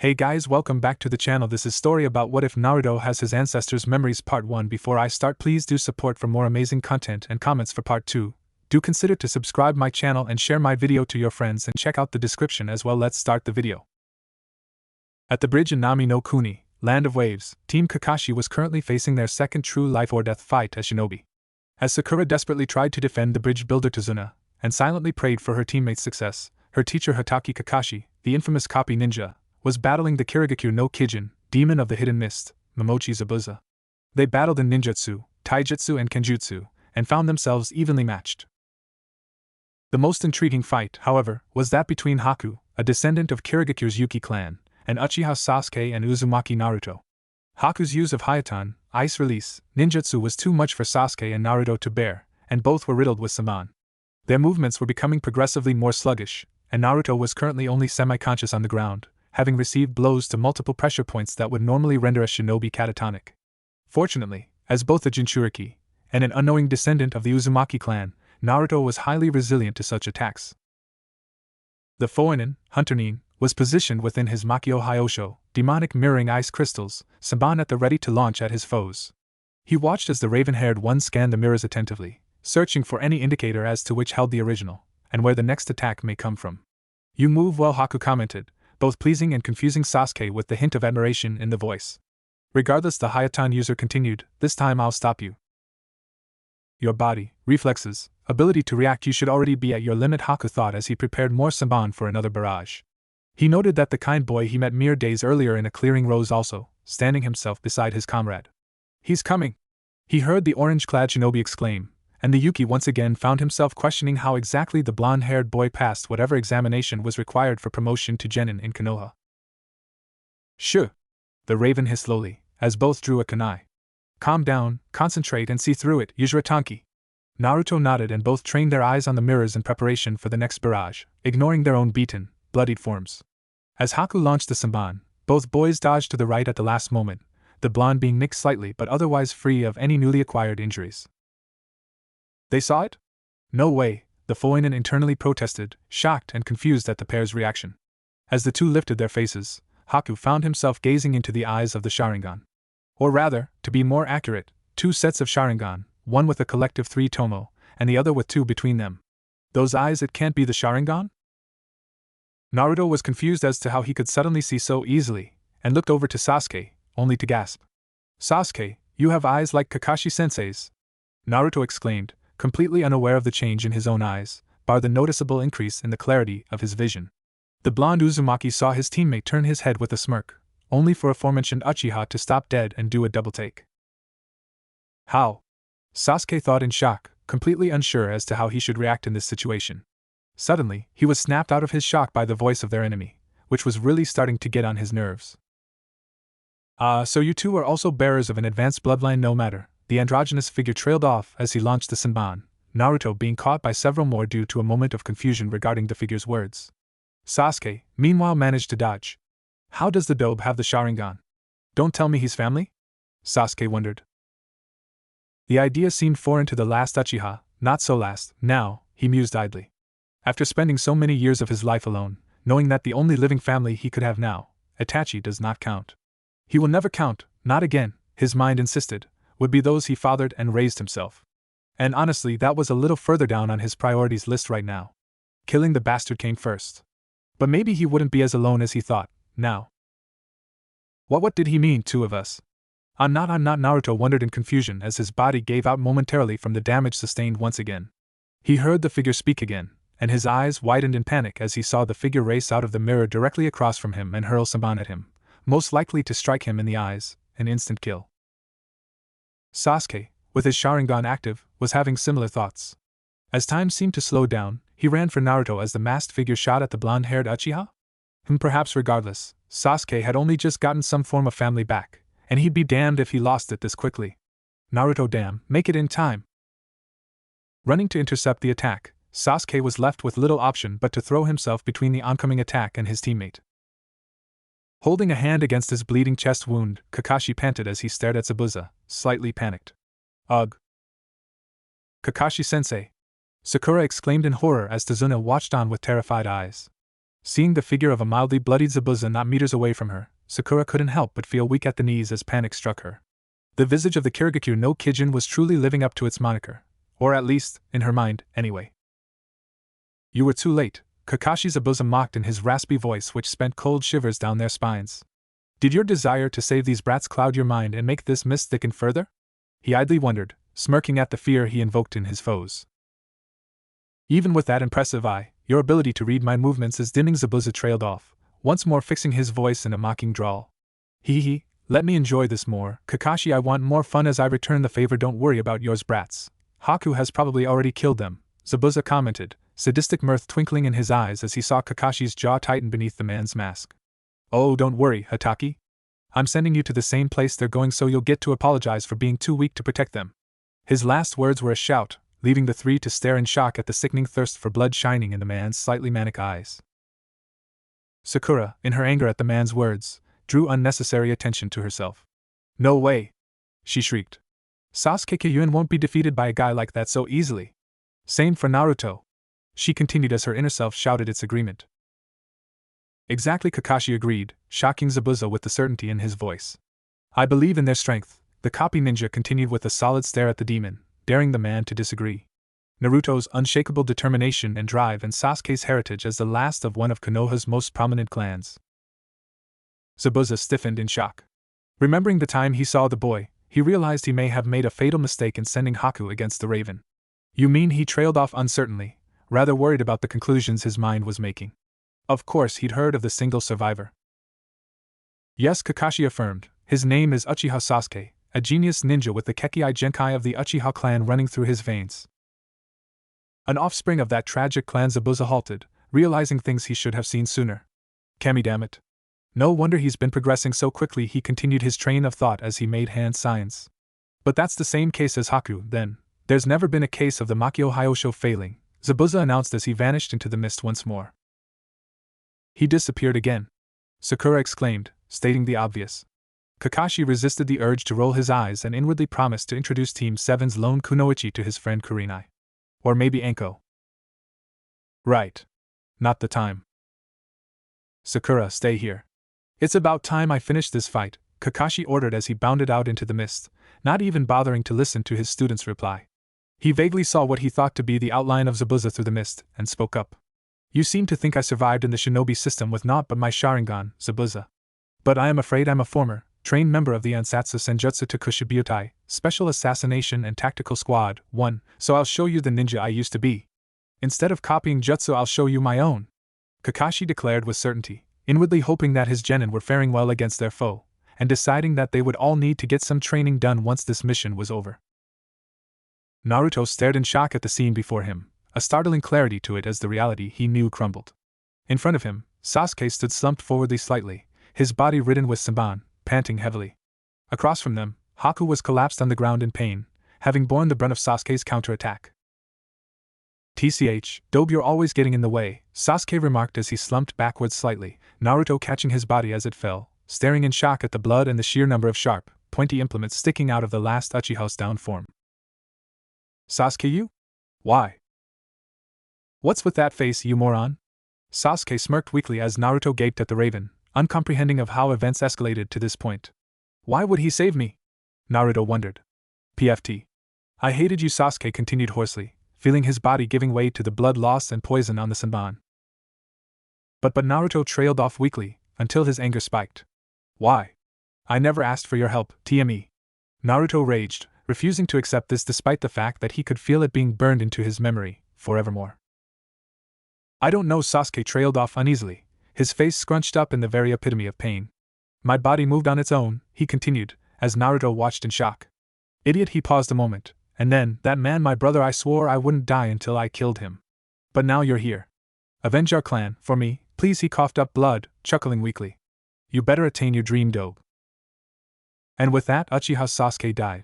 Hey guys, welcome back to the channel. This is story about what if Naruto has his ancestors' memories part 1. Before I start, please do support for more amazing content and comments for part 2. Do consider to subscribe my channel and share my video to your friends and check out the description as well. Let's start the video. At the bridge in Nami no Kuni, Land of Waves, Team Kakashi was currently facing their second true life or death fight as shinobi. As Sakura desperately tried to defend the bridge builder Tazuna, and silently prayed for her teammates' success, her teacher Hatake Kakashi, the infamous copy ninja, was battling the Kirigakure no Kijin, demon of the hidden mist, Momochi Zabuza. They battled in ninjutsu, taijutsu and kenjutsu, and found themselves evenly matched. The most intriguing fight, however, was that between Haku, a descendant of Kirigakure's Yuki clan, and Uchiha Sasuke and Uzumaki Naruto. Haku's use of Hayatan, ice release, ninjutsu was too much for Sasuke and Naruto to bear, and both were riddled with saman. Their movements were becoming progressively more sluggish, and Naruto was currently only semi-conscious on the ground, having received blows to multiple pressure points that would normally render a shinobi catatonic. Fortunately, as both a Jinchuriki and an unknowing descendant of the Uzumaki clan, Naruto was highly resilient to such attacks. The Foinin, Hunter Nin, was positioned within his Makio Hyosho, demonic mirroring ice crystals, Saban at the ready to launch at his foes. He watched as the raven-haired one scanned the mirrors attentively, searching for any indicator as to which held the original, and where the next attack may come from. "You move well," Haku commented, both pleasing and confusing Sasuke with the hint of admiration in the voice. Regardless, the Hayatan user continued, "This time I'll stop you. Your body, reflexes, ability to react, you should already be at your limit," Haku thought as he prepared more saban for another barrage. He noted that the kind boy he met mere days earlier in a clearing rose also, standing himself beside his comrade. "He's coming!" he heard the orange-clad shinobi exclaim, and the Yuki once again found himself questioning how exactly the blonde-haired boy passed whatever examination was required for promotion to Genin in Konoha. "Shh!" the raven hissed slowly, as both drew a kunai. "Calm down, concentrate and see through it, Yuzuratanki." Naruto nodded and both trained their eyes on the mirrors in preparation for the next barrage, ignoring their own beaten, bloodied forms. As Haku launched the Samban, both boys dodged to the right at the last moment, the blonde being nicked slightly but otherwise free of any newly acquired injuries. "They saw it? No way," the Foinin internally protested, shocked and confused at the pair's reaction. As the two lifted their faces, Haku found himself gazing into the eyes of the Sharingan. Or rather, to be more accurate, two sets of Sharingan, one with a collective 3 tomo, and the other with 2 between them. Those eyes, it can't be the Sharingan? Naruto was confused as to how he could suddenly see so easily, and looked over to Sasuke, only to gasp. "Sasuke, you have eyes like Kakashi-sensei's!" Naruto exclaimed, completely unaware of the change in his own eyes, bar the noticeable increase in the clarity of his vision. The blonde Uzumaki saw his teammate turn his head with a smirk, only for aforementioned Uchiha to stop dead and do a double take. "How?" Sasuke thought in shock, completely unsure as to how he should react in this situation. Suddenly, he was snapped out of his shock by the voice of their enemy, which was really starting to get on his nerves. So you two are also bearers of an advanced bloodline?" No matter. The androgynous figure trailed off as he launched the Senban, Naruto being caught by several more due to a moment of confusion regarding the figure's words. Sasuke, meanwhile, managed to dodge. "How does the dobe have the Sharingan? Don't tell me he's family?" Sasuke wondered. The idea seemed foreign to the last Uchiha, not so last, now, he mused idly. After spending so many years of his life alone, knowing that the only living family he could have now, Itachi, does not count. He will never count, not again, his mind insisted, would be those he fathered and raised himself. And honestly, that was a little further down on his priorities list right now. Killing the bastard came first. But maybe he wouldn't be as alone as he thought, now. What did he mean, 2 of us? I'm not, Naruto wondered in confusion as his body gave out momentarily from the damage sustained once again. He heard the figure speak again, and his eyes widened in panic as he saw the figure race out of the mirror directly across from him and hurl Saban at him, most likely to strike him in the eyes, an instant kill. Sasuke, with his Sharingan active, was having similar thoughts. As time seemed to slow down, he ran for Naruto as the masked figure shot at the blonde-haired Uchiha? Perhaps regardless, Sasuke had only just gotten some form of family back, and he'd be damned if he lost it this quickly. Naruto, damn, make it in time. Running to intercept the attack, Sasuke was left with little option but to throw himself between the oncoming attack and his teammate. Holding a hand against his bleeding chest wound, Kakashi panted as he stared at Zabuza, slightly panicked. "Ugh! Kakashi-sensei!" Sakura exclaimed in horror as Tazuna watched on with terrified eyes. Seeing the figure of a mildly bloodied Zabuza not meters away from her, Sakura couldn't help but feel weak at the knees as panic struck her. The visage of the Kirigakure no Kijin was truly living up to its moniker, or at least, in her mind, anyway. You were too late, Kakashi Zabuza mocked in his raspy voice which sent cold shivers down their spines. Did your desire to save these brats cloud your mind and make this mist thicken further? He idly wondered, smirking at the fear he invoked in his foes. Even with that impressive eye, your ability to read my movements is dimming. Zabuza trailed off, once more fixing his voice in a mocking drawl. Hee, let me enjoy this more, Kakashi. I want more fun as I return the favor. Don't worry about yours brats. Haku has probably already killed them, Zabuza commented, sadistic mirth twinkling in his eyes as he saw Kakashi's jaw tighten beneath the man's mask. Oh, don't worry, Hataki. I'm sending you to the same place they're going so you'll get to apologize for being too weak to protect them. His last words were a shout, leaving the three to stare in shock at the sickening thirst for blood shining in the man's slightly manic eyes. Sakura, in her anger at the man's words, drew unnecessary attention to herself. No way! She shrieked. Sasuke Kyuin won't be defeated by a guy like that so easily. Same for Naruto. She continued as her inner self shouted its agreement. Exactly, Kakashi agreed, shocking Zabuza with the certainty in his voice. I believe in their strength, the copy ninja continued with a solid stare at the demon, daring the man to disagree. Naruto's unshakable determination and drive and Sasuke's heritage as the last of one of Konoha's most prominent clans. Zabuza stiffened in shock. Remembering the time he saw the boy, he realized he may have made a fatal mistake in sending Haku against the Raven. You mean he trailed off uncertainly, rather worried about the conclusions his mind was making. Of course he'd heard of the single survivor. Yes, Kakashi affirmed, his name is Uchiha Sasuke, a genius ninja with the Kekkai Genkai of the Uchiha clan running through his veins. An offspring of that tragic clan. Zabuza halted, realizing things he should have seen sooner. Kami, damn it. No wonder he's been progressing so quickly. He continued his train of thought as he made hand signs. But that's the same case as Haku, then. There's never been a case of the Makio Hyosho failing, Zabuza announced as he vanished into the mist once more. He disappeared again, Sakura exclaimed, stating the obvious. Kakashi resisted the urge to roll his eyes and inwardly promised to introduce Team 7's lone kunoichi to his friend Kurenai. Or maybe Anko. Right. Not the time. Sakura, stay here. It's about time I finish this fight, Kakashi ordered as he bounded out into the mist, not even bothering to listen to his student's reply. He vaguely saw what he thought to be the outline of Zabuza through the mist, and spoke up. You seem to think I survived in the shinobi system with naught but my Sharingan, Zabuza. But I am afraid I'm a former, trained member of the Ansatsu Senjutsu Tokushibutai, Special Assassination and Tactical Squad 1, so I'll show you the ninja I used to be. Instead of copying jutsu, I'll show you my own, Kakashi declared with certainty, inwardly hoping that his genin were faring well against their foe, and deciding that they would all need to get some training done once this mission was over. Naruto stared in shock at the scene before him, a startling clarity to it as the reality he knew crumbled. In front of him, Sasuke stood slumped forwardly slightly, his body ridden with Senban, panting heavily. Across from them, Haku was collapsed on the ground in pain, having borne the brunt of Sasuke's counterattack. TCH, Dobe, you're always getting in the way, Sasuke remarked as he slumped backwards slightly, Naruto catching his body as it fell, staring in shock at the blood and the sheer number of sharp, pointy implements sticking out of the last Uchiha's down form. Sasuke, you? Why? What's with that face, you moron? Sasuke smirked weakly as Naruto gaped at the Raven, uncomprehending of how events escalated to this point. Why would he save me? Naruto wondered. PFT. I hated you, Sasuke continued hoarsely, feeling his body giving way to the blood loss and poison on the Senban. But Naruto trailed off weakly, until his anger spiked. Why? I never asked for your help, TME. Naruto raged, refusing to accept this despite the fact that he could feel it being burned into his memory, forevermore. I don't know, Sasuke trailed off uneasily, his face scrunched up in the very epitome of pain. My body moved on its own, he continued, as Naruto watched in shock. Idiot, he paused a moment, and then, that man my brother, I swore I wouldn't die until I killed him. But now you're here. Avenge our clan, for me, please, he coughed up blood, chuckling weakly. You better attain your dream, Dobe. And with that, Uchiha Sasuke died.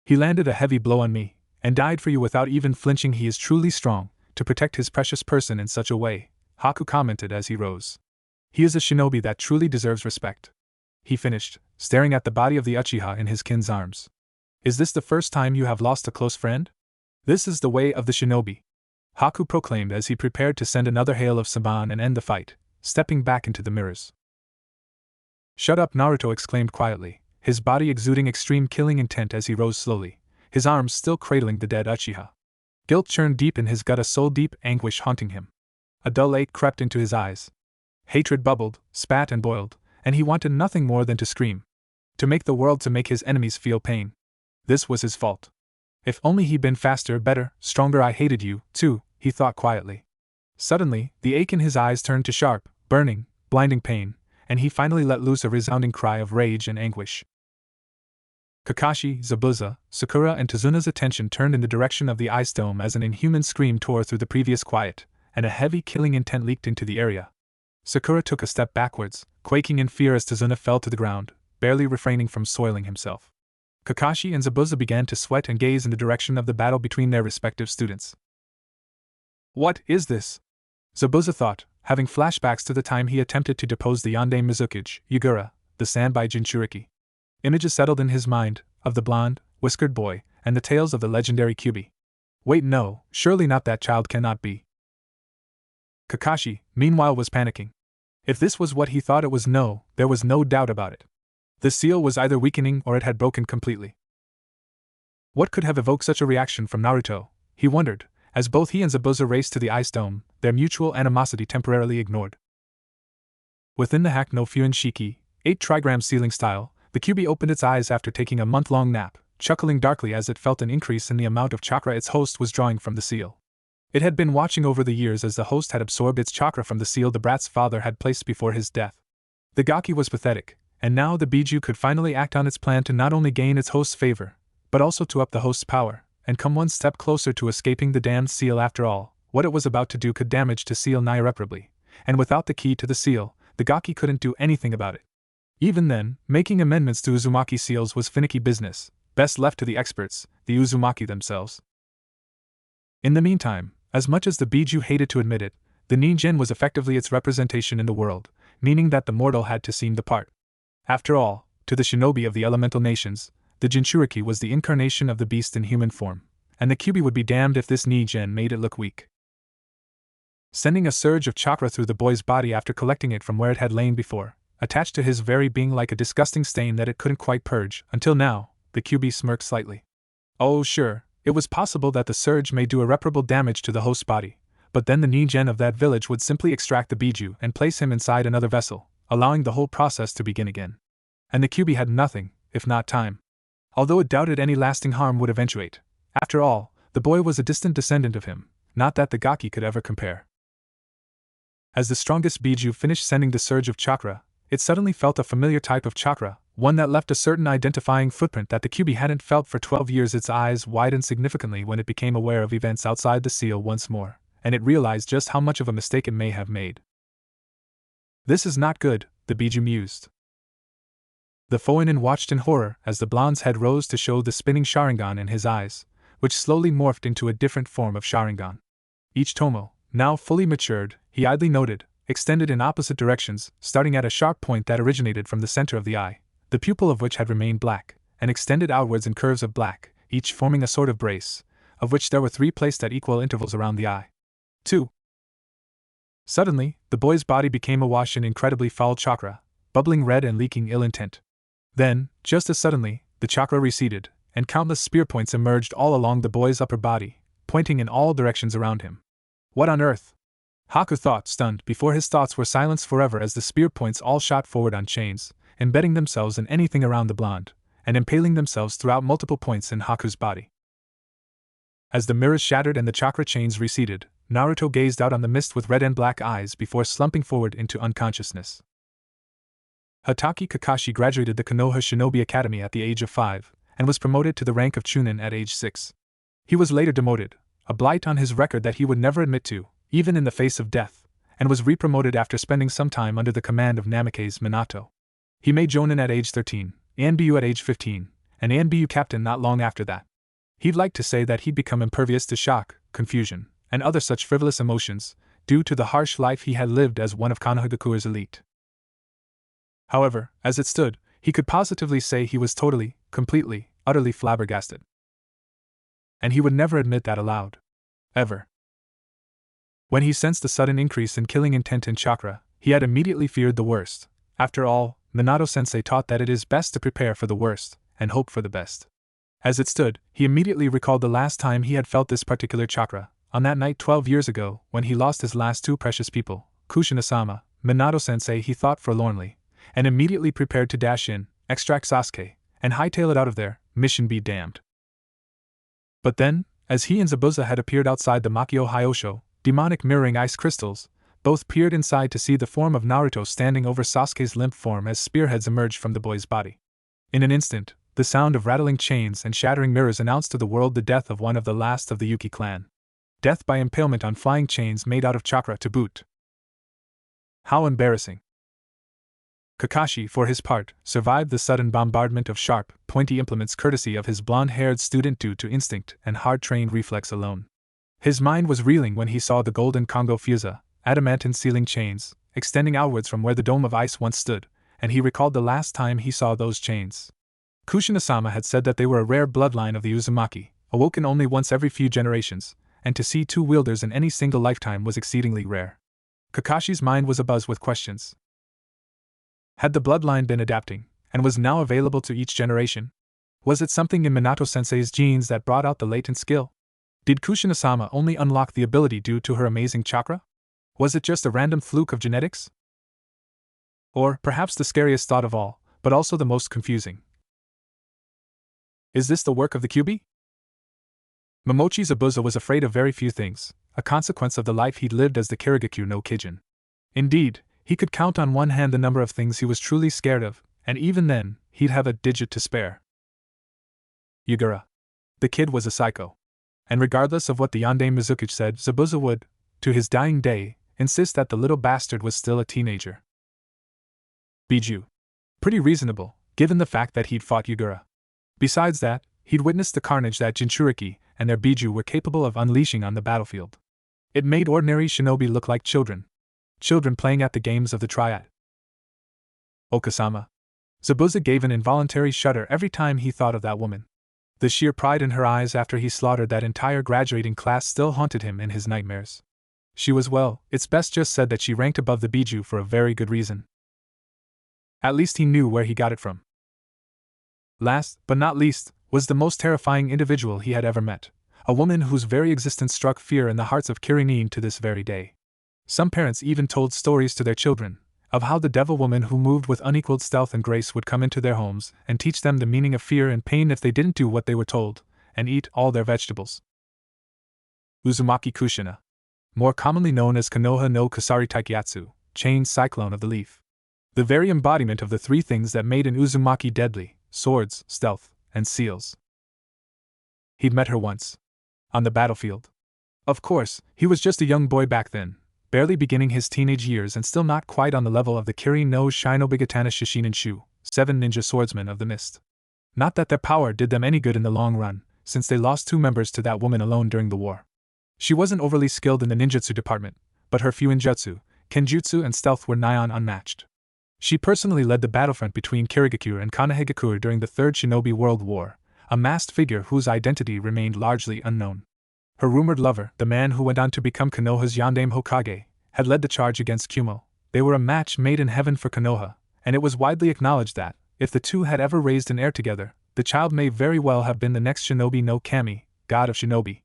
He landed a heavy blow on me, and died for you without even flinching. He is truly strong, to protect his precious person in such a way, Haku commented as he rose. He is a shinobi that truly deserves respect. He finished, staring at the body of the Uchiha in his kin's arms. Is this the first time you have lost a close friend? This is the way of the shinobi. Haku proclaimed as he prepared to send another hail of Saban and end the fight, stepping back into the mirrors. "Shut up," Naruto exclaimed quietly, his body exuding extreme killing intent as he rose slowly, his arms still cradling the dead Uchiha. Guilt churned deep in his gut, a soul-deep anguish haunting him. A dull ache crept into his eyes. Hatred bubbled, spat and boiled, and he wanted nothing more than to scream. To make the world, to make his enemies feel pain. This was his fault. If only he'd been faster, better, stronger. "I hated you, too," he thought quietly. Suddenly, the ache in his eyes turned to sharp, burning, blinding pain, and he finally let loose a resounding cry of rage and anguish. Kakashi, Zabuza, Sakura, and Tazuna's attention turned in the direction of the ice dome as an inhuman scream tore through the previous quiet, and a heavy killing intent leaked into the area. Sakura took a step backwards, quaking in fear as Tazuna fell to the ground, barely refraining from soiling himself. Kakashi and Zabuza began to sweat and gaze in the direction of the battle between their respective students. "What is this?" Zabuza thought, having flashbacks to the time he attempted to depose the Yondaime Mizukage, Yugura, the Sanbai Jinchuriki. Images settled in his mind, of the blonde, whiskered boy, and the tales of the legendary Kyuubi. Wait, no, surely not, that child cannot be. Kakashi, meanwhile, was panicking. If this was what he thought it was, there was no doubt about it. The seal was either weakening or it had broken completely. What could have evoked such a reaction from Naruto, he wondered, as both he and Zabuza raced to the ice dome, their mutual animosity temporarily ignored. Within the Hack no Fuin Shiki, 8 trigram ceiling style, the Kyuubi opened its eyes after taking a month-long nap, chuckling darkly as it felt an increase in the amount of chakra its host was drawing from the seal. It had been watching over the years as the host had absorbed its chakra from the seal the brat's father had placed before his death. The Gaki was pathetic, and now the Biju could finally act on its plan to not only gain its host's favor, but also to up the host's power, and come one step closer to escaping the damned seal. After all, what it was about to do could damage the seal irreparably, and without the key to the seal, the Gaki couldn't do anything about it. Even then, making amendments to Uzumaki seals was finicky business, best left to the experts, the Uzumaki themselves. In the meantime, as much as the Biju hated to admit it, the Ninjen was effectively its representation in the world, meaning that the mortal had to seem the part. After all, to the shinobi of the elemental nations, the Jinchuriki was the incarnation of the beast in human form, and the Kyuubi would be damned if this Ninjen made it look weak. Sending a surge of chakra through the boy's body after collecting it from where it had lain before, attached to his very being like a disgusting stain that it couldn't quite purge, until now, the Kyuubi smirked slightly. Oh sure, it was possible that the surge may do irreparable damage to the host's body, but then the Ninjen of that village would simply extract the Biju and place him inside another vessel, allowing the whole process to begin again. And the Kyuubi had nothing, if not time. Although it doubted any lasting harm would eventuate. After all, the boy was a distant descendant of him, not that the Gaki could ever compare. As the strongest Biju finished sending the surge of chakra, it suddenly felt a familiar type of chakra, one that left a certain identifying footprint that the Kyuubi hadn't felt for 12 years. Its eyes widened significantly when it became aware of events outside the seal once more, and it realized just how much of a mistake it may have made. This is not good, the Biju mused. The Foinin watched in horror as the blonde's head rose to show the spinning Sharingan in his eyes, which slowly morphed into a different form of Sharingan. Each Tomo, now fully matured, he idly noted, extended in opposite directions, starting at a sharp point that originated from the center of the eye, the pupil of which had remained black, and extended outwards in curves of black, each forming a sort of brace, of which there were 3 placed at equal intervals around the eye. 2. Suddenly, the boy's body became awash in incredibly foul chakra, bubbling red and leaking ill intent. Then, just as suddenly, the chakra receded, and countless spear points emerged all along the boy's upper body, pointing in all directions around him. What on earth? Haku thought, stunned, before his thoughts were silenced forever as the spear points all shot forward on chains, embedding themselves in anything around the blonde, and impaling themselves throughout multiple points in Haku's body. As the mirrors shattered and the chakra chains receded, Naruto gazed out on the mist with red and black eyes before slumping forward into unconsciousness. Hatake Kakashi graduated the Konoha Shinobi Academy at the age of 5, and was promoted to the rank of Chunin at age 6. He was later demoted, a blight on his record that he would never admit to, even in the face of death, and was re-promoted after spending some time under the command of Namikaze Minato. He made Jonin at age 13, ANBU at age 15, and ANBU captain not long after that. He'd like to say that he'd become impervious to shock, confusion, and other such frivolous emotions, due to the harsh life he had lived as one of Konohagakure's elite. However, as it stood, he could positively say he was totally, completely, utterly flabbergasted. And he would never admit that aloud. Ever. When he sensed a sudden increase in killing intent in chakra, he had immediately feared the worst. After all, Minato-sensei taught that it is best to prepare for the worst and hope for the best. As it stood, he immediately recalled the last time he had felt this particular chakra, on that night 12 years ago, when he lost his last two precious people, Kushina-sama. Minato-sensei, he thought forlornly, and immediately prepared to dash in, extract Sasuke, and hightail it out of there, mission be damned. But then, as he and Zabuza had appeared outside the Makio Hyosho, demonic mirroring ice crystals, both peered inside to see the form of Naruto standing over Sasuke's limp form as spearheads emerged from the boy's body. In an instant, the sound of rattling chains and shattering mirrors announced to the world the death of one of the last of the Yuki clan. Death by impalement on flying chains made out of chakra to boot. How embarrassing. Kakashi, for his part, survived the sudden bombardment of sharp, pointy implements courtesy of his blonde-haired student due to instinct and hard-trained reflex alone. His mind was reeling when he saw the golden Congo Fusa, adamantine ceiling chains, extending outwards from where the dome of ice once stood, and he recalled the last time he saw those chains. Kushina-sama had said that they were a rare bloodline of the Uzumaki, awoken only once every few generations, and to see two wielders in any single lifetime was exceedingly rare. Kakashi's mind was abuzz with questions. Had the bloodline been adapting, and was now available to each generation? Was it something in Minato-sensei's genes that brought out the latent skill? Did Kushina-sama only unlock the ability due to her amazing chakra? Was it just a random fluke of genetics? Or, perhaps the scariest thought of all, but also the most confusing. Is this the work of the Kyuubi? Momochi Zabuza was afraid of very few things, a consequence of the life he'd lived as the Kirigakure no Kijin. Indeed, he could count on one hand the number of things he was truly scared of, and even then, he'd have a digit to spare. Yugura. The kid was a psycho. And regardless of what the Yandere Mizukichi said, Zabuza would, to his dying day, insist that the little bastard was still a teenager. Biju. Pretty reasonable, given the fact that he'd fought Yugura. Besides that, he'd witnessed the carnage that Jinchuriki and their Biju were capable of unleashing on the battlefield. It made ordinary shinobi look like children. Children playing at the games of the triad. Okasama. Zabuza gave an involuntary shudder every time he thought of that woman. The sheer pride in her eyes after he slaughtered that entire graduating class still haunted him in his nightmares. She was, well, it's best just said that she ranked above the Biju for a very good reason. At least he knew where he got it from. Last, but not least, was the most terrifying individual he had ever met, a woman whose very existence struck fear in the hearts of Kirinin to this very day. Some parents even told stories to their children, of how the devil woman who moved with unequaled stealth and grace would come into their homes and teach them the meaning of fear and pain if they didn't do what they were told, and eat all their vegetables. Uzumaki Kushina. More commonly known as Konoha no Kusari Taikatsu, chain cyclone of the leaf. The very embodiment of the three things that made an Uzumaki deadly: swords, stealth, and seals. He'd met her once. On the battlefield. Of course, he was just a young boy back then, barely beginning his teenage years and still not quite on the level of the Kirin no Shinobigatana Shishinin Shu, 7 ninja swordsmen of the mist. Not that their power did them any good in the long run, since they lost 2 members to that woman alone during the war. She wasn't overly skilled in the ninjutsu department, but her fuinjutsu, kenjutsu and stealth were nigh on unmatched. She personally led the battlefront between Kirigakure and Konohagakure during the Third Shinobi World War, a masked figure whose identity remained largely unknown. Her rumored lover, the man who went on to become Konoha's Yandere Hokage, had led the charge against Kumo. They were a match made in heaven for Konoha, and it was widely acknowledged that, if the two had ever raised an heir together, the child may very well have been the next Shinobi no Kami, god of shinobi.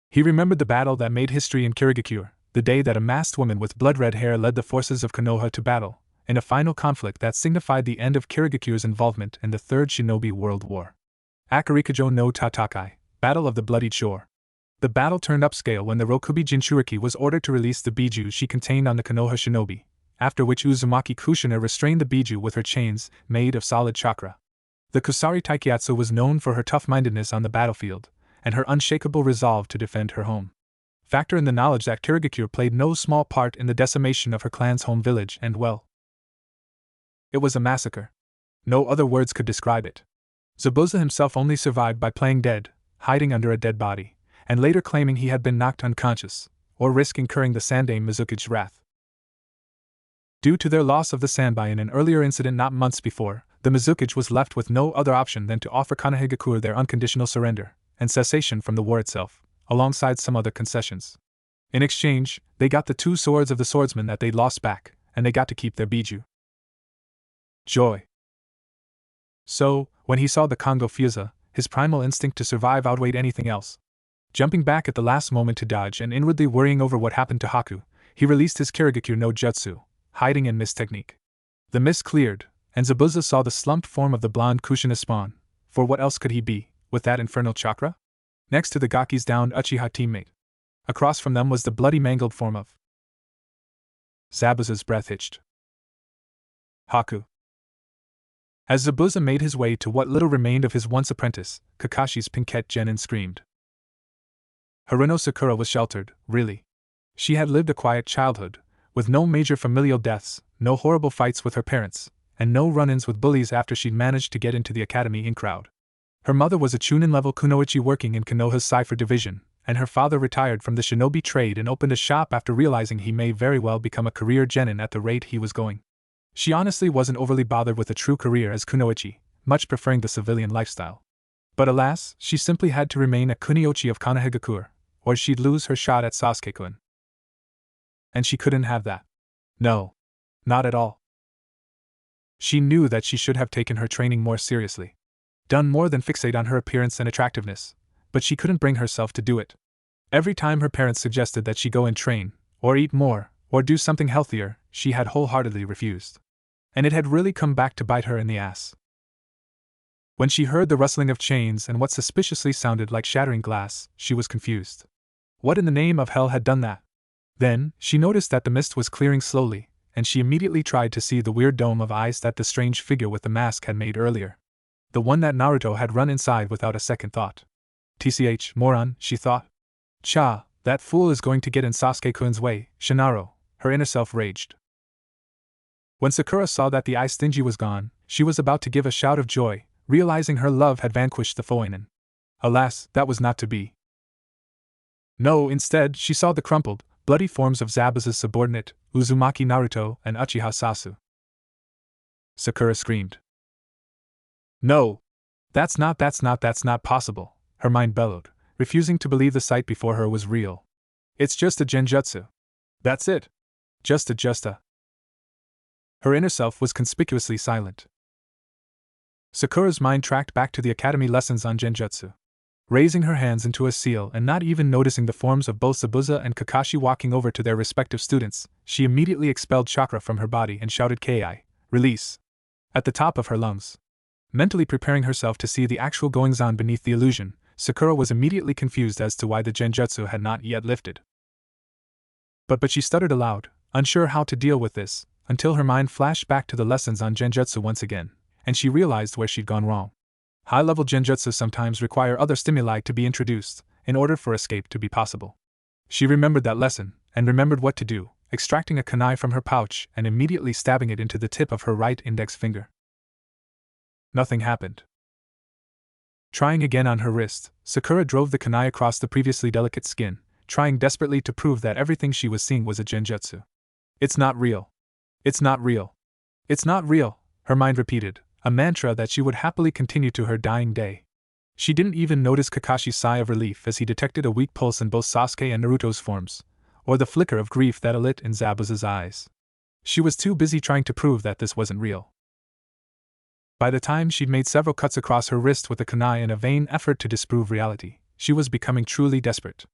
He remembered the battle that made history in Kirigakure, the day that a masked woman with blood-red hair led the forces of Konoha to battle, in a final conflict that signified the end of Kirigakure's involvement in the Third Shinobi World War. Akarikajo no Tatakai, Battle of the Bloodied Shore. The battle turned upscale when the Rokubi Jinchuriki was ordered to release the Biju she contained on the Konoha shinobi, after which Uzumaki Kushina restrained the Biju with her chains, made of solid chakra. The Kusari Taikatsu was known for her tough-mindedness on the battlefield, and her unshakable resolve to defend her home. Factor in the knowledge that Kirigakure played no small part in the decimation of her clan's home village and, well, it was a massacre. No other words could describe it. Zabuza himself only survived by playing dead, hiding under a dead body, and later claiming he had been knocked unconscious, or risk incurring the Sandai Mizuki's wrath. Due to their loss of the Sanbai in an earlier incident not months before, the Mizukichi was left with no other option than to offer Konohagakure their unconditional surrender and cessation from the war itself, alongside some other concessions. In exchange, they got the 2 swords of the swordsman that they'd lost back, and they got to keep their biju. Joy. So, when he saw the Kongo Fusa, his primal instinct to survive outweighed anything else. Jumping back at the last moment to dodge and inwardly worrying over what happened to Haku, he released his Kirigakyu no Jutsu, hiding in mist technique. The mist cleared, and Zabuza saw the slumped form of the blonde Kushina spawn, for what else could he be, with that infernal chakra? Next to the Gaki's downed Uchiha teammate. Across from them was the bloody mangled form of Zabuza's breath hitched. Haku. As Zabuza made his way to what little remained of his once apprentice, Kakashi's pinkette Genin screamed. Haruno Sakura was sheltered, really. She had lived a quiet childhood, with no major familial deaths, no horrible fights with her parents, and no run-ins with bullies after she'd managed to get into the academy in crowd. Her mother was a Chunin-level kunoichi working in Konoha's Cypher division, and her father retired from the shinobi trade and opened a shop after realizing he may very well become a career genin at the rate he was going. She honestly wasn't overly bothered with a true career as kunoichi, much preferring the civilian lifestyle. But alas, she simply had to remain a kuniochi of Konohagakure, or she'd lose her shot at Sasuke-kun. And she couldn't have that. No. Not at all. She knew that she should have taken her training more seriously. Done more than fixate on her appearance and attractiveness, but she couldn't bring herself to do it. Every time her parents suggested that she go and train, or eat more, or do something healthier, she had wholeheartedly refused. And it had really come back to bite her in the ass. When she heard the rustling of chains and what suspiciously sounded like shattering glass, she was confused. What in the name of hell had done that? Then, she noticed that the mist was clearing slowly, and she immediately tried to see the weird dome of eyes that the strange figure with the mask had made earlier. The one that Naruto had run inside without a second thought. TCH, moron, she thought. Cha, that fool is going to get in Sasuke-kun's way, Shinaro, her inner self raged. When Sakura saw that the eye stingy was gone, she was about to give a shout of joy, realizing her love had vanquished the foeinen. Alas, that was not to be. No, instead, she saw the crumpled, bloody forms of Zabuza's subordinate, Uzumaki Naruto and Uchiha Sasu. Sakura screamed. No! That's not possible, her mind bellowed, refusing to believe the sight before her was real. It's just a genjutsu. That's it. Just a. Her inner self was conspicuously silent. Sakura's mind tracked back to the academy lessons on genjutsu. Raising her hands into a seal and not even noticing the forms of both Zabuza and Kakashi walking over to their respective students, she immediately expelled chakra from her body and shouted Ki, release, at the top of her lungs. Mentally preparing herself to see the actual goings-on beneath the illusion, Sakura was immediately confused as to why the genjutsu had not yet lifted. But she stuttered aloud, unsure how to deal with this, until her mind flashed back to the lessons on genjutsu once again, and she realized where she'd gone wrong. High-level genjutsu sometimes require other stimuli to be introduced, in order for escape to be possible. She remembered that lesson, and remembered what to do, extracting a kunai from her pouch and immediately stabbing it into the tip of her right index finger. Nothing happened. Trying again on her wrist, Sakura drove the kunai across the previously delicate skin, trying desperately to prove that everything she was seeing was a genjutsu. It's not real. It's not real. It's not real, her mind repeated, a mantra that she would happily continue to her dying day. She didn't even notice Kakashi's sigh of relief as he detected a weak pulse in both Sasuke and Naruto's forms, or the flicker of grief that alit in Zabuza's eyes. She was too busy trying to prove that this wasn't real. By the time she'd made several cuts across her wrist with the kunai in a vain effort to disprove reality, she was becoming truly desperate.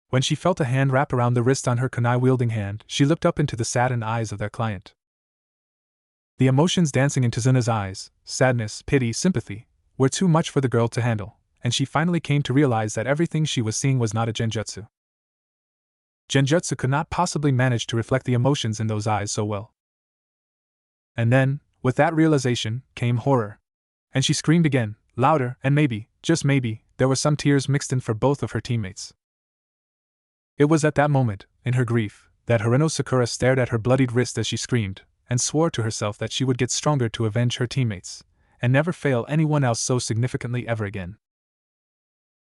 When she felt a hand wrap around the wrist on her kunai-wielding hand, she looked up into the saddened eyes of their client. The emotions dancing in Tazuna's eyes, sadness, pity, sympathy, were too much for the girl to handle, and she finally came to realize that everything she was seeing was not a genjutsu. Genjutsu could not possibly manage to reflect the emotions in those eyes so well. And then, with that realization, came horror. And she screamed again, louder, and maybe, just maybe, there were some tears mixed in for both of her teammates. It was at that moment, in her grief, that Haruno Sakura stared at her bloodied wrist as she screamed, and swore to herself that she would get stronger to avenge her teammates, and never fail anyone else so significantly ever again.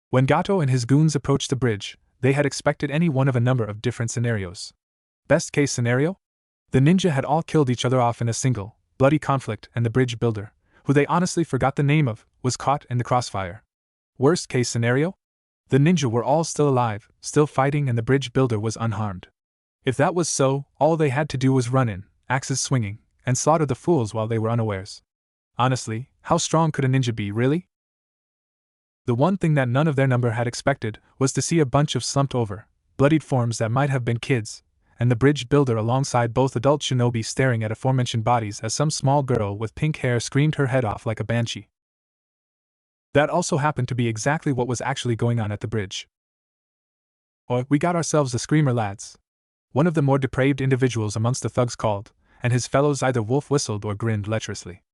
When Gato and his goons approached the bridge, they had expected any one of a number of different scenarios. Best case scenario? The ninja had all killed each other off in a single, bloody conflict, and the bridge builder, who they honestly forgot the name of, was caught in the crossfire. Worst case scenario? The ninja were all still alive, still fighting, and the bridge builder was unharmed. If that was so, all they had to do was run in, axes swinging, and slaughter the fools while they were unawares. Honestly, how strong could a ninja be, really? The one thing that none of their number had expected was to see a bunch of slumped over, bloodied forms that might have been kids, and the bridge builder alongside both adult shinobi staring at aforementioned bodies as some small girl with pink hair screamed her head off like a banshee. That also happened to be exactly what was actually going on at the bridge. "Oh, we got ourselves a screamer, lads," one of the more depraved individuals amongst the thugs called, and his fellows either wolf whistled or grinned lecherously.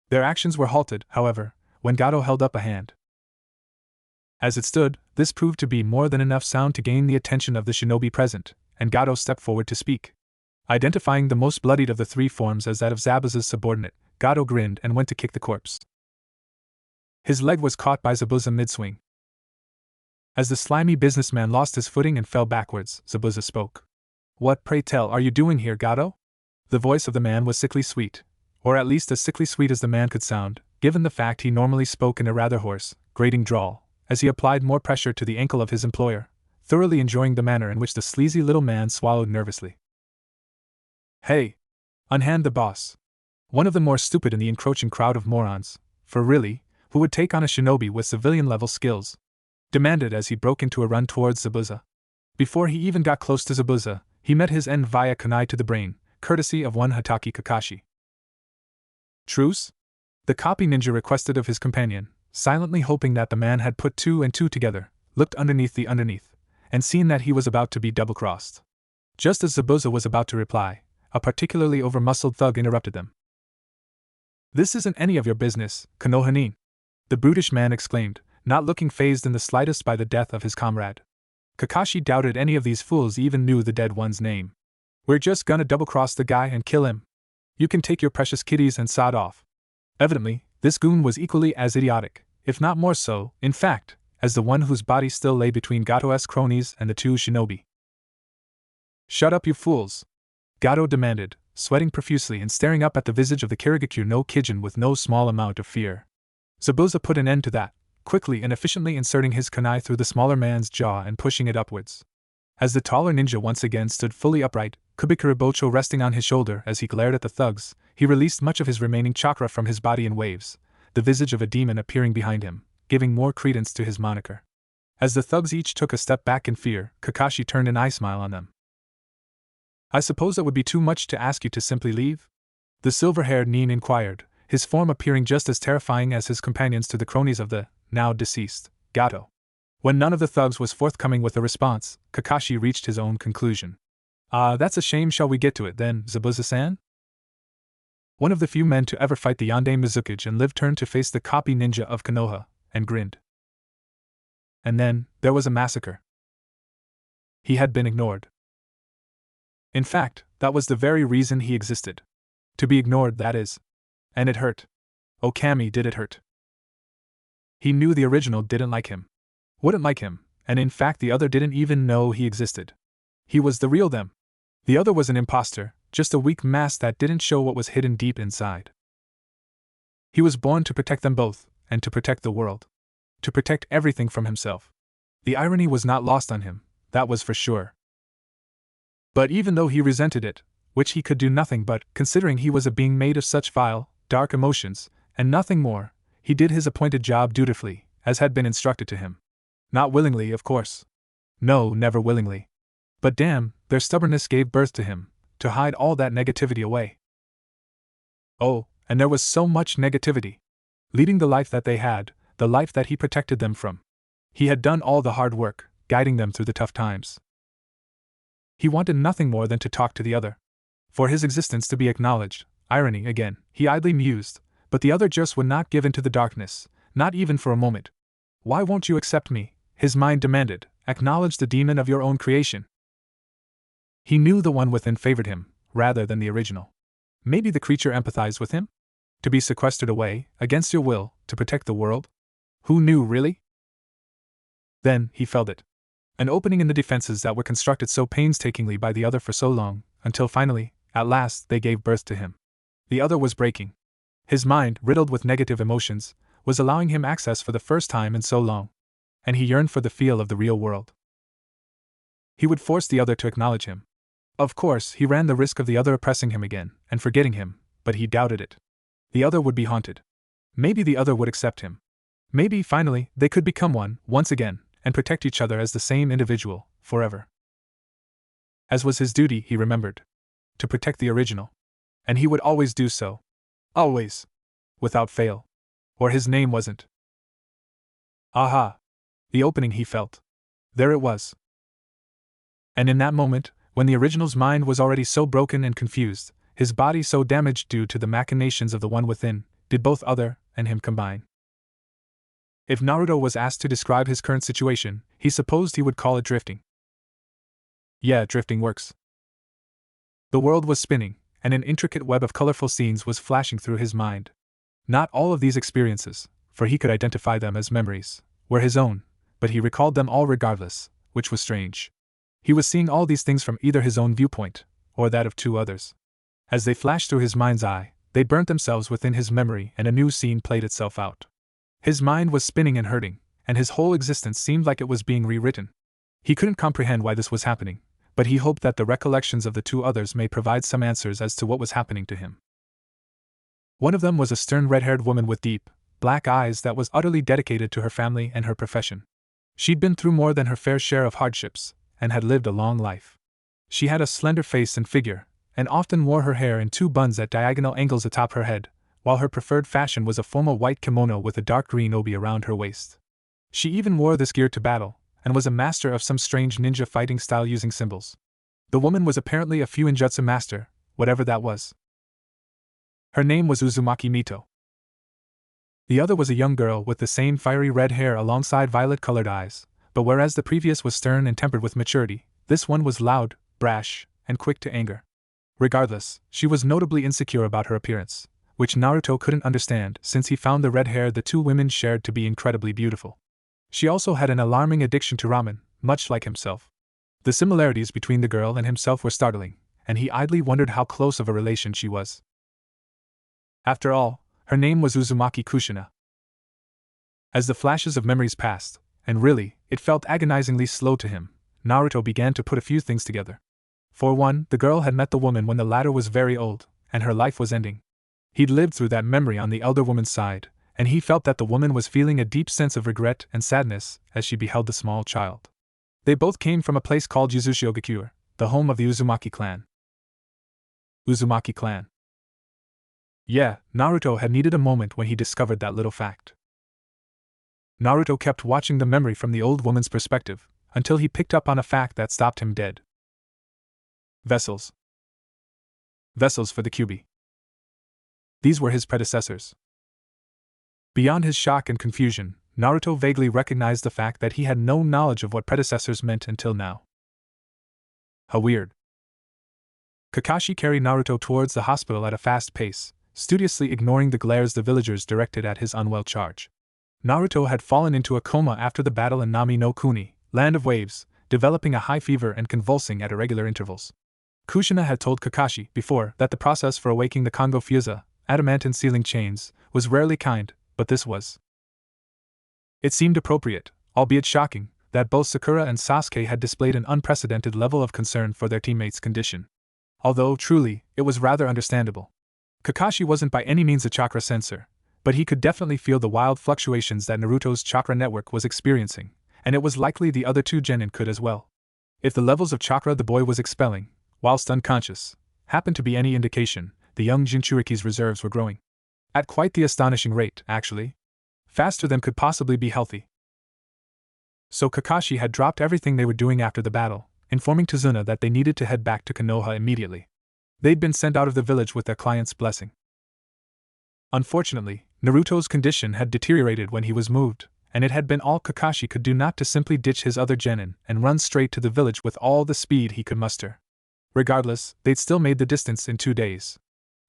Their actions were halted, however, when Gato held up a hand. As it stood, this proved to be more than enough sound to gain the attention of the shinobi present, and Gato stepped forward to speak. Identifying the most bloodied of the three forms as that of Zabuza's subordinate, Gato grinned and went to kick the corpse. His leg was caught by Zabuza mid-swing. As the slimy businessman lost his footing and fell backwards, Zabuza spoke. "What, pray tell, are you doing here, Gato?" The voice of the man was sickly sweet, or at least as sickly sweet as the man could sound, given the fact he normally spoke in a rather hoarse, grating drawl, as he applied more pressure to the ankle of his employer, thoroughly enjoying the manner in which the sleazy little man swallowed nervously. "Hey! Unhand the boss!" One of the more stupid in the encroaching crowd of morons, for really, who would take on a shinobi with civilian-level skills, demanded as he broke into a run towards Zabuza. Before he even got close to Zabuza, he met his end via kunai to the brain, courtesy of one Hataki Kakashi. "Truce?" the copy ninja requested of his companion, silently hoping that the man had put two and two together, looked underneath, and seen that he was about to be double-crossed. Just as Zabuza was about to reply, a particularly over-muscled thug interrupted them. "This isn't any of your business, Konohanin," the brutish man exclaimed, not looking fazed in the slightest by the death of his comrade. Kakashi doubted any of these fools even knew the dead one's name. "We're just gonna double-cross the guy and kill him. You can take your precious kitties and sod off." Evidently, this goon was equally as idiotic, if not more so, in fact, as the one whose body still lay between Gato's cronies and the two shinobi. "Shut up, you fools!" Gato demanded, sweating profusely and staring up at the visage of the Kirigakure no Kijin with no small amount of fear. Zabuza put an end to that, quickly and efficiently inserting his kunai through the smaller man's jaw and pushing it upwards. As the taller ninja once again stood fully upright, Kubikuribocho resting on his shoulder as he glared at the thugs, he released much of his remaining chakra from his body in waves, the visage of a demon appearing behind him, giving more credence to his moniker. As the thugs each took a step back in fear, Kakashi turned an eye smile on them. "I suppose it would be too much to ask you to simply leave?" the silver-haired Nin inquired, his form appearing just as terrifying as his companions to the cronies of the, now deceased, Gato. When none of the thugs was forthcoming with a response, Kakashi reached his own conclusion. That's a shame. Shall we get to it then, Zabuza-san?" One of the few men to ever fight the Yonde Mizukage and live turned to face the copy ninja of Konoha, and grinned. And then, there was a massacre. He had been ignored. In fact, that was the very reason he existed. To be ignored, that is. And it hurt. Oh, Kami, did it hurt. He knew the original didn't like him. Wouldn't like him, and in fact the other didn't even know he existed. He was the real them. The other was an imposter, just a weak mask that didn't show what was hidden deep inside. He was born to protect them both, and to protect the world. To protect everything from himself. The irony was not lost on him, that was for sure. But even though he resented it, which he could do nothing but, considering he was a being made of such vile, dark emotions, and nothing more, he did his appointed job dutifully, as had been instructed to him. Not willingly, of course. No, never willingly. But damn, their stubbornness gave birth to him, to hide all that negativity away. Oh, and there was so much negativity. Leading the life that they had, the life that he protected them from. He had done all the hard work, guiding them through the tough times. He wanted nothing more than to talk to the other. For his existence to be acknowledged, irony again, he idly mused, but the other just would not give in to the darkness, not even for a moment. "Why won't you accept me?" his mind demanded. "Acknowledge the demon of your own creation." He knew the one within favored him, rather than the original. Maybe the creature empathized with him? To be sequestered away, against your will, to protect the world? Who knew, really? Then, he felt it. An opening in the defenses that were constructed so painstakingly by the other for so long, until finally, at last, they gave birth to him. The other was breaking. His mind, riddled with negative emotions, was allowing him access for the first time in so long. and he yearned for the feel of the real world. He would force the other to acknowledge him. Of course, he ran the risk of the other oppressing him again and forgetting him, but he doubted it. The other would be haunted. Maybe the other would accept him. Maybe, finally, they could become one, once again, and protect each other as the same individual, forever. As was his duty, he remembered. To protect the original. And he would always do so. Always. Without fail. Or his name wasn't. Aha! The opening he felt. There it was. And in that moment, when the original's mind was already so broken and confused, his body so damaged due to the machinations of the one within, did both other and him combine. If Naruto was asked to describe his current situation, he supposed he would call it drifting. Yeah, drifting works. The world was spinning, and an intricate web of colorful scenes was flashing through his mind. Not all of these experiences, for he could identify them as memories, were his own, but he recalled them all regardless, which was strange. He was seeing all these things from either his own viewpoint, or that of two others. As they flashed through his mind's eye, they burnt themselves within his memory and a new scene played itself out. His mind was spinning and hurting, and his whole existence seemed like it was being rewritten. He couldn't comprehend why this was happening, but he hoped that the recollections of the two others may provide some answers as to what was happening to him. One of them was a stern red-haired woman with deep, black eyes that was utterly dedicated to her family and her profession. She'd been through more than her fair share of hardships, and had lived a long life. She had a slender face and figure, and often wore her hair in two buns at diagonal angles atop her head, while her preferred fashion was a formal white kimono with a dark green obi around her waist. She even wore this gear to battle, and was a master of some strange ninja fighting style using symbols. The woman was apparently a Fuinjutsu master, whatever that was. Her name was Uzumaki Mito. The other was a young girl with the same fiery red hair alongside violet-colored eyes, but whereas the previous was stern and tempered with maturity, this one was loud, brash, and quick to anger. Regardless, she was notably insecure about her appearance, which Naruto couldn't understand since he found the red hair the two women shared to be incredibly beautiful. She also had an alarming addiction to ramen, much like himself. The similarities between the girl and himself were startling, and he idly wondered how close of a relation she was. After all, her name was Uzumaki Kushina. As the flashes of memories passed, and really, it felt agonizingly slow to him, Naruto began to put a few things together. For one, the girl had met the woman when the latter was very old, and her life was ending. He'd lived through that memory on the elder woman's side, and he felt that the woman was feeling a deep sense of regret and sadness as she beheld the small child. They both came from a place called Yuzushiogakuer, the home of the Uzumaki clan. Uzumaki clan. Yeah, Naruto had needed a moment when he discovered that little fact. Naruto kept watching the memory from the old woman's perspective, until he picked up on a fact that stopped him dead. Vessels. Vessels for the Kyuubi. These were his predecessors. Beyond his shock and confusion, Naruto vaguely recognized the fact that he had no knowledge of what predecessors meant until now. How weird. Kakashi carried Naruto towards the hospital at a fast pace, studiously ignoring the glares the villagers directed at his unwell charge. Naruto had fallen into a coma after the battle in Nami no Kuni, Land of Waves, developing a high fever and convulsing at irregular intervals. Kushina had told Kakashi before that the process for awaking the Kongo Fusa, adamantine sealing chains, was rarely kind, but this was. It seemed appropriate, albeit shocking, that both Sakura and Sasuke had displayed an unprecedented level of concern for their teammates' condition. Although, truly, it was rather understandable. Kakashi wasn't by any means a chakra sensor, but he could definitely feel the wild fluctuations that Naruto's chakra network was experiencing, and it was likely the other two genin could as well. If the levels of chakra the boy was expelling, whilst unconscious, happened to be any indication, the young Jinchuriki's reserves were growing. At quite the astonishing rate, actually. Faster than could possibly be healthy. So Kakashi had dropped everything they were doing after the battle, informing Tazuna that they needed to head back to Konoha immediately. They'd been sent out of the village with their client's blessing. Unfortunately, Naruto's condition had deteriorated when he was moved, and it had been all Kakashi could do not to simply ditch his other genin and run straight to the village with all the speed he could muster. Regardless, they'd still made the distance in 2 days.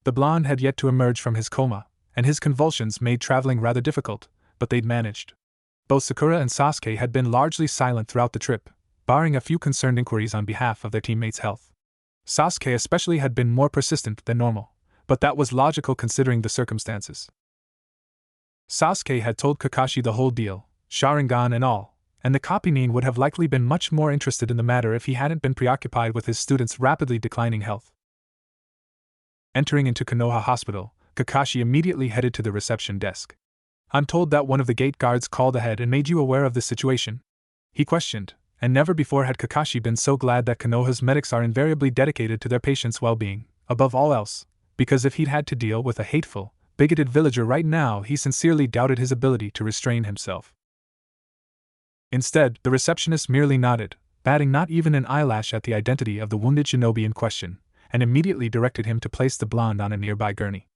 The blonde had yet to emerge from his coma, and his convulsions made traveling rather difficult, but they'd managed. Both Sakura and Sasuke had been largely silent throughout the trip, barring a few concerned inquiries on behalf of their teammates' health. Sasuke especially had been more persistent than normal, but that was logical considering the circumstances. Sasuke had told Kakashi the whole deal, Sharingan and all, and the Genin would have likely been much more interested in the matter if he hadn't been preoccupied with his student's rapidly declining health. Entering into Konoha Hospital, Kakashi immediately headed to the reception desk. "I'm told that one of the gate guards called ahead and made you aware of this situation?" he questioned, and never before had Kakashi been so glad that Konoha's medics are invariably dedicated to their patients' well-being, above all else, because if he'd had to deal with a hateful, bigoted villager right now, he sincerely doubted his ability to restrain himself. Instead, the receptionist merely nodded, batting not even an eyelash at the identity of the wounded shinobi in question, and immediately directed him to place the blonde on a nearby gurney.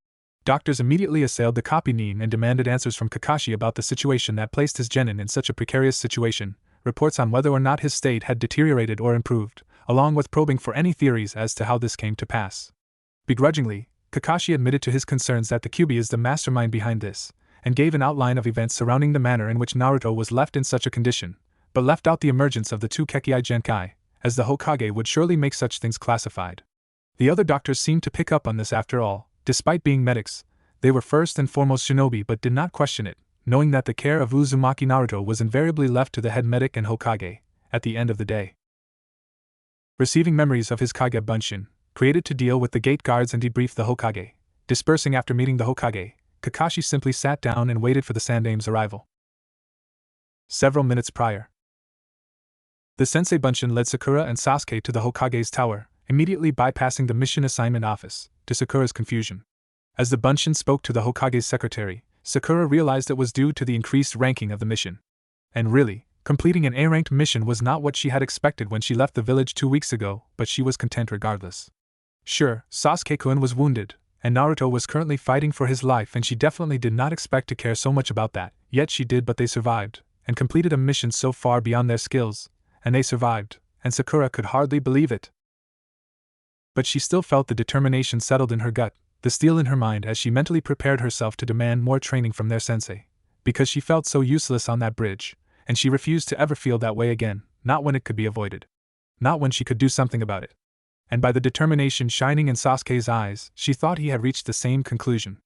Doctors immediately assailed the Genin and demanded answers from Kakashi about the situation that placed his genin in such a precarious situation, reports on whether or not his state had deteriorated or improved, along with probing for any theories as to how this came to pass. Begrudgingly, Kakashi admitted to his concerns that the Kyuubi is the mastermind behind this, and gave an outline of events surrounding the manner in which Naruto was left in such a condition, but left out the emergence of the two Kekkai Genkai, as the Hokage would surely make such things classified. The other doctors seemed to pick up on this after all. Despite being medics, they were first and foremost shinobi but did not question it, knowing that the care of Uzumaki Naruto was invariably left to the head medic and Hokage, at the end of the day. Receiving memories of his Kage Bunshin, created to deal with the gate guards and debrief the Hokage, dispersing after meeting the Hokage, Kakashi simply sat down and waited for the Sandame's arrival. Several minutes prior, the Sensei Bunshin led Sakura and Sasuke to the Hokage's tower, immediately bypassing the mission assignment office, to Sakura's confusion. As the Bunshin spoke to the Hokage's secretary, Sakura realized it was due to the increased ranking of the mission. And really, completing an A-ranked mission was not what she had expected when she left the village 2 weeks ago, but she was content regardless. Sure, Sasuke-kun was wounded, and Naruto was currently fighting for his life, and she definitely did not expect to care so much about that, yet she did. But they survived, and completed a mission so far beyond their skills, and they survived, and Sakura could hardly believe it. But she still felt the determination settled in her gut, the steel in her mind, as she mentally prepared herself to demand more training from their sensei, because she felt so useless on that bridge, and she refused to ever feel that way again, not when it could be avoided. Not when she could do something about it. And by the determination shining in Sasuke's eyes, she thought he had reached the same conclusion.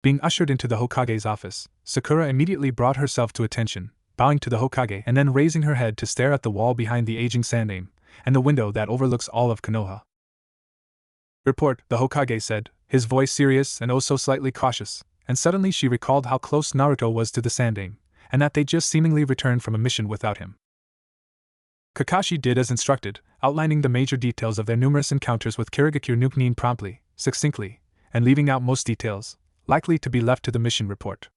Being ushered into the Hokage's office, Sakura immediately brought herself to attention, bowing to the Hokage and then raising her head to stare at the wall behind the aging Sandame, and the window that overlooks all of Konoha. "Report," the Hokage said, his voice serious and oh so slightly cautious, and suddenly she recalled how close Naruto was to the Sandame, and that they just seemingly returned from a mission without him. Kakashi did as instructed, outlining the major details of their numerous encounters with Kirigakure Nukenin promptly, succinctly, and leaving out most details, likely to be left to the mission report.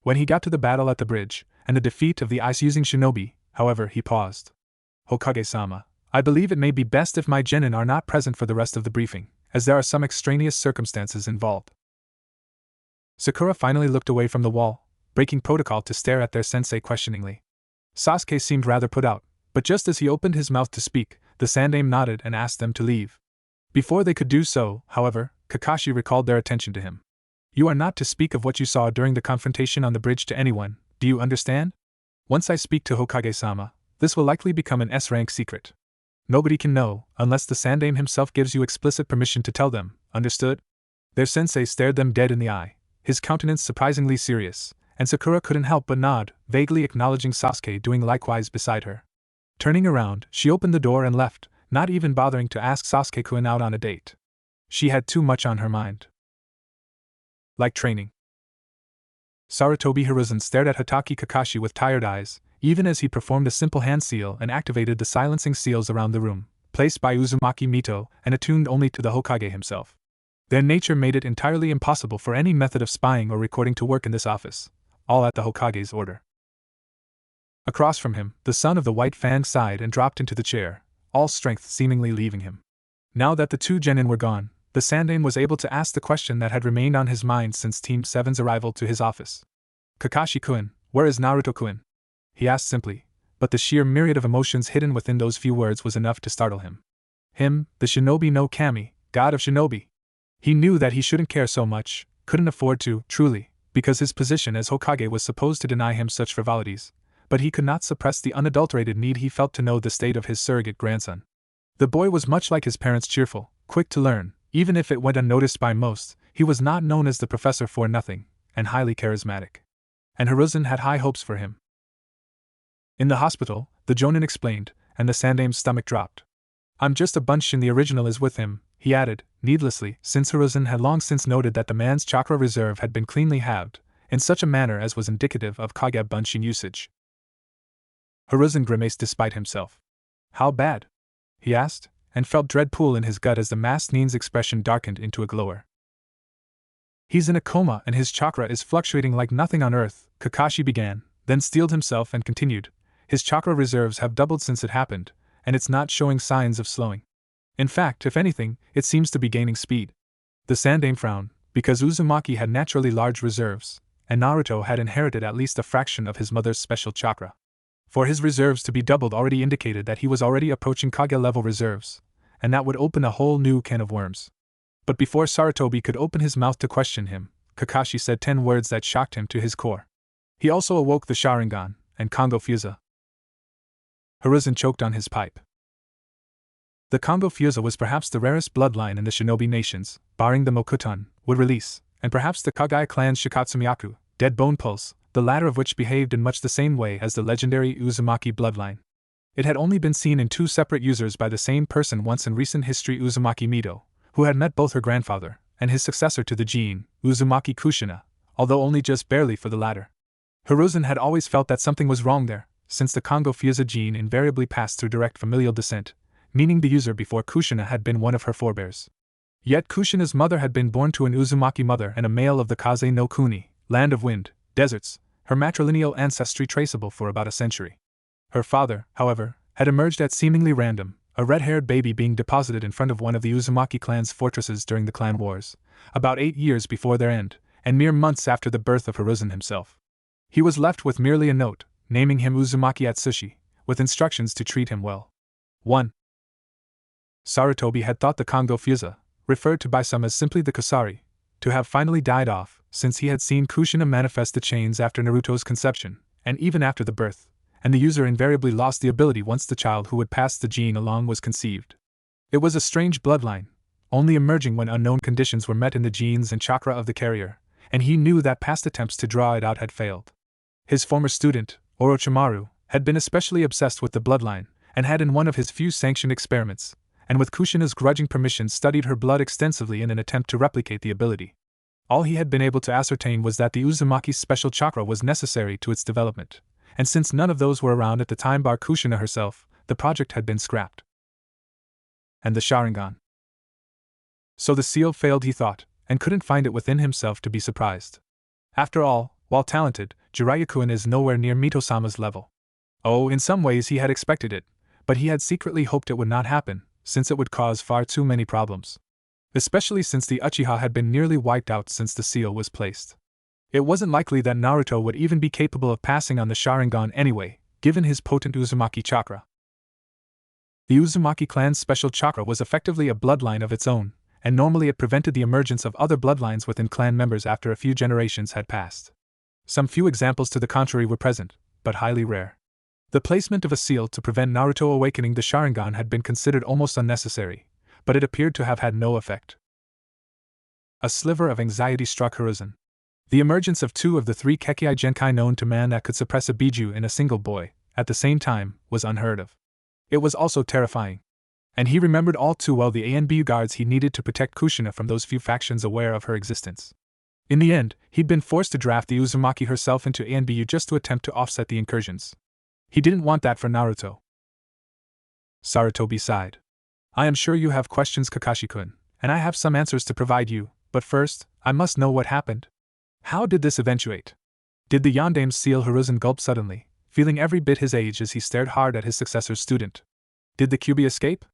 When he got to the battle at the bridge, and the defeat of the ice-using shinobi, however, he paused. "Hokage-sama, I believe it may be best if my genin are not present for the rest of the briefing, as there are some extraneous circumstances involved." Sakura finally looked away from the wall, breaking protocol to stare at their sensei questioningly. Sasuke seemed rather put out, but just as he opened his mouth to speak, the Sandame nodded and asked them to leave. Before they could do so, however, Kakashi recalled their attention to him. "You are not to speak of what you saw during the confrontation on the bridge to anyone, do you understand? Once I speak to Hokage-sama, this will likely become an S-rank secret. Nobody can know, unless the Sandame himself gives you explicit permission to tell them, understood?" Their sensei stared them dead in the eye, his countenance surprisingly serious, and Sakura couldn't help but nod, vaguely acknowledging Sasuke doing likewise beside her. Turning around, she opened the door and left, not even bothering to ask Sasuke-kun out on a date. She had too much on her mind. Like training. Sarutobi Hiruzen stared at Hatake Kakashi with tired eyes, even as he performed a simple hand seal and activated the silencing seals around the room, placed by Uzumaki Mito and attuned only to the Hokage himself. Their nature made it entirely impossible for any method of spying or recording to work in this office, all at the Hokage's order. Across from him, the son of the White Fang sighed and dropped into the chair, all strength seemingly leaving him. Now that the two genin were gone, the Sandame was able to ask the question that had remained on his mind since Team 7's arrival to his office. "Kakashi-kun, where is Naruto-kun?" he asked simply, but the sheer myriad of emotions hidden within those few words was enough to startle him. Him, the shinobi no kami, god of shinobi. He knew that he shouldn't care so much, couldn't afford to, truly, because his position as Hokage was supposed to deny him such frivolities, but he could not suppress the unadulterated need he felt to know the state of his surrogate grandson. The boy was much like his parents, cheerful, quick to learn, even if it went unnoticed by most. He was not known as the professor for nothing, and highly charismatic. And Hiruzen had high hopes for him. In the hospital, the Jonin explained, and the Sandame's stomach dropped. I'm just a Bunshin, the original is with him, he added, needlessly, since Hiruzen had long since noted that the man's chakra reserve had been cleanly halved, in such a manner as was indicative of Kage Bunshin usage. Hiruzen grimaced despite himself. How bad? He asked, and felt dread pool in his gut as the masked Nin's expression darkened into a glower. He's in a coma and his chakra is fluctuating like nothing on earth, Kakashi began, then steeled himself and continued. His chakra reserves have doubled since it happened, and it's not showing signs of slowing. In fact, if anything, it seems to be gaining speed. The Sandame frowned, because Uzumaki had naturally large reserves, and Naruto had inherited at least a fraction of his mother's special chakra. For his reserves to be doubled already indicated that he was already approaching Kage-level reserves, and that would open a whole new can of worms. But before Sarutobi could open his mouth to question him, Kakashi said 10 words that shocked him to his core. He also awoke the Sharingan, and Kongo Fusa. Hiruzen choked on his pipe. The Kongo Fusa was perhaps the rarest bloodline in the shinobi nations, barring the Mokuton, would release, and perhaps the Kage clan's Shikatsumiyaku, Dead Bone Pulse, the latter of which behaved in much the same way as the legendary Uzumaki bloodline. It had only been seen in 2 separate users by the same person once in recent history, Uzumaki Mido, who had met both her grandfather and his successor to the gene, Uzumaki Kushina, although only just barely for the latter. Hiruzen had always felt that something was wrong there, since the Kongo Fusa gene invariably passed through direct familial descent, meaning the user before Kushina had been one of her forebears. Yet Kushina's mother had been born to an Uzumaki mother and a male of the Kaze no Kuni, land of wind, deserts, her matrilineal ancestry traceable for about a century. Her father, however, had emerged at seemingly random, a red-haired baby being deposited in front of one of the Uzumaki clan's fortresses during the clan wars, about 8 years before their end, and mere months after the birth of Hiruzen himself. He was left with merely a note, naming him Uzumaki Atsushi, with instructions to treat him well. 1. Sarutobi had thought the Kongo Fusa, referred to by some as simply the Kusari, to have finally died off, since he had seen Kushina manifest the chains after Naruto's conception, and even after the birth, and the user invariably lost the ability once the child who would pass the gene along was conceived. It was a strange bloodline, only emerging when unknown conditions were met in the genes and chakra of the carrier, and he knew that past attempts to draw it out had failed. His former student, Orochimaru, had been especially obsessed with the bloodline, and had in one of his few sanctioned experiments, and with Kushina's grudging permission studied her blood extensively in an attempt to replicate the ability. All he had been able to ascertain was that the Uzumaki's special chakra was necessary to its development, and since none of those were around at the time bar Kushina herself, the project had been scrapped. And the Sharingan. So the seal failed, he thought, and couldn't find it within himself to be surprised. After all, while talented, Jiraiya-kun is nowhere near Mito-sama's level. Oh, in some ways he had expected it, but he had secretly hoped it would not happen, since it would cause far too many problems. Especially since the Uchiha had been nearly wiped out since the seal was placed. It wasn't likely that Naruto would even be capable of passing on the Sharingan anyway, given his potent Uzumaki chakra. The Uzumaki clan's special chakra was effectively a bloodline of its own, and normally it prevented the emergence of other bloodlines within clan members after a few generations had passed. Some few examples to the contrary were present, but highly rare. The placement of a seal to prevent Naruto awakening the Sharingan had been considered almost unnecessary, but it appeared to have had no effect. A sliver of anxiety struck Hiruzen. The emergence of 2 of the 3 Kekkai Genkai known to man that could suppress a Biju in a single boy, at the same time, was unheard of. It was also terrifying. And he remembered all too well the ANBU guards he needed to protect Kushina from those few factions aware of her existence. In the end, he'd been forced to draft the Uzumaki herself into ANBU just to attempt to offset the incursions. He didn't want that for Naruto. Sarutobi sighed. I am sure you have questions, Kakashi-kun, and I have some answers to provide you, but first, I must know what happened. How did this eventuate? Did the Yondame's seal? Hiruzen gulped suddenly, feeling every bit his age as he stared hard at his successor's student. Did the Kyuubi escape?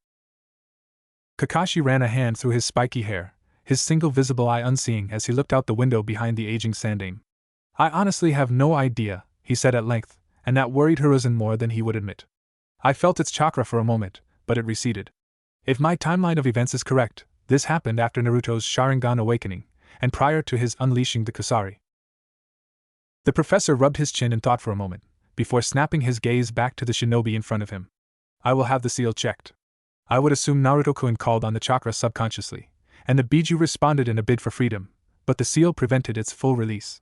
Kakashi ran a hand through his spiky hair, his single visible eye unseeing as he looked out the window behind the aging Sandame. I honestly have no idea, he said at length, and that worried Hiruzen more than he would admit. I felt its chakra for a moment, but it receded. If my timeline of events is correct, this happened after Naruto's Sharingan awakening, and prior to his unleashing the Kusari. The professor rubbed his chin and thought for a moment, before snapping his gaze back to the shinobi in front of him. I will have the seal checked. I would assume Naruto-kun called on the chakra subconsciously, and the Biju responded in a bid for freedom, but the seal prevented its full release.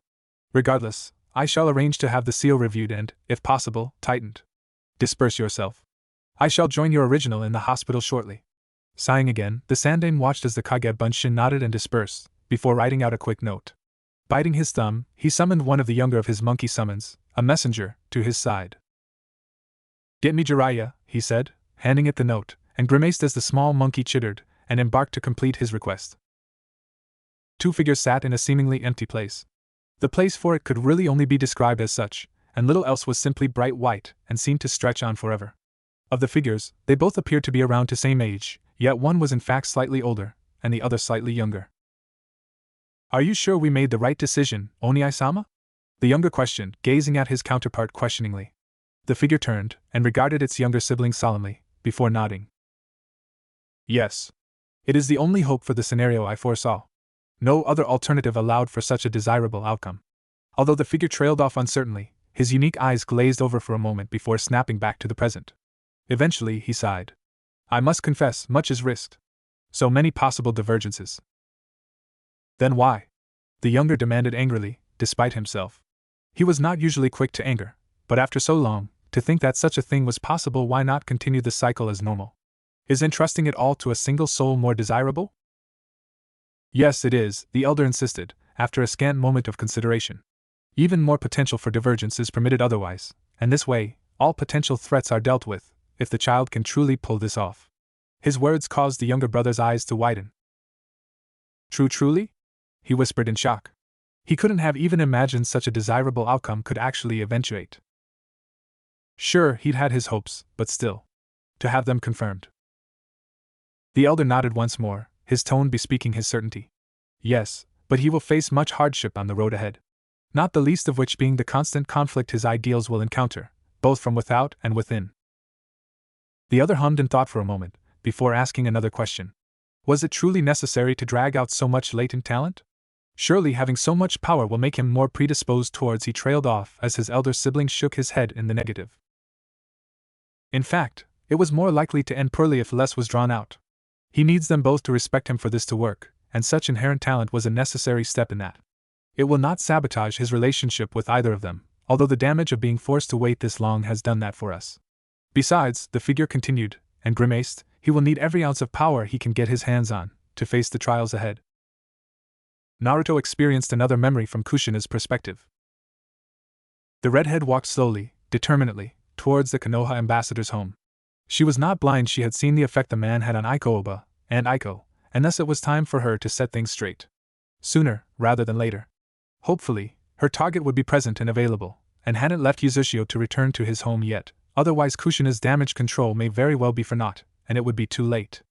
Regardless, I shall arrange to have the seal reviewed and, if possible, tightened. Disperse yourself. I shall join your original in the hospital shortly. Sighing again, the Sandaime watched as the Kage Bunshin nodded and dispersed, before writing out a quick note. Biting his thumb, he summoned one of the younger of his monkey summons, a messenger, to his side. Get me Jiraiya, he said, handing it the note, and grimaced as the small monkey chittered, and embarked to complete his request. Two figures sat in a seemingly empty place. The place for it could really only be described as such, and little else was simply bright white, and seemed to stretch on forever. Of the figures, they both appeared to be around the same age, yet one was in fact slightly older, and the other slightly younger. Are you sure we made the right decision, Oniai-sama? The younger questioned, gazing at his counterpart questioningly. The figure turned, and regarded its younger sibling solemnly, before nodding. Yes. It is the only hope for the scenario I foresaw. No other alternative allowed for such a desirable outcome. Although the figure trailed off uncertainly, his unique eyes glazed over for a moment before snapping back to the present. Eventually, he sighed. I must confess, much is risked. So many possible divergences. Then why? The younger demanded angrily, despite himself. He was not usually quick to anger, but after so long, to think that such a thing was possible, why not continue the cycle as normal? Is entrusting it all to a single soul more desirable? Yes, it is, the elder insisted, after a scant moment of consideration. Even more potential for divergence is permitted otherwise, and this way, all potential threats are dealt with, if the child can truly pull this off. His words caused the younger brother's eyes to widen. Truly? He whispered in shock. He couldn't have even imagined such a desirable outcome could actually eventuate. Sure, he'd had his hopes, but still. To have them confirmed. The elder nodded once more, his tone bespeaking his certainty. Yes, but he will face much hardship on the road ahead. Not the least of which being the constant conflict his ideals will encounter, both from without and within. The other hummed and thought for a moment, before asking another question. Was it truly necessary to drag out so much latent talent? Surely having so much power will make him more predisposed towards. He trailed off as his elder sibling shook his head in the negative. In fact, it was more likely to end poorly if less was drawn out. He needs them both to respect him for this to work, and such inherent talent was a necessary step in that. It will not sabotage his relationship with either of them, although the damage of being forced to wait this long has done that for us. Besides, the figure continued, and grimaced, he will need every ounce of power he can get his hands on, to face the trials ahead. Naruto experienced another memory from Kushina's perspective. The redhead walked slowly, determinedly, towards the Konoha ambassador's home. She was not blind. She had seen the effect the man had on Aiko and Aiko, and thus it was time for her to set things straight. Sooner, rather than later. Hopefully, her target would be present and available, and hadn't left Uzushio to return to his home yet, otherwise Kushina's damage control may very well be for naught, and it would be too late.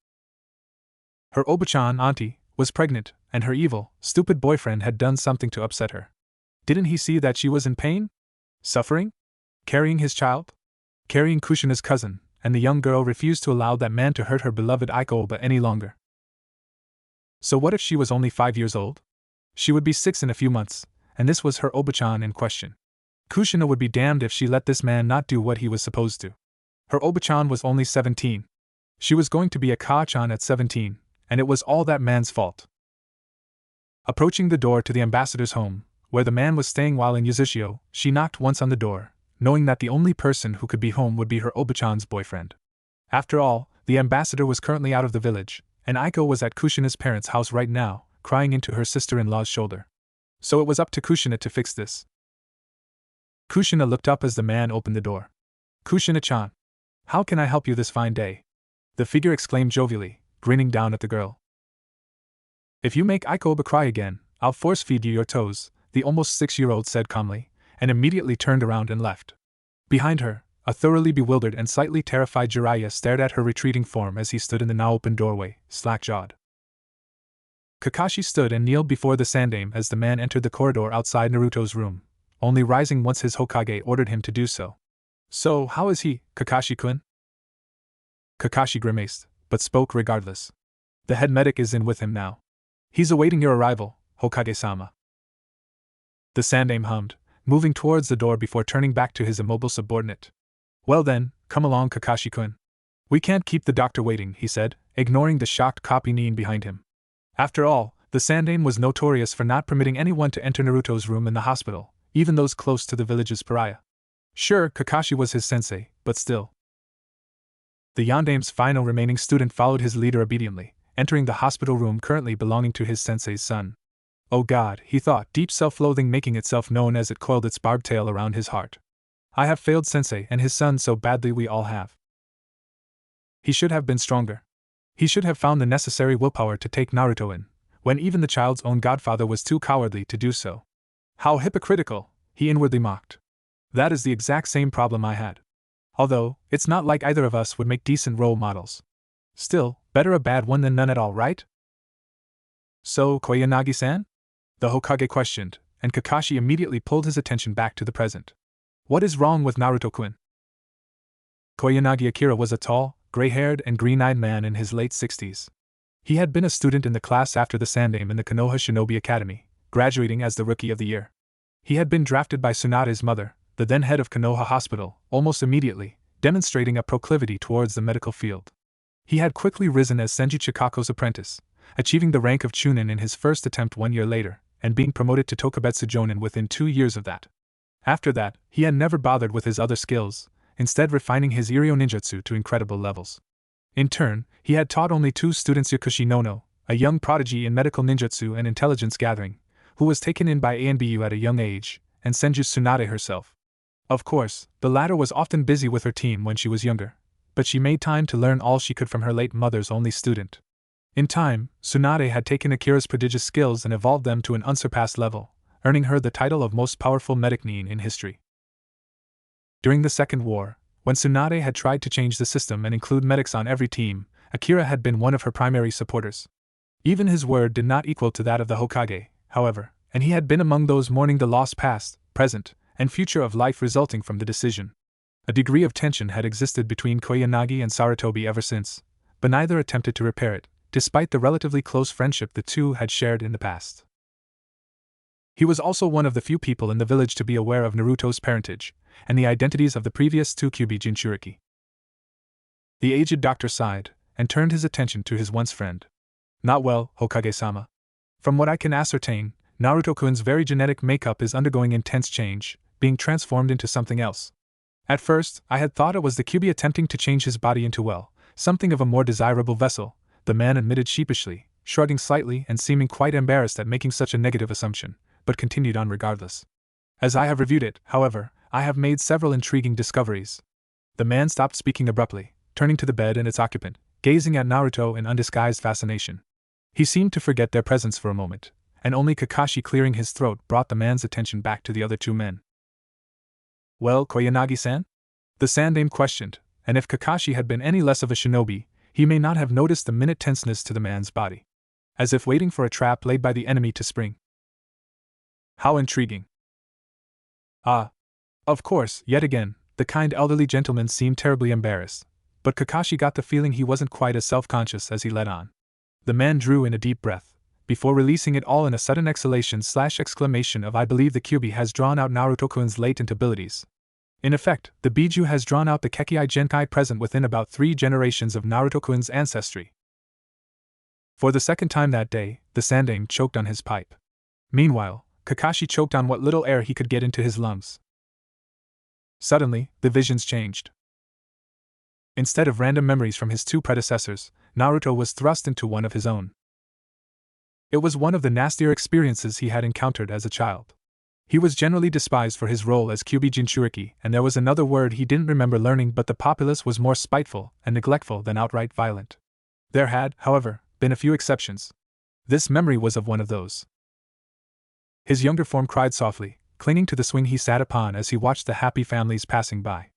Her Obachan auntie was pregnant, and her evil, stupid boyfriend had done something to upset her. Didn't he see that she was in pain? Suffering? Carrying his child? Carrying Kushina's cousin, and the young girl refused to allow that man to hurt her beloved Aiko any longer. So what if she was only 5 years old? She would be 6 in a few months, and this was her Obachan in question. Kushina would be damned if she let this man not do what he was supposed to. Her Obachan was only 17. She was going to be a Ka-chan at 17, and it was all that man's fault. Approaching the door to the ambassador's home, where the man was staying while in Uzushio, she knocked once on the door, knowing that the only person who could be home would be her Obachan's boyfriend. After all, the ambassador was currently out of the village, and Aiko was at Kushina's parents' house right now, crying into her sister-in-law's shoulder. So it was up to Kushina to fix this. Kushina looked up as the man opened the door. Kushina-chan. How can I help you this fine day? The figure exclaimed jovially, grinning down at the girl. If you make Aiko cry again, I'll force-feed you your toes, the almost 6-year-old said calmly, and immediately turned around and left. Behind her, a thoroughly bewildered and slightly terrified Jiraiya stared at her retreating form as he stood in the now-open doorway, slack-jawed. Kakashi stood and kneeled before the Sandaime as the man entered the corridor outside Naruto's room, only rising once his Hokage ordered him to do so. So, how is he, Kakashi-kun? Kakashi grimaced, but spoke regardless. The head medic is in with him now. He's awaiting your arrival, Hokage-sama. The Sandaime hummed, moving towards the door before turning back to his immobile subordinate. Well then, come along, Kakashi-kun. We can't keep the doctor waiting, he said, ignoring the shocked copy Nin behind him. After all, the Sandaime was notorious for not permitting anyone to enter Naruto's room in the hospital, even those close to the village's pariah. Sure, Kakashi was his sensei, but still. The Yandame's final remaining student followed his leader obediently, entering the hospital room currently belonging to his sensei's son. Oh God, he thought, deep self-loathing making itself known as it coiled its barbed tail around his heart. I have failed Sensei and his son so badly, we all have. He should have been stronger. He should have found the necessary willpower to take Naruto in, when even the child's own godfather was too cowardly to do so. How hypocritical, he inwardly mocked. That is the exact same problem I had. Although, it's not like either of us would make decent role models. Still, better a bad one than none at all, right? So, Koyanagi-san? The Hokage questioned, and Kakashi immediately pulled his attention back to the present. What is wrong with Naruto-kun? Koyanagi Akira was a tall, gray-haired and green-eyed man in his late 60s. He had been a student in the class after the Sandame in the Konoha Shinobi Academy, graduating as the Rookie of the Year. He had been drafted by Tsunade's mother, the then head of Konoha Hospital, almost immediately, demonstrating a proclivity towards the medical field. He had quickly risen as Senju Chikako's apprentice, achieving the rank of Chunin in his first attempt 1 year later, and being promoted to Tokubetsu Jonin within 2 years of that. After that, he had never bothered with his other skills, instead refining his Iryo ninjutsu to incredible levels. In turn, he had taught only 2 students, Yakushi Nono, a young prodigy in medical ninjutsu and intelligence gathering, who was taken in by ANBU at a young age, and Senju Tsunade herself. Of course, the latter was often busy with her team when she was younger, but she made time to learn all she could from her late mother's only student. In time, Tsunade had taken Akira's prodigious skills and evolved them to an unsurpassed level, earning her the title of most powerful medic nin in history. During the Second War, when Tsunade had tried to change the system and include medics on every team, Akira had been one of her primary supporters. Even his word did not equal to that of the Hokage, however, and he had been among those mourning the lost past, present, and future of life resulting from the decision. A degree of tension had existed between Koyanagi and Sarutobi ever since, but neither attempted to repair it, despite the relatively close friendship the two had shared in the past. He was also one of the few people in the village to be aware of Naruto's parentage, and the identities of the previous 2 Kyuubi Jinchuriki. The aged doctor sighed, and turned his attention to his once friend. Not well, Hokage-sama. From what I can ascertain, Naruto-kun's very genetic makeup is undergoing intense change, being transformed into something else. At first, I had thought it was the Kyuubi attempting to change his body into, well, something of a more desirable vessel, the man admitted sheepishly, shrugging slightly and seeming quite embarrassed at making such a negative assumption, but continued on regardless. As I have reviewed it, however, I have made several intriguing discoveries. The man stopped speaking abruptly, turning to the bed and its occupant, gazing at Naruto in undisguised fascination. He seemed to forget their presence for a moment, and only Kakashi clearing his throat brought the man's attention back to the other 2 men. Well, Koyanagi-san? The Sandame questioned, and if Kakashi had been any less of a shinobi, he may not have noticed the minute tenseness to the man's body. As if waiting for a trap laid by the enemy to spring. How intriguing. Ah. Of course, yet again, the kind elderly gentleman seemed terribly embarrassed, but Kakashi got the feeling he wasn't quite as self-conscious as he led on. The man drew in a deep breath, before releasing it all in a sudden exhalation/exclamation of I believe the Kyuubi has drawn out Naruto-kun's latent abilities. In effect, the Biju has drawn out the Kekkei Genkai present within about 3 generations of Naruto-kun's ancestry. For the second time that day, the Sandame choked on his pipe. Meanwhile, Kakashi choked on what little air he could get into his lungs. Suddenly, the visions changed. Instead of random memories from his 2 predecessors, Naruto was thrust into one of his own. It was one of the nastier experiences he had encountered as a child. He was generally despised for his role as Kyuubi Jinchuriki, and there was another word he didn't remember learning, but the populace was more spiteful and neglectful than outright violent. There had, however, been a few exceptions. This memory was of one of those. His younger form cried softly, clinging to the swing he sat upon as he watched the happy families passing by.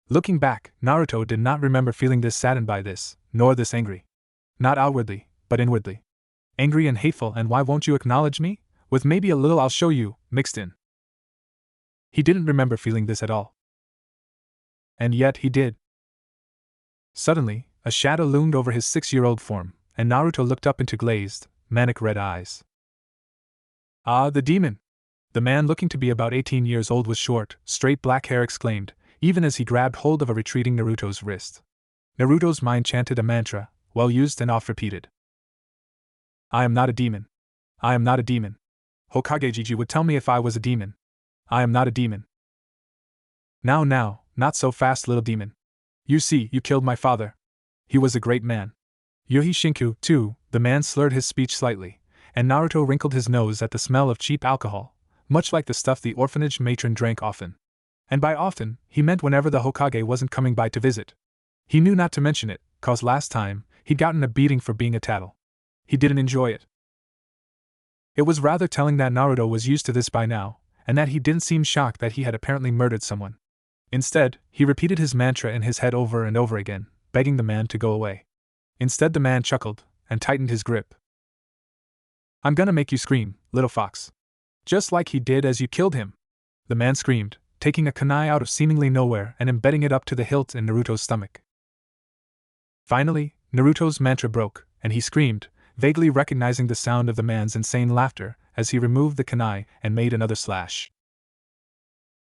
Looking back, Naruto did not remember feeling this saddened by this, nor this angry. Not outwardly, but inwardly. Angry and hateful and why won't you acknowledge me? With maybe a little I'll show you, mixed in. He didn't remember feeling this at all. And yet he did. Suddenly, a shadow loomed over his 6-year-old form, and Naruto looked up into glazed, manic red eyes. Ah, the demon! The man looking to be about 18 years old with short, straight black hair exclaimed, even as he grabbed hold of a retreating Naruto's wrist. Naruto's mind chanted a mantra, well used and oft repeated. I am not a demon. I am not a demon. Hokage Jiji would tell me if I was a demon. I am not a demon. Now, not so fast, little demon, You see, you killed my father. He was a great man. Yuhi Shinku, too, the man slurred his speech slightly, and Naruto wrinkled his nose at the smell of cheap alcohol, much like the stuff the orphanage matron drank often. And by often, he meant whenever the Hokage wasn't coming by to visit. He knew not to mention it, 'cause last time, he'd gotten a beating for being a tattle. He didn't enjoy it. It was rather telling that Naruto was used to this by now, and that he didn't seem shocked that he had apparently murdered someone. Instead, he repeated his mantra in his head over and over again, begging the man to go away. Instead, the man chuckled and tightened his grip. I'm gonna make you scream, little fox. Just like he did as you killed him. The man screamed, taking a kunai out of seemingly nowhere and embedding it up to the hilt in Naruto's stomach. Finally, Naruto's mantra broke, and he screamed, vaguely recognizing the sound of the man's insane laughter, as he removed the kunai and made another slash.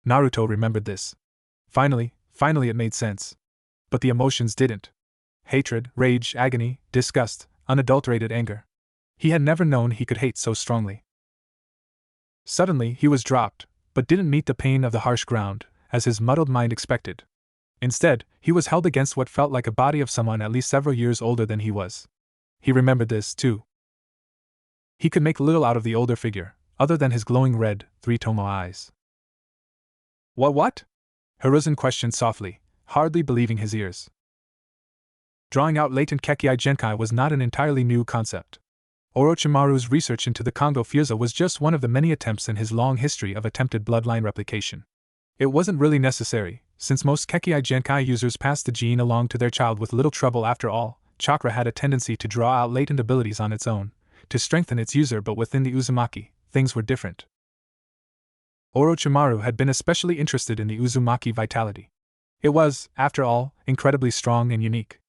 Naruto remembered this. Finally it made sense. But the emotions didn't. Hatred, rage, agony, disgust, unadulterated anger. He had never known he could hate so strongly. Suddenly he was dropped, but didn't meet the pain of the harsh ground, as his muddled mind expected. Instead, he was held against what felt like a body of someone at least several years older than he was. He remembered this, too. He could make little out of the older figure, other than his glowing red, three-tomo eyes. What? Hiruzen questioned softly, hardly believing his ears. Drawing out latent Kekkei Genkai was not an entirely new concept. Orochimaru's research into the Kongo Fusha was just one of the many attempts in his long history of attempted bloodline replication. It wasn't really necessary, since most Kekkei Genkai users passed the gene along to their child with little trouble. After all, chakra had a tendency to draw out latent abilities on its own, to strengthen its user, but within the Uzumaki, things were different. Orochimaru had been especially interested in the Uzumaki vitality. It was, after all, incredibly strong and unique.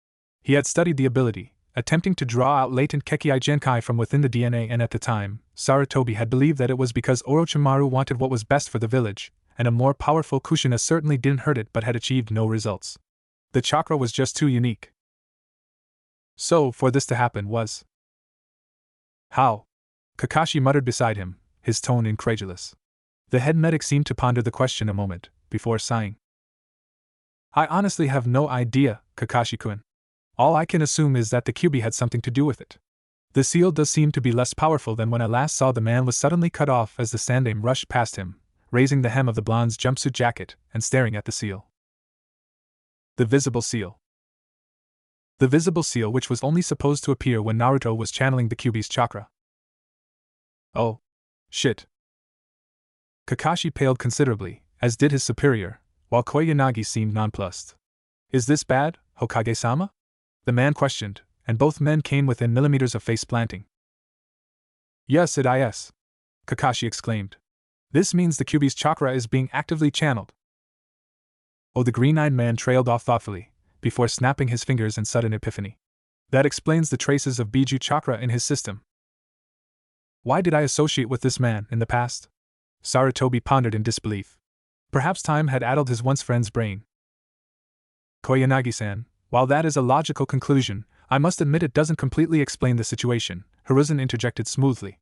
He had studied the ability, attempting to draw out latent Kekkei Genkai from within the DNA, and at the time, Sarutobi had believed that it was because Orochimaru wanted what was best for the village, and a more powerful Kushina certainly didn't hurt it but had achieved no results. The chakra was just too unique. So, for this to happen was... How? Kakashi muttered beside him, his tone incredulous. The head medic seemed to ponder the question a moment, before sighing. I honestly have no idea, Kakashi-kun. All I can assume is that the Kyuubi had something to do with it. The seal does seem to be less powerful than when I last saw. The man was suddenly cut off as the Sandaime rushed past him, raising the hem of the blonde's jumpsuit jacket and staring at the seal. The visible seal. The visible seal, which was only supposed to appear when Naruto was channeling the Kyuubi's chakra. Oh. Shit. Kakashi paled considerably, as did his superior, while Koyanagi seemed nonplussed. Is this bad, Hokage-sama? The man questioned, and both men came within millimeters of face planting. Yes, it is, Kakashi exclaimed. This means the Kyuubi's chakra is being actively channeled. Oh, the green-eyed man trailed off thoughtfully, before snapping his fingers in sudden epiphany. That explains the traces of Biju chakra in his system. Why did I associate with this man in the past? Sarutobi pondered in disbelief. Perhaps time had addled his once friend's brain. Koyanagi-san, while that is a logical conclusion, I must admit it doesn't completely explain the situation, Hiruzen interjected smoothly.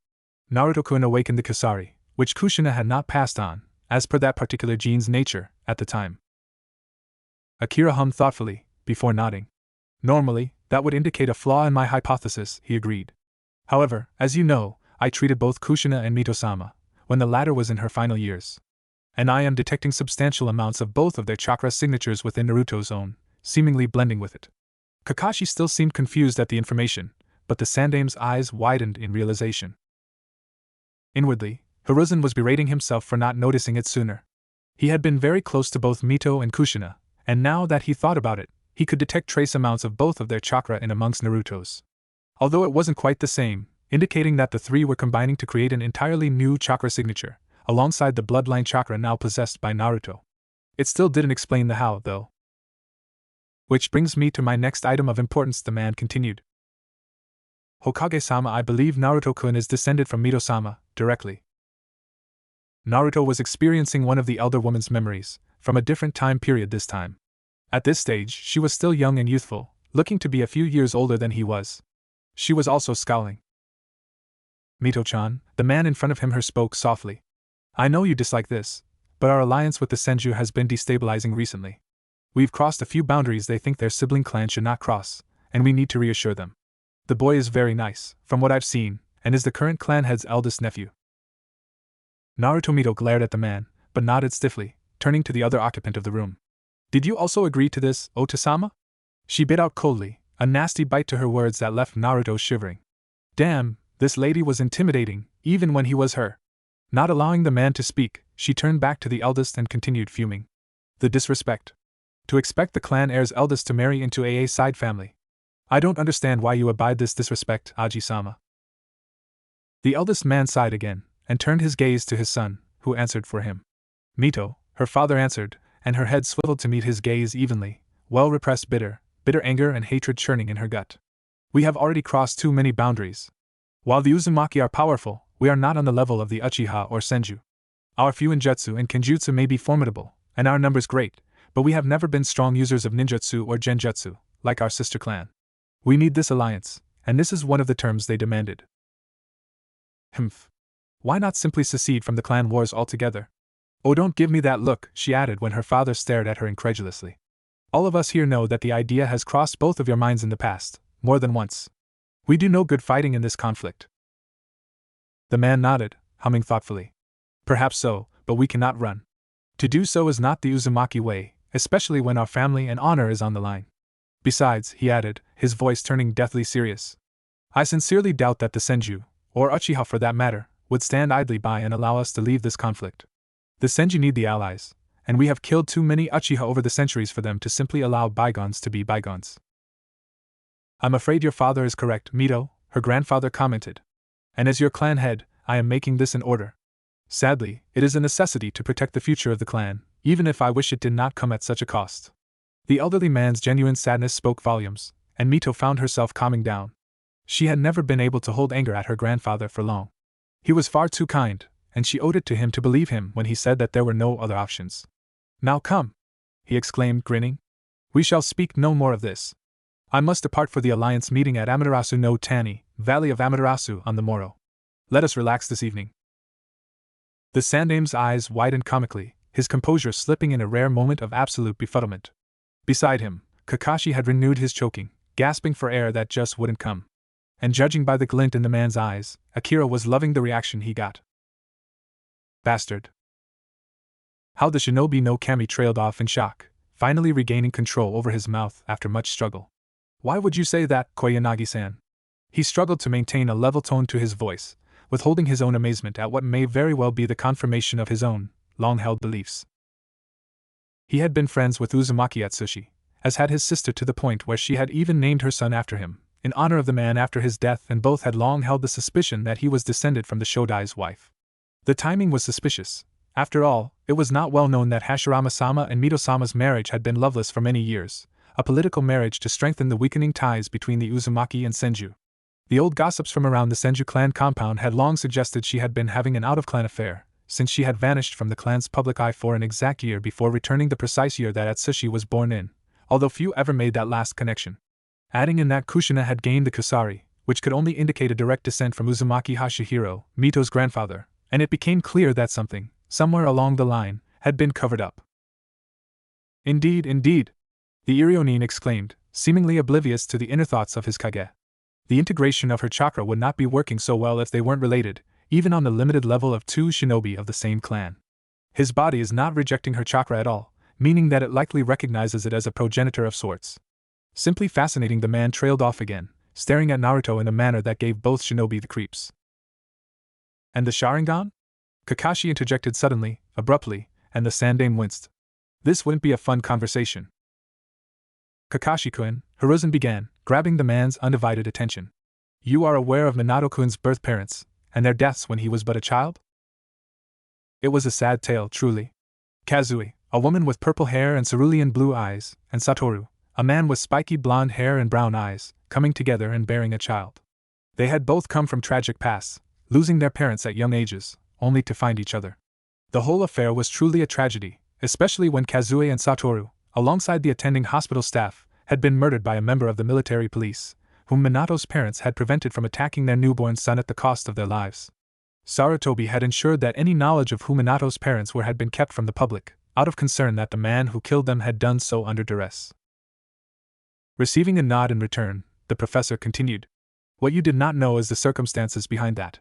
Naruto-kun awakened the Kusari, which Kushina had not passed on, as per that particular gene's nature, at the time. Akira hummed thoughtfully, before nodding. Normally, that would indicate a flaw in my hypothesis, he agreed. However, as you know, I treated both Kushina and Mito-sama, when the latter was in her final years. And I am detecting substantial amounts of both of their chakra signatures within Naruto's own, seemingly blending with it. Kakashi still seemed confused at the information, but the Sandaime's eyes widened in realization. Inwardly, Hiruzen was berating himself for not noticing it sooner. He had been very close to both Mito and Kushina, and now that he thought about it, he could detect trace amounts of both of their chakra in amongst Naruto's. Although it wasn't quite the same, indicating that the three were combining to create an entirely new chakra signature, alongside the bloodline chakra now possessed by Naruto. It still didn't explain the how, though. Which brings me to my next item of importance, the man continued. Hokage-sama, I believe Naruto-kun is descended from Mito-sama, directly. Naruto was experiencing one of the elder woman's memories, from a different time period this time. At this stage, she was still young and youthful, looking to be a few years older than he was. She was also scowling. Mito-chan, the man in front of him spoke softly. I know you dislike this, but our alliance with the Senju has been destabilizing recently. We've crossed a few boundaries they think their sibling clan should not cross, and we need to reassure them. The boy is very nice, from what I've seen, and is the current clan head's eldest nephew. Naruto Mito glared at the man, but nodded stiffly, turning to the other occupant of the room. Did you also agree to this, Otasama? She bit out coldly, a nasty bite to her words that left Naruto shivering. Damn, this lady was intimidating, even when he was her. Not allowing the man to speak, she turned back to the eldest and continued fuming. The disrespect. To expect the clan heir's eldest to marry into a side family. I don't understand why you abide this disrespect, Aji-sama. The eldest man sighed again, and turned his gaze to his son, who answered for him. Mito, her father answered, and her head swiveled to meet his gaze evenly, well-repressed bitter anger and hatred churning in her gut. We have already crossed too many boundaries. While the Uzumaki are powerful, we are not on the level of the Uchiha or Senju. Our Fuinjutsu and Kenjutsu may be formidable, and our numbers great, but we have never been strong users of ninjutsu or genjutsu, like our sister clan. We need this alliance, and this is one of the terms they demanded. Humph. Why not simply secede from the clan wars altogether? Oh, don't give me that look, she added when her father stared at her incredulously. All of us here know that the idea has crossed both of your minds in the past, more than once. We do no good fighting in this conflict. The man nodded, humming thoughtfully. Perhaps so, but we cannot run. To do so is not the Uzumaki way, especially when our family and honor is on the line. Besides, he added, his voice turning deathly serious, I sincerely doubt that the Senju, or Uchiha for that matter, would stand idly by and allow us to leave this conflict. The Senju need the allies, and we have killed too many Uchiha over the centuries for them to simply allow bygones to be bygones. I'm afraid your father is correct, Mito, her grandfather commented. And as your clan head, I am making this an order. Sadly, it is a necessity to protect the future of the clan, even if I wish it did not come at such a cost. The elderly man's genuine sadness spoke volumes, and Mito found herself calming down. She had never been able to hold anger at her grandfather for long. He was far too kind, and she owed it to him to believe him when he said that there were no other options. Now come, he exclaimed, grinning. We shall speak no more of this. I must depart for the alliance meeting at Amaterasu no Tani, Valley of Amaterasu, on the morrow. Let us relax this evening. The Sandame's eyes widened comically, his composure slipping in a rare moment of absolute befuddlement. Beside him, Kakashi had renewed his choking, gasping for air that just wouldn't come. And judging by the glint in the man's eyes, Akira was loving the reaction he got. Bastard. How the shinobi no Kami trailed off in shock, finally regaining control over his mouth after much struggle. Why would you say that, Koyanagi-san? He struggled to maintain a level tone to his voice, withholding his own amazement at what may very well be the confirmation of his own, long-held beliefs. He had been friends with Uzumaki Atsushi, as had his sister, to the point where she had even named her son after him, in honor of the man after his death, and both had long held the suspicion that he was descended from the Shodai's wife. The timing was suspicious. After all, it was not well known that Hashirama-sama and Mito-sama's marriage had been loveless for many years, a political marriage to strengthen the weakening ties between the Uzumaki and Senju. The old gossips from around the Senju clan compound had long suggested she had been having an out-of-clan affair, since she had vanished from the clan's public eye for an exact year before returning the precise year that Atsushi was born in, although few ever made that last connection. Adding in that Kushina had gained the Kusari, which could only indicate a direct descent from Uzumaki Hashihiro, Mito's grandfather, and it became clear that something, somewhere along the line, had been covered up. Indeed, indeed, the Irionin exclaimed, seemingly oblivious to the inner thoughts of his Kage. The integration of her chakra would not be working so well if they weren't related, even on the limited level of two shinobi of the same clan. His body is not rejecting her chakra at all, meaning that it likely recognizes it as a progenitor of sorts. Simply fascinating. The man trailed off again, staring at Naruto in a manner that gave both shinobi the creeps. And the Sharingan? Kakashi interjected suddenly, abruptly, and the Sandame winced. This wouldn't be a fun conversation. Kakashi-kun, Hiruzen began, grabbing the man's undivided attention. You are aware of Minato-kun's birth parents, and their deaths when he was but a child? It was a sad tale, truly. Kazui, a woman with purple hair and cerulean blue eyes, and Satoru, a man with spiky blonde hair and brown eyes, coming together and bearing a child. They had both come from tragic pasts, losing their parents at young ages, only to find each other. The whole affair was truly a tragedy, especially when Kazue and Satoru, alongside the attending hospital staff, had been murdered by a member of the military police, whom Minato's parents had prevented from attacking their newborn son at the cost of their lives. Sarutobi had ensured that any knowledge of who Minato's parents were had been kept from the public, out of concern that the man who killed them had done so under duress. Receiving a nod in return, the professor continued. What you did not know is the circumstances behind that.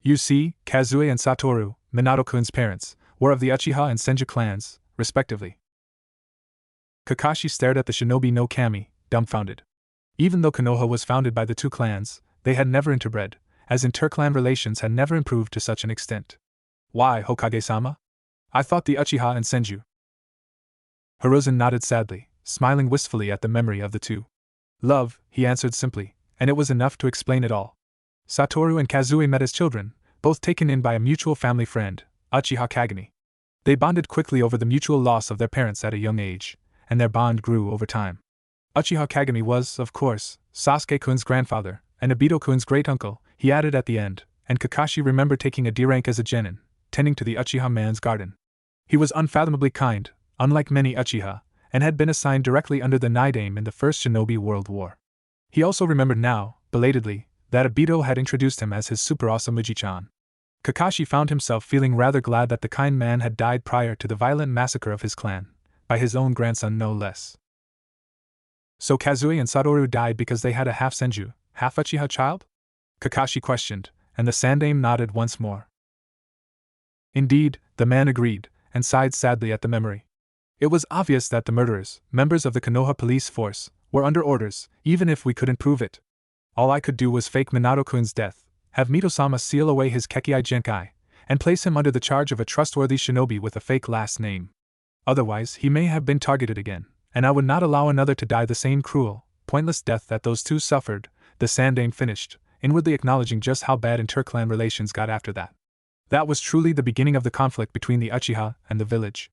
You see, Kazue and Satoru, Minato-kun's parents, were of the Uchiha and Senju clans, respectively. Kakashi stared at the shinobi no kami, dumbfounded. Even though Konoha was founded by the two clans, they had never interbred, as interclan relations had never improved to such an extent. Why, Hokage-sama? I thought the Uchiha and Senju. Hiruzen nodded sadly, smiling wistfully at the memory of the two. Love, he answered simply, and it was enough to explain it all. Satoru and Kazue met as children, both taken in by a mutual family friend, Uchiha Kagami. They bonded quickly over the mutual loss of their parents at a young age, and their bond grew over time. Uchiha Kagami was, of course, Sasuke-kun's grandfather, and Obito-kun's great-uncle, he added at the end, and Kakashi remembered taking a D rank as a genin, tending to the Uchiha man's garden. He was unfathomably kind, unlike many Uchiha, and had been assigned directly under the Nidaime in the First Shinobi World War. He also remembered now, belatedly, that Obito had introduced him as his super awesome Uji-chan. Kakashi found himself feeling rather glad that the kind man had died prior to the violent massacre of his clan, by his own grandson no less. So Kazue and Satoru died because they had a half Senju, half Uchiha child? Kakashi questioned, and the Sandaime nodded once more. Indeed, the man agreed, and sighed sadly at the memory. It was obvious that the murderers, members of the Konoha police force, were under orders, even if we couldn't prove it. All I could do was fake Minato-kun's death, have Mito-sama seal away his Kekkai Genkai, and place him under the charge of a trustworthy shinobi with a fake last name. Otherwise, he may have been targeted again, and I would not allow another to die the same cruel, pointless death that those two suffered, the Sandaime finished, inwardly acknowledging just how bad interclan relations got after that. That was truly the beginning of the conflict between the Uchiha and the village.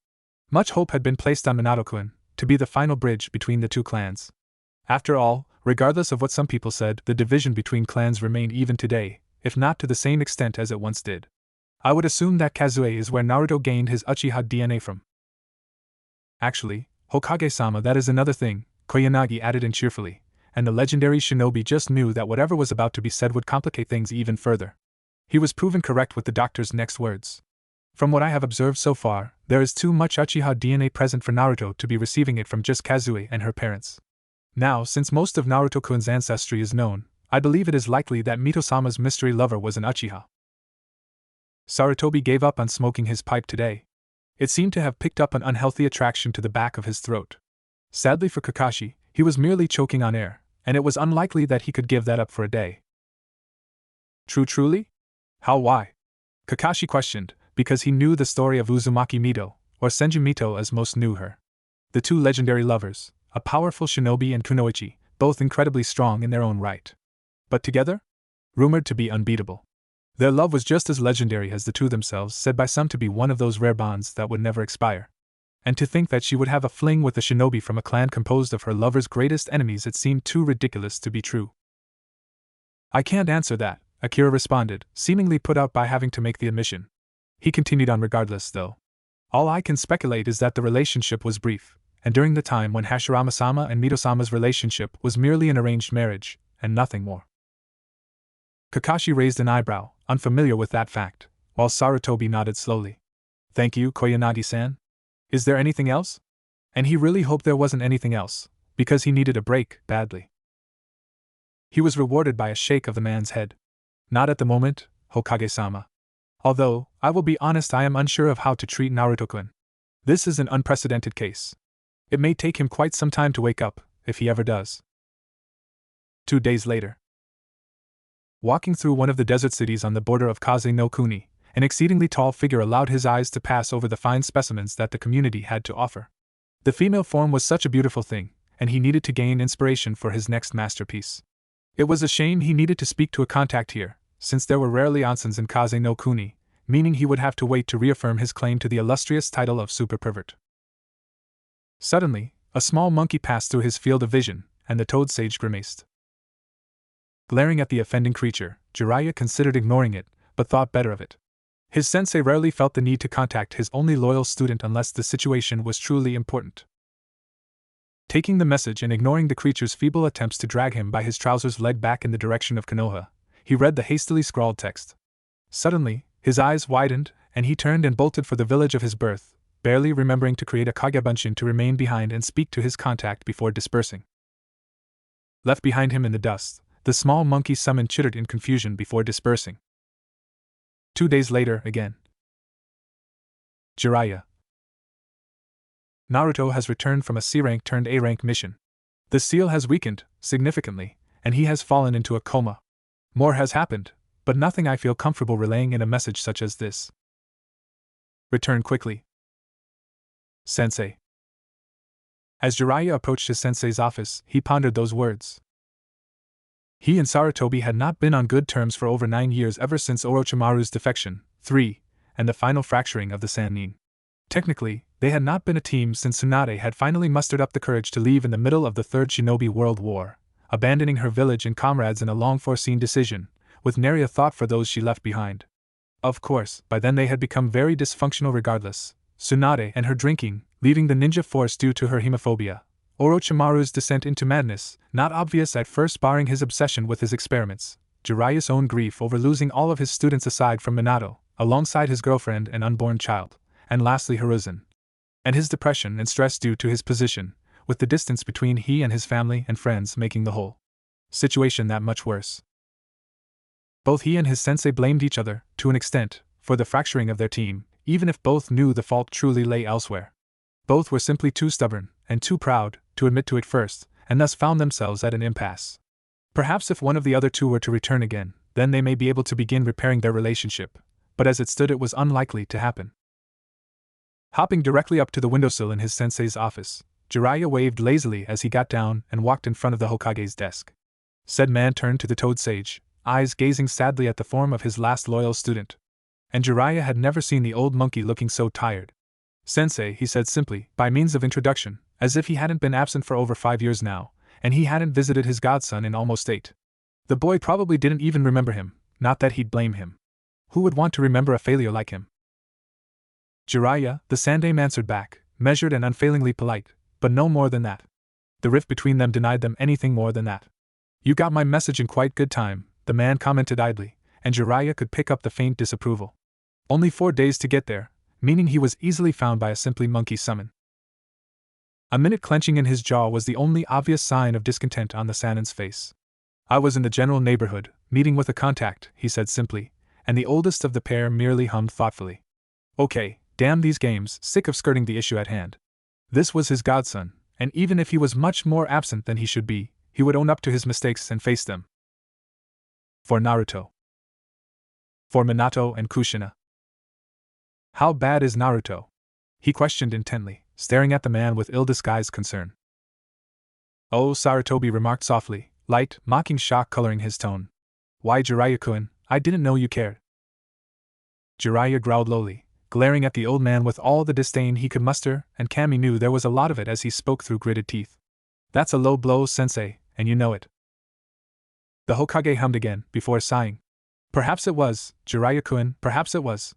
Much hope had been placed on Minato-kun, to be the final bridge between the two clans. After all, regardless of what some people said, the division between clans remained even today, if not to the same extent as it once did. I would assume that Kazue is where Naruto gained his Uchiha DNA from. Actually, Hokage-sama, that is another thing, Koyanagi added in cheerfully, and the legendary shinobi just knew that whatever was about to be said would complicate things even further. He was proven correct with the doctor's next words. From what I have observed so far, there is too much Uchiha DNA present for Naruto to be receiving it from just Kazue and her parents. Now, since most of Naruto-kun's ancestry is known, I believe it is likely that Mito-sama's mystery lover was an Uchiha. Sarutobi gave up on smoking his pipe today. It seemed to have picked up an unhealthy attraction to the back of his throat. Sadly for Kakashi, he was merely choking on air, and it was unlikely that he could give that up for a day. Truly? How why? Kakashi questioned, because he knew the story of Uzumaki Mito, or Senju Mito as most knew her. The two legendary lovers, a powerful shinobi and kunoichi, both incredibly strong in their own right. But together? Rumored to be unbeatable. Their love was just as legendary as the two themselves, said by some to be one of those rare bonds that would never expire. And to think that she would have a fling with a shinobi from a clan composed of her lover's greatest enemies, it seemed too ridiculous to be true. I can't answer that, Akira responded, seemingly put out by having to make the admission. He continued on regardless, though. All I can speculate is that the relationship was brief, and during the time when Hashirama-sama and Mito-sama's relationship was merely an arranged marriage, and nothing more. Kakashi raised an eyebrow, unfamiliar with that fact, while Sarutobi nodded slowly. Thank you, Koyanagi-san. Is there anything else? And he really hoped there wasn't anything else, because he needed a break, badly. He was rewarded by a shake of the man's head. Not at the moment, Hokage-sama. Although, I will be honest, I am unsure of how to treat Naruto-kun. This is an unprecedented case. It may take him quite some time to wake up, if he ever does. 2 days later. Walking through one of the desert cities on the border of Kaze no Kuni, an exceedingly tall figure allowed his eyes to pass over the fine specimens that the community had to offer. The female form was such a beautiful thing, and he needed to gain inspiration for his next masterpiece. It was a shame he needed to speak to a contact here, since there were rarely onsens in Kaze no Kuni, meaning he would have to wait to reaffirm his claim to the illustrious title of super pervert. Suddenly, a small monkey passed through his field of vision, and the toad sage grimaced. Glaring at the offending creature, Jiraiya considered ignoring it, but thought better of it. His sensei rarely felt the need to contact his only loyal student unless the situation was truly important. Taking the message and ignoring the creature's feeble attempts to drag him by his trousers leg back in the direction of Konoha, he read the hastily scrawled text. Suddenly, his eyes widened, and he turned and bolted for the village of his birth, barely remembering to create a Kagebunshin to remain behind and speak to his contact before dispersing. Left behind him in the dust, the small monkey summon chittered in confusion before dispersing. 2 days later, again. Jiraiya. Naruto has returned from a C-rank turned A-rank mission. The seal has weakened, significantly, and he has fallen into a coma. More has happened, but nothing I feel comfortable relaying in a message such as this. Return quickly. Sensei. As Jiraiya approached his sensei's office, he pondered those words. He and Sarutobi had not been on good terms for over 9 years, ever since Orochimaru's defection, 3, and the final fracturing of the Sannin. Technically, they had not been a team since Tsunade had finally mustered up the courage to leave in the middle of the Third Shinobi World War, abandoning her village and comrades in a long-foreseen decision, with nary a thought for those she left behind. Of course, by then they had become very dysfunctional regardless, Tsunade and her drinking, leaving the ninja force due to her hemophobia, Orochimaru's descent into madness, not obvious at first barring his obsession with his experiments, Jiraiya's own grief over losing all of his students aside from Minato, alongside his girlfriend and unborn child, and lastly Hiruzen. And his depression and stress due to his position, with the distance between he and his family and friends making the whole situation that much worse. Both he and his sensei blamed each other, to an extent, for the fracturing of their team, even if both knew the fault truly lay elsewhere. Both were simply too stubborn, and too proud, to admit to it first, and thus found themselves at an impasse. Perhaps if one of the other two were to return again, then they may be able to begin repairing their relationship, but as it stood it was unlikely to happen. Hopping directly up to the windowsill in his sensei's office, Jiraiya waved lazily as he got down and walked in front of the Hokage's desk. Said man turned to the Toad Sage, eyes gazing sadly at the form of his last loyal student. And Jiraiya had never seen the old monkey looking so tired. Sensei, he said simply, by means of introduction, as if he hadn't been absent for over 5 years now, and he hadn't visited his godson in almost 8. The boy probably didn't even remember him, not that he'd blame him. Who would want to remember a failure like him? Jiraiya, the Sandaime answered back, measured and unfailingly polite, but no more than that. The rift between them denied them anything more than that. You got my message in quite good time, the man commented idly, and Jiraiya could pick up the faint disapproval. Only 4 days to get there, meaning he was easily found by a simply monkey summon. A minute clenching in his jaw was the only obvious sign of discontent on the Sannin's face. I was in the general neighborhood, meeting with a contact, he said simply, and the oldest of the pair merely hummed thoughtfully. Okay, damn these games, sick of skirting the issue at hand. This was his godson, and even if he was much more absent than he should be, he would own up to his mistakes and face them. For Naruto. For Minato and Kushina. How bad is Naruto? He questioned intently, staring at the man with ill-disguised concern. Oh, Sarutobi remarked softly, light, mocking shock coloring his tone. Why, Jiraiya-kun, I didn't know you cared. Jiraiya growled lowly, glaring at the old man with all the disdain he could muster, and Kami knew there was a lot of it as he spoke through gritted teeth. That's a low blow, sensei, and you know it. The Hokage hummed again, before sighing. Perhaps it was, Jiraiya-kun, perhaps it was.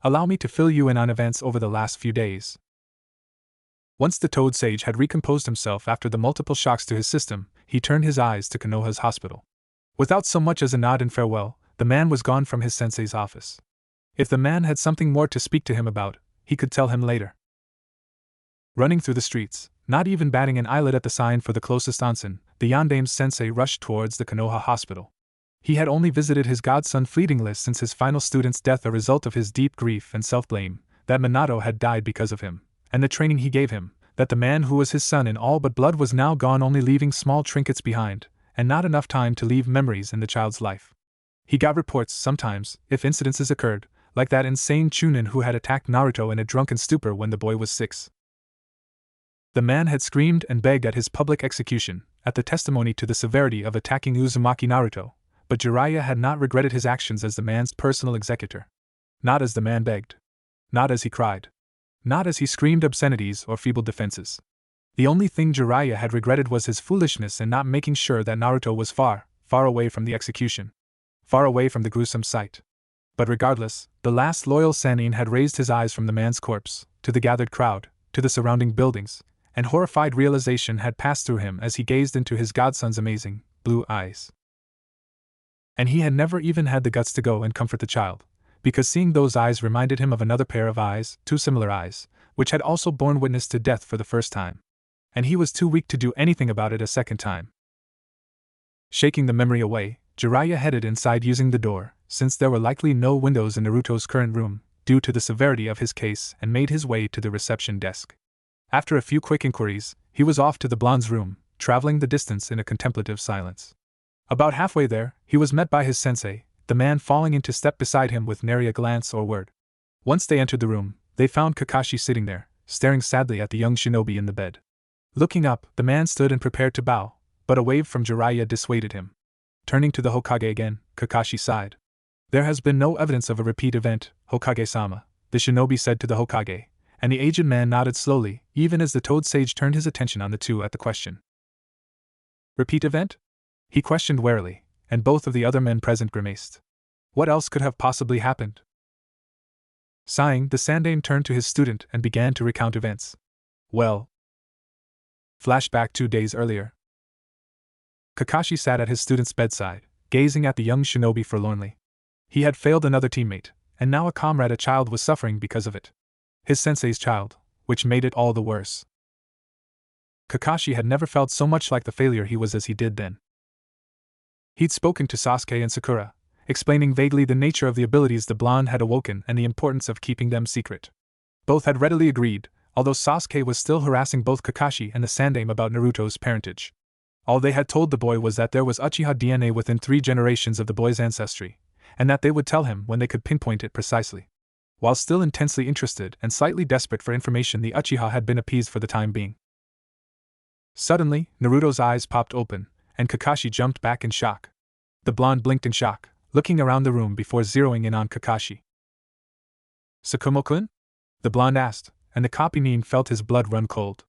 Allow me to fill you in on events over the last few days. Once the Toad Sage had recomposed himself after the multiple shocks to his system, he turned his eyes to Konoha's hospital. Without so much as a nod in farewell, the man was gone from his sensei's office. If the man had something more to speak to him about, he could tell him later. Running through the streets, not even batting an eyelid at the sign for the closest onsen, the Yandaime's sensei rushed towards the Konoha hospital. He had only visited his godson fleetingly since his final student's death, a result of his deep grief and self-blame, that Minato had died because of him, and the training he gave him, that the man who was his son in all but blood was now gone, only leaving small trinkets behind, and not enough time to leave memories in the child's life. He got reports sometimes, if incidences occurred, like that insane Chunin who had attacked Naruto in a drunken stupor when the boy was 6. The man had screamed and begged at his public execution, at the testimony to the severity of attacking Uzumaki Naruto, but Jiraiya had not regretted his actions as the man's personal executor. Not as the man begged. Not as he cried. Not as he screamed obscenities or feeble defenses. The only thing Jiraiya had regretted was his foolishness in not making sure that Naruto was far, far away from the execution. Far away from the gruesome sight. But regardless, the last loyal Sannin had raised his eyes from the man's corpse, to the gathered crowd, to the surrounding buildings, and horrified realization had passed through him as he gazed into his godson's amazing, blue eyes. And he had never even had the guts to go and comfort the child, because seeing those eyes reminded him of another pair of eyes, 2 similar eyes, which had also borne witness to death for the first time. And he was too weak to do anything about it a second time. Shaking the memory away, Jiraiya headed inside using the door, since there were likely no windows in Naruto's current room, due to the severity of his case, and made his way to the reception desk. After a few quick inquiries, he was off to the blonde's room, traveling the distance in a contemplative silence. About halfway there, he was met by his sensei, the man falling into step beside him with nary a glance or word. Once they entered the room, they found Kakashi sitting there, staring sadly at the young shinobi in the bed. Looking up, the man stood and prepared to bow, but a wave from Jiraiya dissuaded him. Turning to the Hokage again, Kakashi sighed. There has been no evidence of a repeat event, Hokage-sama, the shinobi said to the Hokage, and the aged man nodded slowly, even as the Toad Sage turned his attention on the two at the question. Repeat event? He questioned warily, and both of the other men present grimaced. What else could have possibly happened? Sighing, the Sandaime turned to his student and began to recount events. Well. Flashback 2 days earlier. Kakashi sat at his student's bedside, gazing at the young shinobi forlornly. He had failed another teammate, and now a child was suffering because of it. His sensei's child, which made it all the worse. Kakashi had never felt so much like the failure he was as he did then. He'd spoken to Sasuke and Sakura, explaining vaguely the nature of the abilities the blonde had awoken and the importance of keeping them secret. Both had readily agreed, although Sasuke was still harassing both Kakashi and the Sandaime about Naruto's parentage. All they had told the boy was that there was Uchiha DNA within 3 generations of the boy's ancestry, and that they would tell him when they could pinpoint it precisely. While still intensely interested and slightly desperate for information, the Uchiha had been appeased for the time being. Suddenly, Naruto's eyes popped open, and Kakashi jumped back in shock. The blonde blinked in shock, looking around the room before zeroing in on Kakashi. Sakumo-kun? The blonde asked, and the copy-nin felt his blood run cold.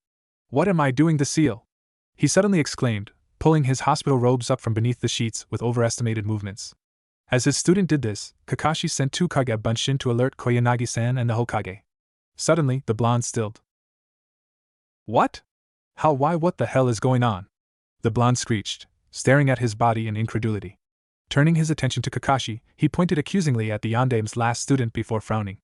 What am I doing the seal? He suddenly exclaimed, pulling his hospital robes up from beneath the sheets with overestimated movements. As his student did this, Kakashi sent 2 Kage Bunshin to alert Koyanagi-san and the Hokage. Suddenly, the blonde stilled. What? How? Why? What the hell is going on? The blonde screeched, staring at his body in incredulity. Turning his attention to Kakashi, he pointed accusingly at the Yandaime's last student before frowning.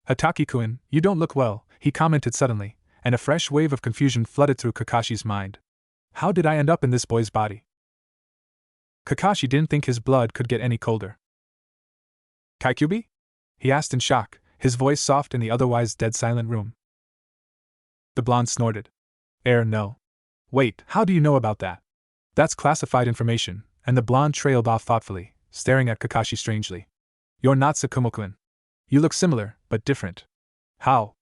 Hataki-kun, you don't look well, he commented suddenly, and a fresh wave of confusion flooded through Kakashi's mind. How did I end up in this boy's body? Kakashi didn't think his blood could get any colder. Kaikubi? He asked in shock, his voice soft in the otherwise dead silent room. The blonde snorted. No. Wait, how do you know about that? That's classified information, and the blonde trailed off thoughtfully, staring at Kakashi strangely. You're not Sakumo-kun. You look similar, but different. How?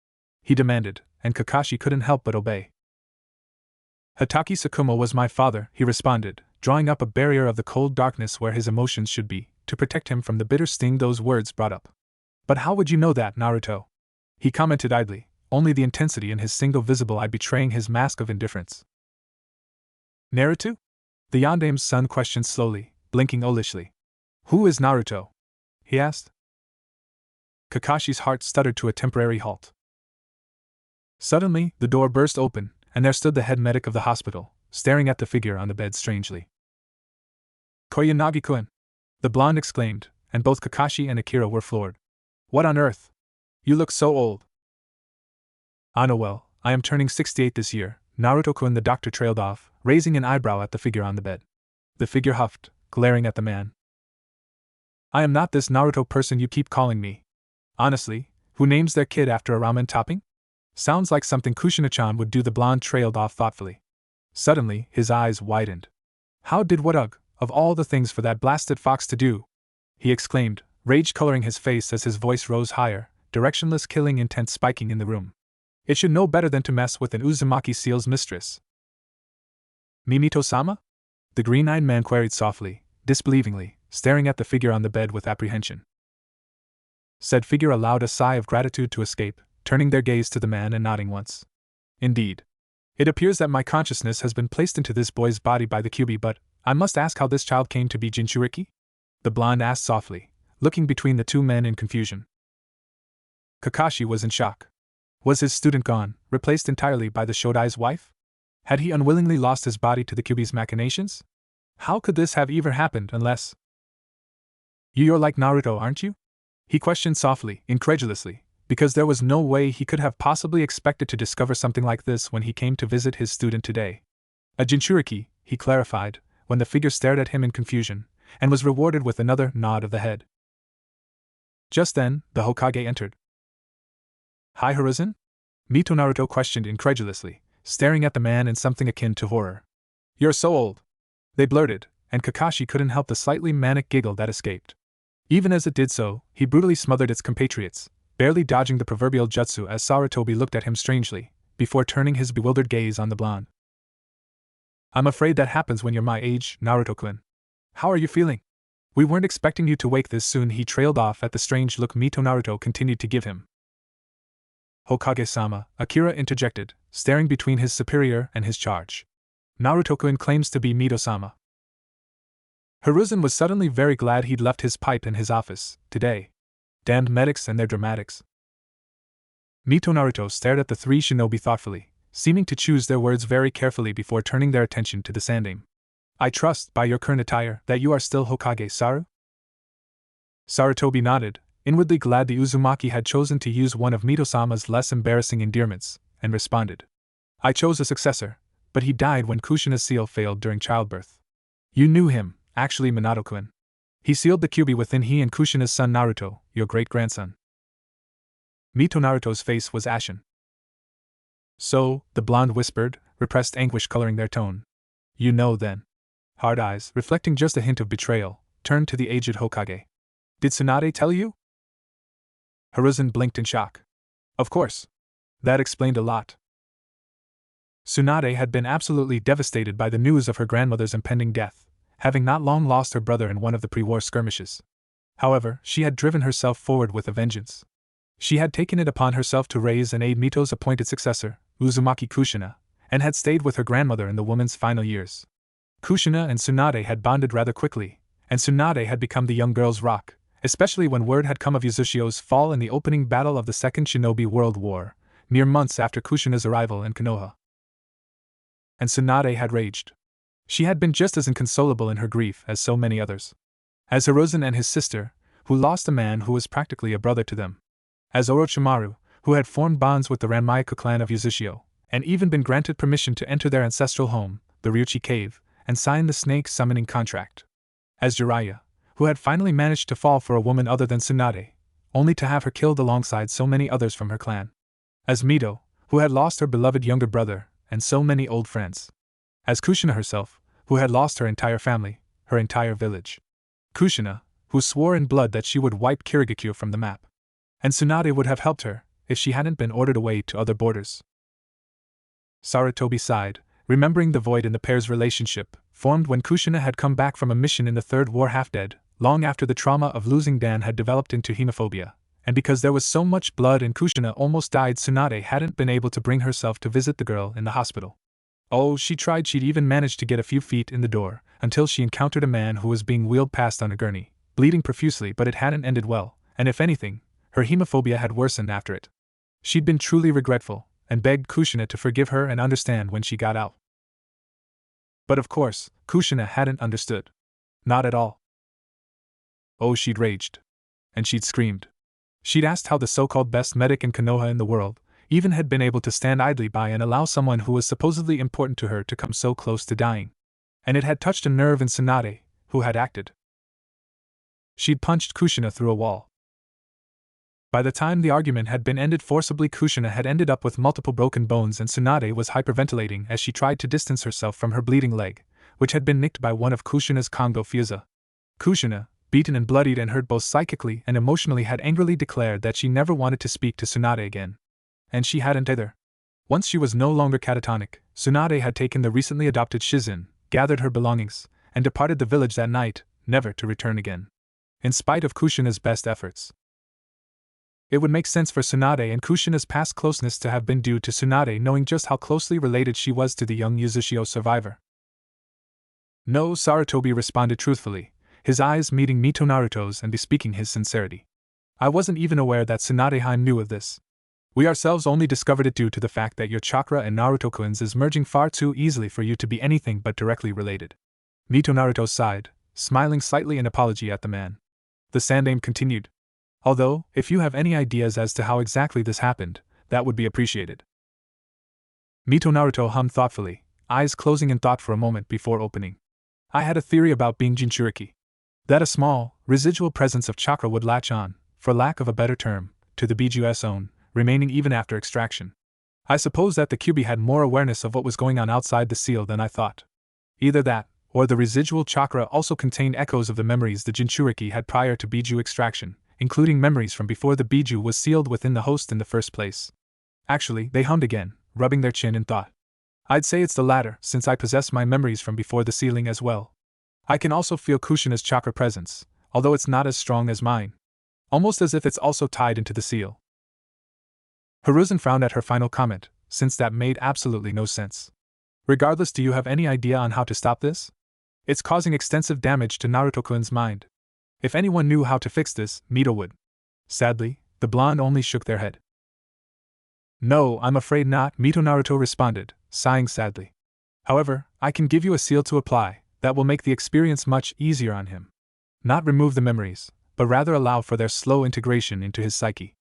He demanded, and Kakashi couldn't help but obey. Hataki Sakumo was my father, he responded, drawing up a barrier of the cold darkness where his emotions should be, to protect him from the bitter sting those words brought up. But how would you know that, Naruto? He commented idly, only the intensity in his single visible eye betraying his mask of indifference. Naruto? The Yandaime's son questioned slowly, blinking owlishly. Who is Naruto? He asked. Kakashi's heart stuttered to a temporary halt. Suddenly, the door burst open, and there stood the head medic of the hospital, staring at the figure on the bed strangely. Koyanagi-kun! The blonde exclaimed, and both Kakashi and Akira were floored. What on earth? You look so old. Well, I am turning 68 this year, Naruto-kun. The doctor trailed off, raising an eyebrow at the figure on the bed. The figure huffed, glaring at the man. I am not this Naruto person you keep calling me. Honestly, who names their kid after a ramen topping? Sounds like something Kushina-chan would do. The blonde trailed off thoughtfully. Suddenly, his eyes widened. How did what of all the things for that blasted fox to do? He exclaimed, rage coloring his face as his voice rose higher, directionless killing intent spiking in the room. It should know better than to mess with an Uzumaki seal's mistress. Mimito-sama? The green-eyed man queried softly, disbelievingly, staring at the figure on the bed with apprehension. Said figure allowed a sigh of gratitude to escape, turning their gaze to the man and nodding once. Indeed. It appears that my consciousness has been placed into this boy's body by the Kyuubi, but I must ask how this child came to be Jinchuriki? The blonde asked softly, looking between the two men in confusion. Kakashi was in shock. Was his student gone, replaced entirely by the Shodai's wife? Had he unwillingly lost his body to the Kyuubi's machinations? How could this have ever happened unless… You're like Naruto, aren't you? He questioned softly, incredulously, because there was no way he could have possibly expected to discover something like this when he came to visit his student today. A Jinchuriki, he clarified, when the figure stared at him in confusion, and was rewarded with another nod of the head. Just then, the Hokage entered. Hi Hiruzen? Mito Naruto questioned incredulously, staring at the man in something akin to horror. You're so old, they blurted, and Kakashi couldn't help the slightly manic giggle that escaped. Even as it did so, he brutally smothered its compatriots, barely dodging the proverbial jutsu as Sarutobi looked at him strangely, before turning his bewildered gaze on the blonde. I'm afraid that happens when you're my age, Naruto-kun. How are you feeling? We weren't expecting you to wake this soon. He trailed off at the strange look Mito Naruto continued to give him. Hokage-sama, Akira interjected, staring between his superior and his charge. Naruto-kun claims to be Mito-sama. Hiruzen was suddenly very glad he'd left his pipe in his office, today. Damned medics and their dramatics. Mito Naruto stared at the three shinobi thoughtfully, seeming to choose their words very carefully before turning their attention to the Sandaime. I trust, by your current attire, that you are still Hokage Saru? Sarutobi nodded, inwardly glad the Uzumaki had chosen to use one of Mito-sama's less embarrassing endearments, and responded. I chose a successor, but he died when Kushina's seal failed during childbirth. You knew him, actually Minato-kun. He sealed the kyubi within he and Kushina's son Naruto, your great-grandson. Mito Naruto's face was ashen. So, the blonde whispered, repressed anguish coloring their tone. You know then. Hard eyes, reflecting just a hint of betrayal, turned to the aged Hokage. Did Tsunade tell you? Hiruzen blinked in shock. Of course. That explained a lot. Tsunade had been absolutely devastated by the news of her grandmother's impending death, having not long lost her brother in one of the pre-war skirmishes. However, she had driven herself forward with a vengeance. She had taken it upon herself to raise and aid Mito's appointed successor, Uzumaki Kushina, and had stayed with her grandmother in the woman's final years. Kushina and Tsunade had bonded rather quickly, and Tsunade had become the young girl's rock, especially when word had come of Uzushio's fall in the opening battle of the Second Shinobi World War, mere months after Kushina's arrival in Konoha. And Tsunade had raged. She had been just as inconsolable in her grief as so many others. As Hiruzen and his sister, who lost a man who was practically a brother to them. As Orochimaru, who had formed bonds with the Ranmyaku clan of Uzushio, and even been granted permission to enter their ancestral home, the Ryuchi Cave, and sign the snake summoning contract. As Jiraiya, who had finally managed to fall for a woman other than Tsunade, only to have her killed alongside so many others from her clan. As Mito, who had lost her beloved younger brother, and so many old friends. As Kushina herself, who had lost her entire family, her entire village. Kushina, who swore in blood that she would wipe Kirigakyo from the map. And Tsunade would have helped her, if she hadn't been ordered away to other borders. Sarutobi sighed, remembering the void in the pair's relationship, formed when Kushina had come back from a mission in the Third War half-dead, long after the trauma of losing Dan had developed into hemophobia, and because there was so much blood and Kushina almost died, Tsunade hadn't been able to bring herself to visit the girl in the hospital. Oh, she tried. She'd even managed to get a few feet in the door, until she encountered a man who was being wheeled past on a gurney, bleeding profusely, but it hadn't ended well, and if anything, her hemophobia had worsened after it. She'd been truly regretful, and begged Kushina to forgive her and understand when she got out. But of course, Kushina hadn't understood. Not at all. Oh, she'd raged. And she'd screamed. She'd asked how the so-called best medic in Konoha in the world even had been able to stand idly by and allow someone who was supposedly important to her to come so close to dying. And it had touched a nerve in Tsunade, who had acted. She'd punched Kushina through a wall. By the time the argument had been ended forcibly, Kushina had ended up with multiple broken bones and Tsunade was hyperventilating as she tried to distance herself from her bleeding leg, which had been nicked by one of Kushina's Kongo Fuza. Kushina, beaten and bloodied and hurt both psychically and emotionally, had angrily declared that she never wanted to speak to Tsunade again. And she hadn't either. Once she was no longer catatonic, Tsunade had taken the recently adopted Shizun, gathered her belongings, and departed the village that night, never to return again. In spite of Kushina's best efforts. It would make sense for Tsunade and Kushina's past closeness to have been due to Tsunade knowing just how closely related she was to the young Uzushio survivor. No, Sarutobi responded truthfully, his eyes meeting Mito Naruto's and bespeaking his sincerity. I wasn't even aware that Tsunade-han knew of this. We ourselves only discovered it due to the fact that your chakra and Naruto-kun's is merging far too easily for you to be anything but directly related. Mito Naruto sighed, smiling slightly in apology at the man. The Sandaime continued. Although, if you have any ideas as to how exactly this happened, that would be appreciated. Mito Naruto hummed thoughtfully, eyes closing in thought for a moment before opening. I had a theory about being Jinchuriki. That a small, residual presence of chakra would latch on, for lack of a better term, to the Biju's own, remaining even after extraction. I suppose that the Kyuubi had more awareness of what was going on outside the seal than I thought. Either that, or the residual chakra also contained echoes of the memories the Jinchuriki had prior to Biju extraction, including memories from before the Biju was sealed within the host in the first place. Actually, they hummed again, rubbing their chin in thought. I'd say it's the latter, since I possess my memories from before the sealing as well. I can also feel Kushina's chakra presence, although it's not as strong as mine. Almost as if it's also tied into the seal. Hiruzen frowned at her final comment, since that made absolutely no sense. Regardless, do you have any idea on how to stop this? It's causing extensive damage to Naruto-kun's mind. If anyone knew how to fix this, Mito would. Sadly, the blonde only shook their head. No, I'm afraid not, Mito Naruto responded, sighing sadly. However, I can give you a seal to apply, that will make the experience much easier on him. Not remove the memories, but rather allow for their slow integration into his psyche.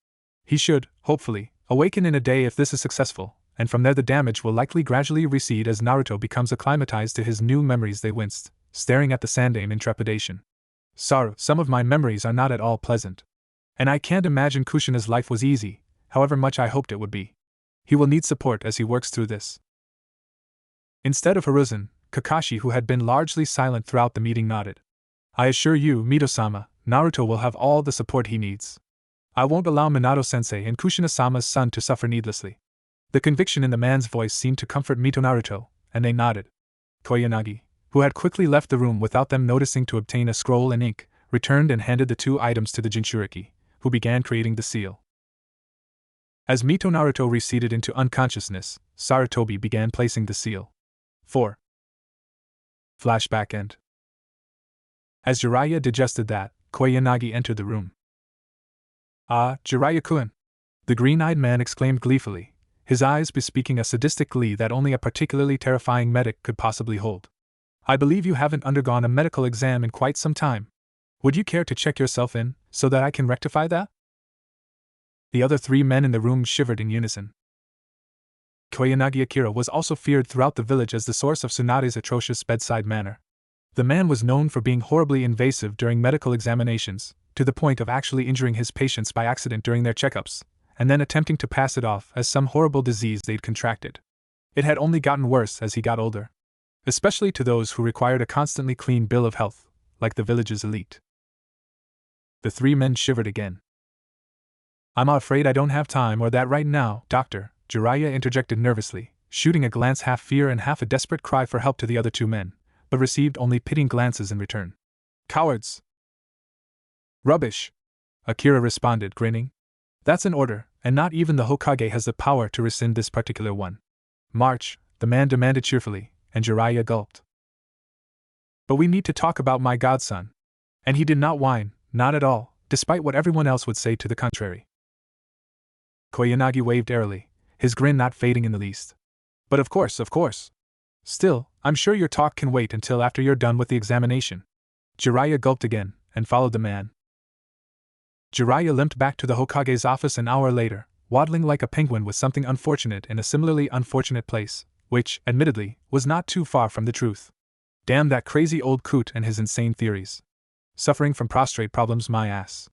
He should, hopefully, awaken in a day if this is successful, and from there the damage will likely gradually recede as Naruto becomes acclimatized to his new memories. They winced, staring at the Sandaime in trepidation. Saru, some of my memories are not at all pleasant. And I can't imagine Kushina's life was easy, however much I hoped it would be. He will need support as he works through this. Instead of Hiruzen, Kakashi, who had been largely silent throughout the meeting, nodded. I assure you, Mito-sama, Naruto will have all the support he needs. I won't allow Minato-sensei and Kushina-sama's son to suffer needlessly. The conviction in the man's voice seemed to comfort Mito Naruto, and they nodded. Koyanagi, who had quickly left the room without them noticing to obtain a scroll and ink, returned and handed the two items to the Jinchuriki, who began creating the seal. As Mito Naruto receded into unconsciousness, Sarutobi began placing the seal. 4. Flashback end. As Jiraiya digested that, Koyanagi entered the room. Ah, Jiraiya-kun! The green-eyed man exclaimed gleefully, his eyes bespeaking a sadistic glee that only a particularly terrifying medic could possibly hold. I believe you haven't undergone a medical exam in quite some time. Would you care to check yourself in, so that I can rectify that? The other three men in the room shivered in unison. Koyanagi Akira was also feared throughout the village as the source of Tsunade's atrocious bedside manner. The man was known for being horribly invasive during medical examinations, to the point of actually injuring his patients by accident during their checkups, and then attempting to pass it off as some horrible disease they'd contracted. It had only gotten worse as he got older. Especially to those who required a constantly clean bill of health, like the village's elite. The three men shivered again. I'm afraid I don't have time or that right now, Doctor, Jiraiya interjected nervously, shooting a glance half fear and half a desperate cry for help to the other two men, but received only pitying glances in return. Cowards! Rubbish! Akira responded, grinning. That's an order, and not even the Hokage has the power to rescind this particular one. March, the man demanded cheerfully, and Jiraiya gulped. But we need to talk about my godson. And he did not whine, not at all, despite what everyone else would say to the contrary. Koyanagi waved airily, his grin not fading in the least. But of course. Still, I'm sure your talk can wait until after you're done with the examination. Jiraiya gulped again, and followed the man. Jiraiya limped back to the Hokage's office an hour later, waddling like a penguin with something unfortunate in a similarly unfortunate place, which, admittedly, was not too far from the truth. Damn that crazy old coot and his insane theories. Suffering from prostrate problems, my ass.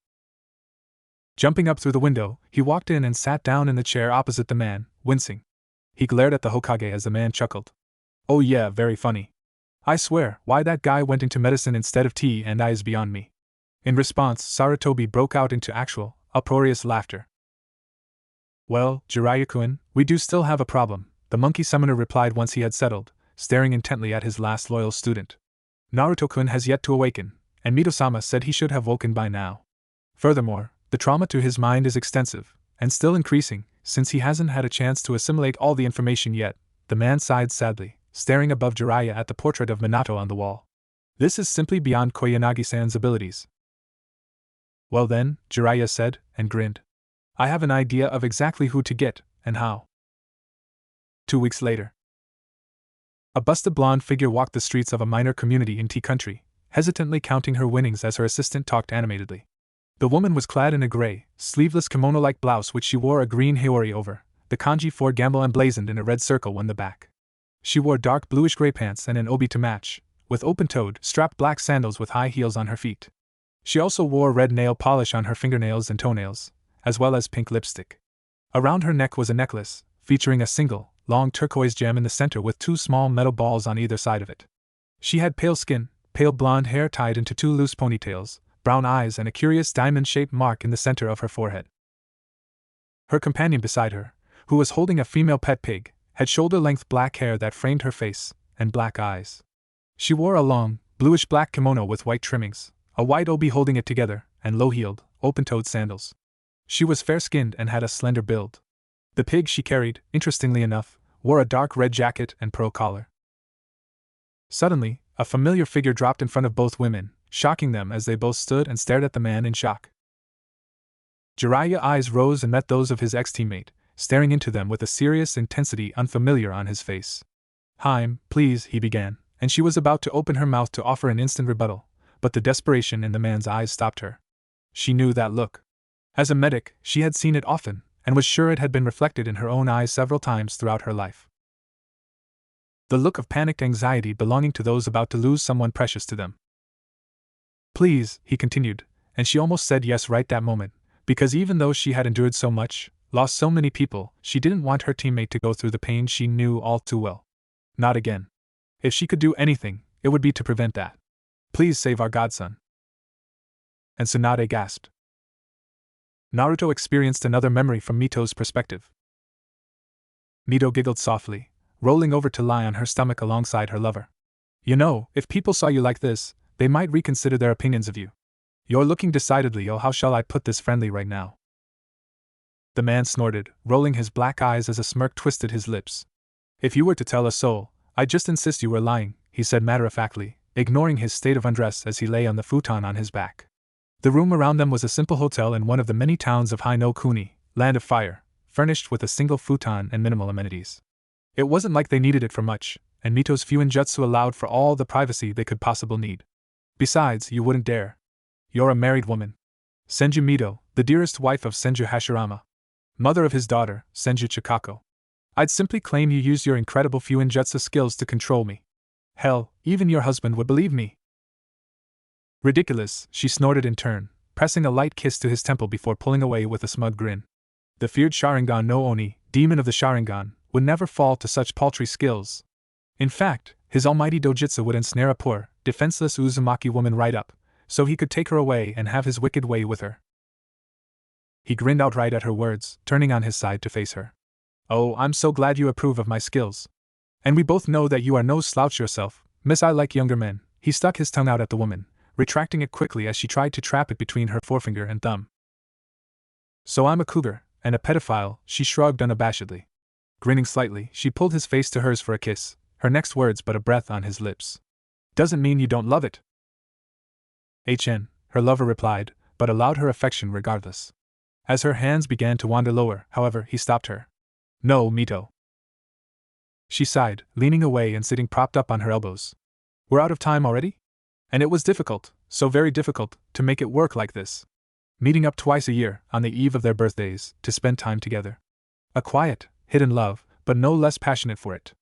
Jumping up through the window, he walked in and sat down in the chair opposite the man, wincing. He glared at the Hokage as the man chuckled. Oh yeah, very funny. I swear, why that guy went into medicine instead of tea and I is beyond me. In response, Sarutobi broke out into actual, uproarious laughter. Well, Jiraiya-kun, we do still have a problem, the monkey summoner replied once he had settled, staring intently at his last loyal student. Naruto-kun has yet to awaken, and Mito-sama said he should have woken by now. Furthermore, the trauma to his mind is extensive, and still increasing, since he hasn't had a chance to assimilate all the information yet. The man sighed sadly, staring above Jiraiya at the portrait of Minato on the wall. This is simply beyond Koyanagi-san's abilities. Well then, Jiraiya said, and grinned. I have an idea of exactly who to get, and how. 2 weeks later. A busted blonde figure walked the streets of a minor community in Tea Country, hesitantly counting her winnings as her assistant talked animatedly. The woman was clad in a gray, sleeveless kimono-like blouse which she wore a green haori over, the kanji for gamble emblazoned in a red circle on the back. She wore dark bluish-gray pants and an obi to match, with open-toed, strapped black sandals with high heels on her feet. She also wore red nail polish on her fingernails and toenails, as well as pink lipstick. Around her neck was a necklace, featuring a single, long turquoise gem in the center with two small metal balls on either side of it. She had pale skin, pale blonde hair tied into two loose ponytails, brown eyes and a curious diamond-shaped mark in the center of her forehead. Her companion beside her, who was holding a female pet pig, had shoulder-length black hair that framed her face, and black eyes. She wore a long, bluish-black kimono with white trimmings, a white obi holding it together, and low-heeled, open-toed sandals. She was fair-skinned and had a slender build. The pig she carried, interestingly enough, wore a dark red jacket and pearl collar. Suddenly, a familiar figure dropped in front of both women, shocking them as they both stood and stared at the man in shock. Jiraiya's eyes rose and met those of his ex-teammate, staring into them with a serious intensity unfamiliar on his face. "Haim, please," he began, and she was about to open her mouth to offer an instant rebuttal, but the desperation in the man's eyes stopped her. She knew that look. As a medic, she had seen it often, and was sure it had been reflected in her own eyes several times throughout her life. The look of panicked anxiety belonging to those about to lose someone precious to them. "Please," he continued, and she almost said yes right that moment, because even though she had endured so much, lost so many people, she didn't want her teammate to go through the pain she knew all too well. Not again. If she could do anything, it would be to prevent that. "Please save our godson." And Tsunade gasped. Naruto experienced another memory from Mito's perspective. Mito giggled softly, rolling over to lie on her stomach alongside her lover. "You know, if people saw you like this, they might reconsider their opinions of you. You're looking decidedly how shall I put this friendly right now?" The man snorted, rolling his black eyes as a smirk twisted his lips. "If you were to tell a soul, I'd just insist you were lying," he said matter-of-factly, ignoring his state of undress as he lay on the futon on his back. The room around them was a simple hotel in one of the many towns of Hai no Kuni, Land of Fire, furnished with a single futon and minimal amenities. It wasn't like they needed it for much, and Mito's Fuinjutsu allowed for all the privacy they could possibly need. Besides, you wouldn't dare. You're a married woman. Senju Mito, the dearest wife of Senju Hashirama. Mother of his daughter, Senju Chikako. I'd simply claim you used your incredible Fuinjutsu skills to control me. Hell, even your husband would believe me." "Ridiculous," she snorted in turn, pressing a light kiss to his temple before pulling away with a smug grin. The feared Sharingan no Oni, demon of the Sharingan, would never fall to such paltry skills. In fact, his almighty dojutsu would ensnare a poor, defenseless Uzumaki woman right up, so he could take her away and have his wicked way with her. He grinned outright at her words, turning on his side to face her. "Oh, I'm so glad you approve of my skills. And we both know that you are no slouch yourself, miss. I like younger men." He stuck his tongue out at the woman, retracting it quickly as she tried to trap it between her forefinger and thumb. "So I'm a cougar, and a pedophile," she shrugged unabashedly. Grinning slightly, she pulled his face to hers for a kiss, her next words but a breath on his lips. "Doesn't mean you don't love it." Her lover replied, but allowed her affection regardless. As her hands began to wander lower, however, he stopped her. "No, Mito." She sighed, leaning away and sitting propped up on her elbows. "We're out of time already? And it was difficult, so very difficult, to make it work like this. Meeting up twice a year, on the eve of their birthdays, to spend time together. A quiet, hidden love, but no less passionate for it.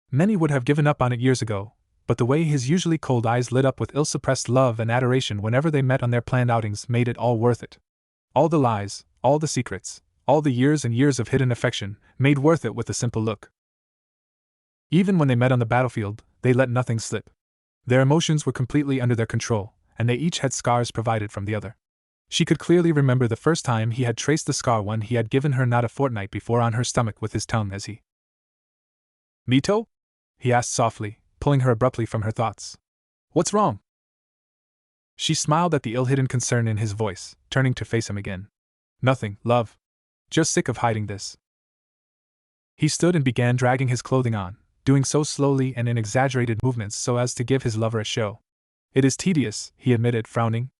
Many would have given up on it years ago, but the way his usually cold eyes lit up with ill-suppressed love and adoration whenever they met on their planned outings made it all worth it. All the lies, all the secrets, all the years and years of hidden affection, made worth it with a simple look. Even when they met on the battlefield, they let nothing slip. Their emotions were completely under their control, and they each had scars provided from the other. She could clearly remember the first time he had traced the scar one he had given her not a fortnight before on her stomach with his tongue as he. "Mito?" he asked softly, pulling her abruptly from her thoughts. "What's wrong?" She smiled at the ill-hidden concern in his voice, turning to face him again. "Nothing, love. Just sick of hiding this." He stood and began dragging his clothing on, doing so slowly and in exaggerated movements so as to give his lover a show. "It is tedious," he admitted, frowning.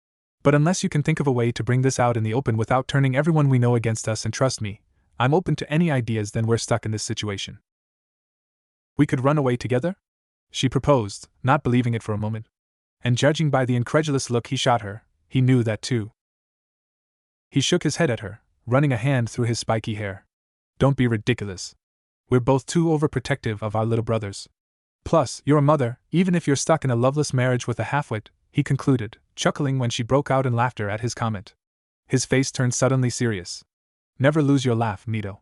"But unless you can think of a way to bring this out in the open without turning everyone we know against us, and trust me, I'm open to any ideas, then we're stuck in this situation." "We could run away together?" she proposed, not believing it for a moment. And judging by the incredulous look he shot her, he knew that too. He shook his head at her, running a hand through his spiky hair. Don't be ridiculous. We're both too overprotective of our little brothers. Plus, you're a mother, even if you're stuck in a loveless marriage with a halfwit, he concluded, chuckling when she broke out in laughter at his comment. His face turned suddenly serious. Never lose your laugh, Mito.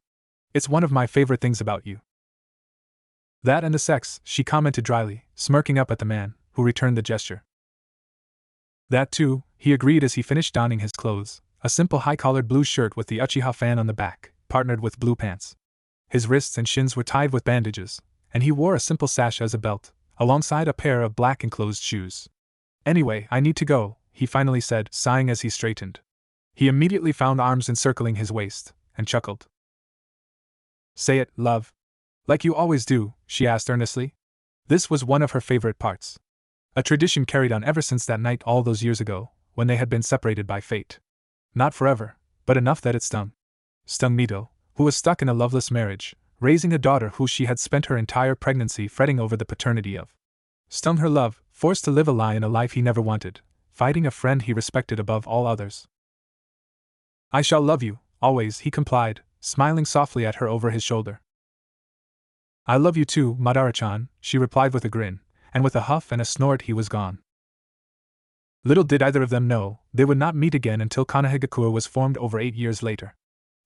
It's one of my favorite things about you. That and the sex, she commented dryly, smirking up at the man, who returned the gesture. That too, he agreed as he finished donning his clothes, a simple high-collared blue shirt with the Uchiha fan on the back, partnered with blue pants. His wrists and shins were tied with bandages, and he wore a simple sash as a belt, alongside a pair of black enclosed shoes. Anyway, I need to go, he finally said, sighing as he straightened. He immediately found arms encircling his waist, and chuckled. Say it, love. Like you always do, she asked earnestly. This was one of her favorite parts. A tradition carried on ever since that night all those years ago, when they had been separated by fate. Not forever, but enough that it stung. Stung Mito, who was stuck in a loveless marriage, raising a daughter who she had spent her entire pregnancy fretting over the paternity of. Stung her love, forced to live a lie in a life he never wanted, fighting a friend he respected above all others. I shall love you, always, he complied, smiling softly at her over his shoulder. I love you too, Madara-chan, she replied with a grin, and with a huff and a snort he was gone. Little did either of them know, they would not meet again until Konohagakure was formed over 8 years later.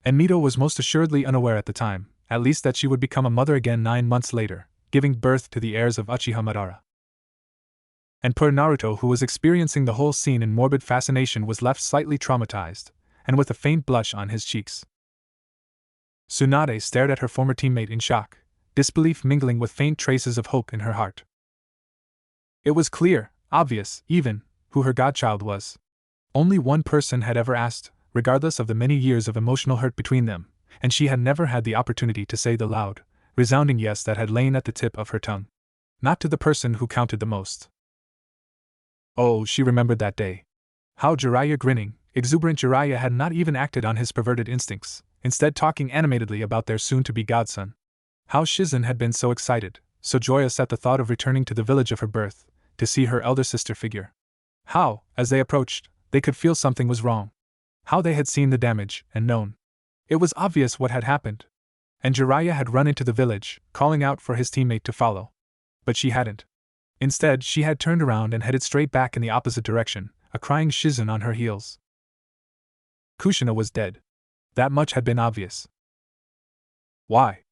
And Mito was most assuredly unaware at the time, at least that she would become a mother again 9 months later, giving birth to the heirs of Uchiha Madara. And poor Naruto, who was experiencing the whole scene in morbid fascination, was left slightly traumatized, and with a faint blush on his cheeks. Tsunade stared at her former teammate in shock, disbelief mingling with faint traces of hope in her heart. It was clear, obvious, even, who her godchild was. Only one person had ever asked, regardless of the many years of emotional hurt between them, and she had never had the opportunity to say the loud, resounding yes that had lain at the tip of her tongue. Not to the person who counted the most. Oh, she remembered that day. How Jiraiya, grinning, exuberant Jiraiya, had not even acted on his perverted instincts, instead talking animatedly about their soon-to-be godson. How Shizen had been so excited, so joyous at the thought of returning to the village of her birth, to see her elder sister figure. How, as they approached, they could feel something was wrong. How they had seen the damage, and known. It was obvious what had happened. And Jiraiya had run into the village, calling out for his teammate to follow. But she hadn't. Instead, she had turned around and headed straight back in the opposite direction, a crying Shizen on her heels. Kushina was dead. That much had been obvious. Why?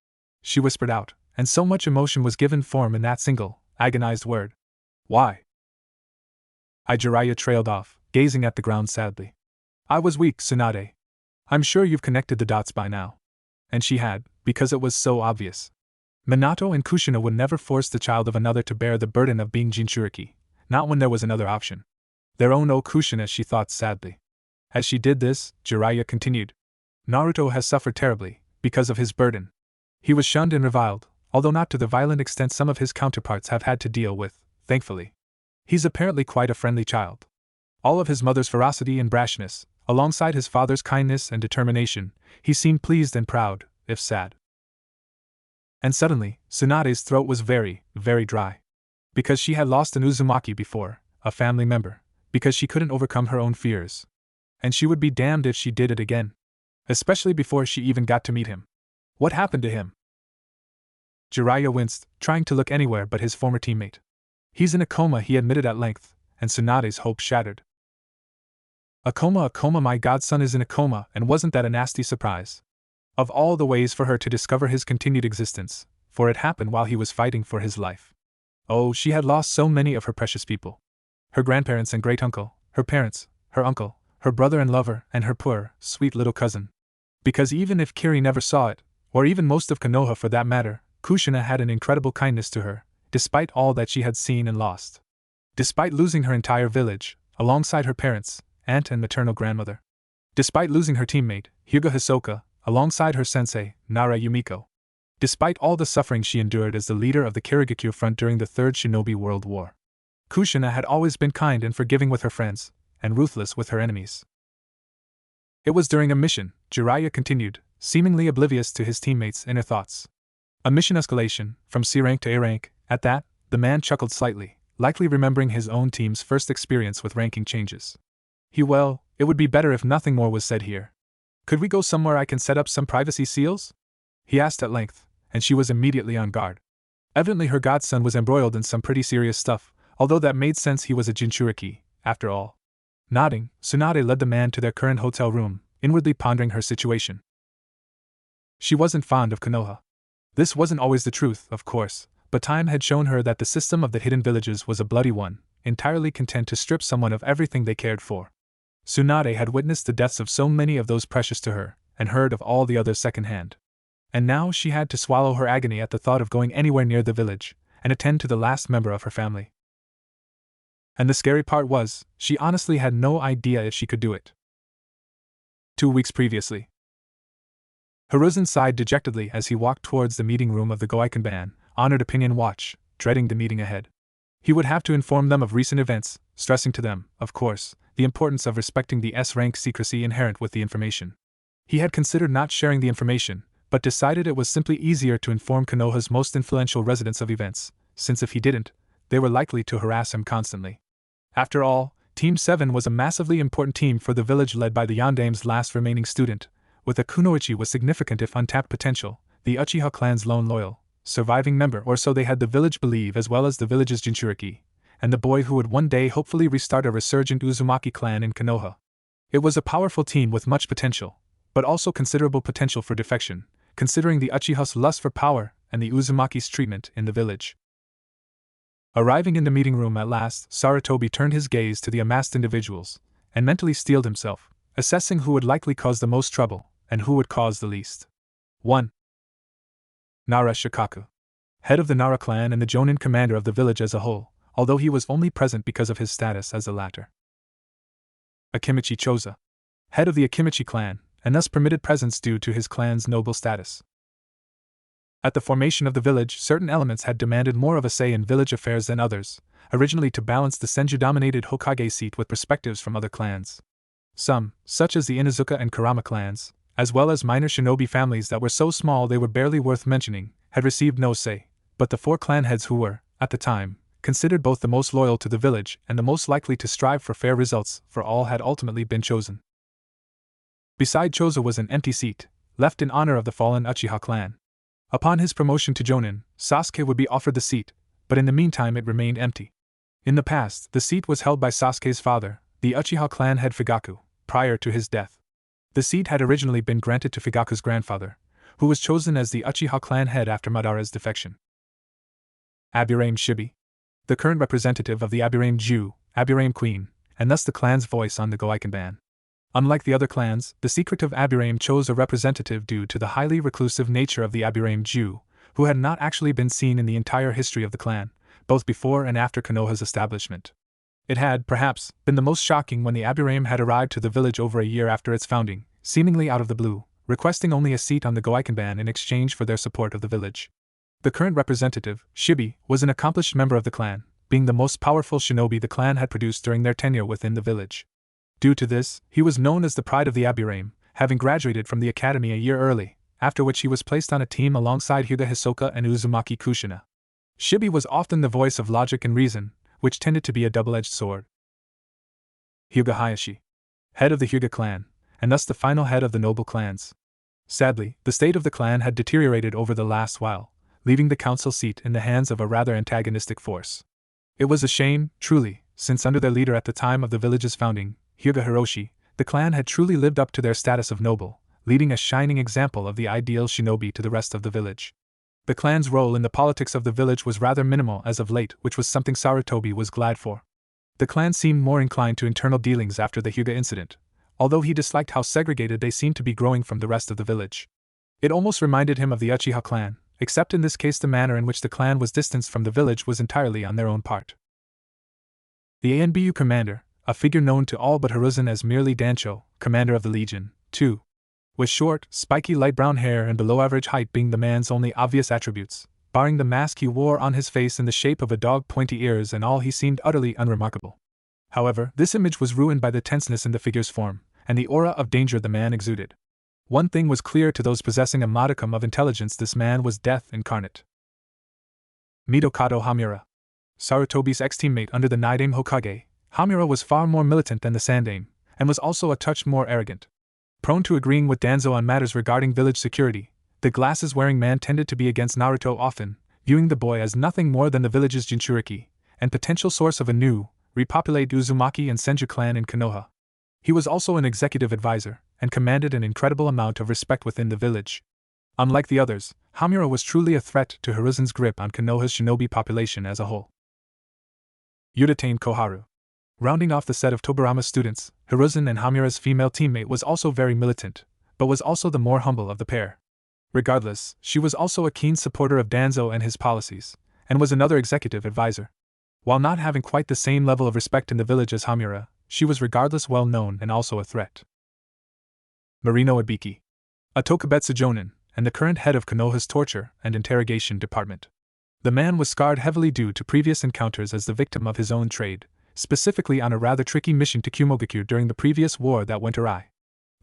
She whispered out, and so much emotion was given form in that single, agonized word. Why? Jiraiya trailed off, gazing at the ground sadly. I was weak, Tsunade. I'm sure you've connected the dots by now. And she had, because it was so obvious. Minato and Kushina would never force the child of another to bear the burden of being Jinchuriki, not when there was another option. Their own Kushina, she thought sadly. As she did this, Jiraiya continued. Naruto has suffered terribly, because of his burden. He was shunned and reviled, although not to the violent extent some of his counterparts have had to deal with, thankfully. He's apparently quite a friendly child. All of his mother's ferocity and brashness, alongside his father's kindness and determination, he seemed pleased and proud, if sad. And suddenly, Tsunade's throat was very, very dry. Because she had lost an Uzumaki before, a family member, because she couldn't overcome her own fears. And she would be damned if she did it again. Especially before she even got to meet him. What happened to him? Jiraiya winced, trying to look anywhere but his former teammate. He's in a coma, he admitted at length, and Tsunade's hope shattered. A coma, my godson is in a coma, and wasn't that a nasty surprise? Of all the ways for her to discover his continued existence, for it happened while he was fighting for his life. Oh, she had lost so many of her precious people. Her grandparents and great-uncle, her parents, her uncle, her brother and lover, and her poor, sweet little cousin. Because even if Kiri never saw it, or even most of Konoha for that matter, Kushina had an incredible kindness to her, despite all that she had seen and lost. Despite losing her entire village, alongside her parents, aunt and maternal grandmother. Despite losing her teammate, Hyuga Hisoka, alongside her sensei, Nara Yumiko. Despite all the suffering she endured as the leader of the Kirigakure Front during the Third Shinobi World War. Kushina had always been kind and forgiving with her friends, and ruthless with her enemies. It was during a mission, Jiraiya continued, seemingly oblivious to his teammates' inner thoughts. A mission escalation, from C rank to A rank. At that, the man chuckled slightly, likely remembering his own team's first experience with ranking changes. He It would be better if nothing more was said here. Could we go somewhere I can set up some privacy seals? He asked at length, and she was immediately on guard. Evidently her godson was embroiled in some pretty serious stuff, although that made sense, he was a Jinchuriki, after all. Nodding, Tsunade led the man to their current hotel room, inwardly pondering her situation. She wasn't fond of Konoha. This wasn't always the truth, of course, but time had shown her that the system of the hidden villages was a bloody one, entirely content to strip someone of everything they cared for. Tsunade had witnessed the deaths of so many of those precious to her, and heard of all the others secondhand. And now she had to swallow her agony at the thought of going anywhere near the village, and attend to the last member of her family. And the scary part was, she honestly had no idea if she could do it. 2 weeks previously. Hiruzen sighed dejectedly as he walked towards the meeting room of the Goikanban, Honored Opinion Watch, dreading the meeting ahead. He would have to inform them of recent events, stressing to them, of course, the importance of respecting the S-rank secrecy inherent with the information. He had considered not sharing the information, but decided it was simply easier to inform Konoha's most influential residents of events, since if he didn't, they were likely to harass him constantly. After all, Team 7 was a massively important team for the village led by the Yandame's last remaining student, with a kunoichi with significant if untapped potential, the Uchiha clan's lone loyal, surviving member, or so they had the village believe, as well as the village's Jinchuriki, and the boy who would one day hopefully restart a resurgent Uzumaki clan in Konoha. It was a powerful team with much potential, but also considerable potential for defection, considering the Uchiha's lust for power and the Uzumaki's treatment in the village. Arriving in the meeting room at last, Sarutobi turned his gaze to the amassed individuals, and mentally steeled himself, assessing who would likely cause the most trouble, and who would cause the least. 1. Nara Shikaku. Head of the Nara clan and the Jonin commander of the village as a whole, although he was only present because of his status as the latter. Akimichi Choza. Head of the Akimichi clan, and thus permitted presence due to his clan's noble status. At the formation of the village, certain elements had demanded more of a say in village affairs than others, originally to balance the Senju-dominated Hokage seat with perspectives from other clans. Some, such as the Inuzuka and Kurama clans, as well as minor shinobi families that were so small they were barely worth mentioning, had received no say, but the 4 clan heads who were, at the time, considered both the most loyal to the village and the most likely to strive for fair results for all had ultimately been chosen. Beside Choza was an empty seat, left in honor of the fallen Uchiha clan. Upon his promotion to Jonin, Sasuke would be offered the seat, but in the meantime it remained empty. In the past, the seat was held by Sasuke's father, the Uchiha clan head Fugaku, prior to his death. The seat had originally been granted to Fugaku's grandfather, who was chosen as the Uchiha clan head after Madara's defection. Aburame Shibi. The current representative of the Aburame Ju, Aburame Queen, and thus the clan's voice on the Goikanban. Unlike the other clans, the secretive Aburame chose a representative due to the highly reclusive nature of the Aburame Ju, who had not actually been seen in the entire history of the clan, both before and after Konoha's establishment. It had, perhaps, been the most shocking when the Aburame had arrived to the village over a year after its founding, seemingly out of the blue, requesting only a seat on the Goikanban in exchange for their support of the village. The current representative, Shibi, was an accomplished member of the clan, being the most powerful shinobi the clan had produced during their tenure within the village. Due to this, he was known as the pride of the Aburame, having graduated from the academy a year early, after which he was placed on a team alongside Hyuga Hisoka and Uzumaki Kushina. Shibi was often the voice of logic and reason, which tended to be a double-edged sword. Hyuga Hayashi. Head of the Hyuga clan, and thus the final head of the noble clans. Sadly, the state of the clan had deteriorated over the last while, leaving the council seat in the hands of a rather antagonistic force. It was a shame, truly, since under their leader at the time of the village's founding, Hyuga Hiroshi, the clan had truly lived up to their status of noble, leading a shining example of the ideal shinobi to the rest of the village. The clan's role in the politics of the village was rather minimal as of late, which was something Sarutobi was glad for. The clan seemed more inclined to internal dealings after the Hyuga incident, although he disliked how segregated they seemed to be growing from the rest of the village. It almost reminded him of the Uchiha clan, except in this case the manner in which the clan was distanced from the village was entirely on their own part. The ANBU commander, a figure known to all but Hiruzen as merely Dancho, commander of the Legion, too, with short, spiky light brown hair and below-average height being the man's only obvious attributes, barring the mask he wore on his face in the shape of a dog, pointy ears and all, he seemed utterly unremarkable. However, this image was ruined by the tenseness in the figure's form, and the aura of danger the man exuded. One thing was clear to those possessing a modicum of intelligence: this man was death incarnate. Midokado Hamura. Sarutobi's ex-teammate under the Naidame Hokage, Hamura was far more militant than the Sandame, and was also a touch more arrogant. Prone to agreeing with Danzo on matters regarding village security, the glasses-wearing man tended to be against Naruto often, viewing the boy as nothing more than the village's Jinchuriki, and potential source of a new, repopulated Uzumaki and Senju clan in Konoha. He was also an executive advisor, and commanded an incredible amount of respect within the village. Unlike the others, Hamura was truly a threat to Hiruzen's grip on Konoha's shinobi population as a whole. Udatane Koharu. Rounding off the set of Tobirama's students, Hiruzen and Hamura's female teammate was also very militant, but was also the more humble of the pair. Regardless, she was also a keen supporter of Danzo and his policies, and was another executive advisor. While not having quite the same level of respect in the village as Hamura, she was regardless well known and also a threat. Marino Ibiki. A Tokubetsu Jonin, and the current head of Konoha's torture and interrogation department. The man was scarred heavily due to previous encounters as the victim of his own trade, specifically on a rather tricky mission to Kumogakure during the previous war that went awry.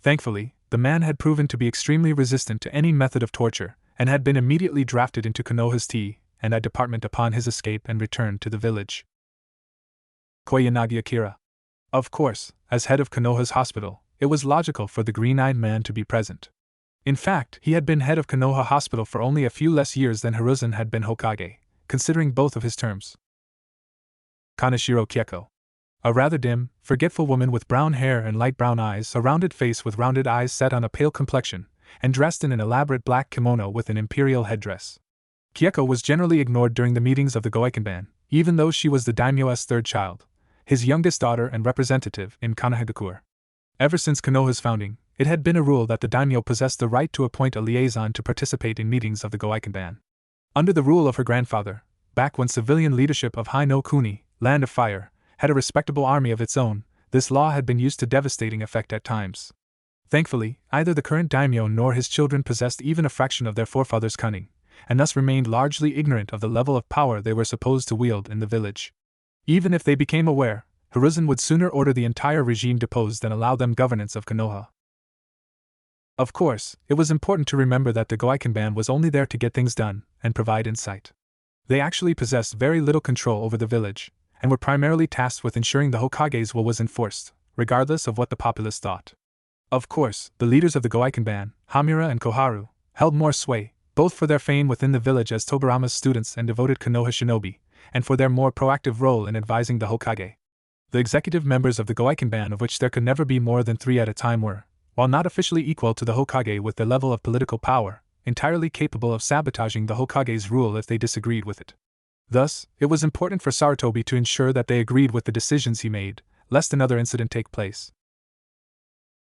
Thankfully, the man had proven to be extremely resistant to any method of torture, and had been immediately drafted into Konoha's T&I department upon his escape and return to the village. Koyanagi Akira. Of course, as head of Konoha's hospital, it was logical for the green-eyed man to be present. In fact, he had been head of Konoha Hospital for only a few less years than Hiruzen had been Hokage, considering both of his terms. Kaneshiro Kyeko. A rather dim, forgetful woman with brown hair and light brown eyes, a rounded face with rounded eyes set on a pale complexion, and dressed in an elaborate black kimono with an imperial headdress. Kyeko was generally ignored during the meetings of the Goikenban, even though she was the daimyo's third child, his youngest daughter and representative in Konohagakure. Ever since Konoha's founding, it had been a rule that the daimyo possessed the right to appoint a liaison to participate in meetings of the Goikenban. Under the rule of her grandfather, back when civilian leadership of Hai no Kuni, Land of Fire, had a respectable army of its own, this law had been used to devastating effect at times. Thankfully, neither the current daimyo nor his children possessed even a fraction of their forefathers' cunning, and thus remained largely ignorant of the level of power they were supposed to wield in the village. Even if they became aware, Hiruzen would sooner order the entire regime deposed than allow them governance of Konoha. Of course, it was important to remember that the Goikenban was only there to get things done and provide insight. They actually possessed very little control over the village, and were primarily tasked with ensuring the Hokage's will was enforced, regardless of what the populace thought. Of course, the leaders of the Goikenban, Hamura and Koharu, held more sway, both for their fame within the village as Tobirama's students and devoted Konoha shinobi, and for their more proactive role in advising the Hokage. The executive members of the Goikenban, of which there could never be more than 3 at a time, were, while not officially equal to the Hokage with their level of political power, entirely capable of sabotaging the Hokage's rule if they disagreed with it. Thus, it was important for Sarutobi to ensure that they agreed with the decisions he made, lest another incident take place.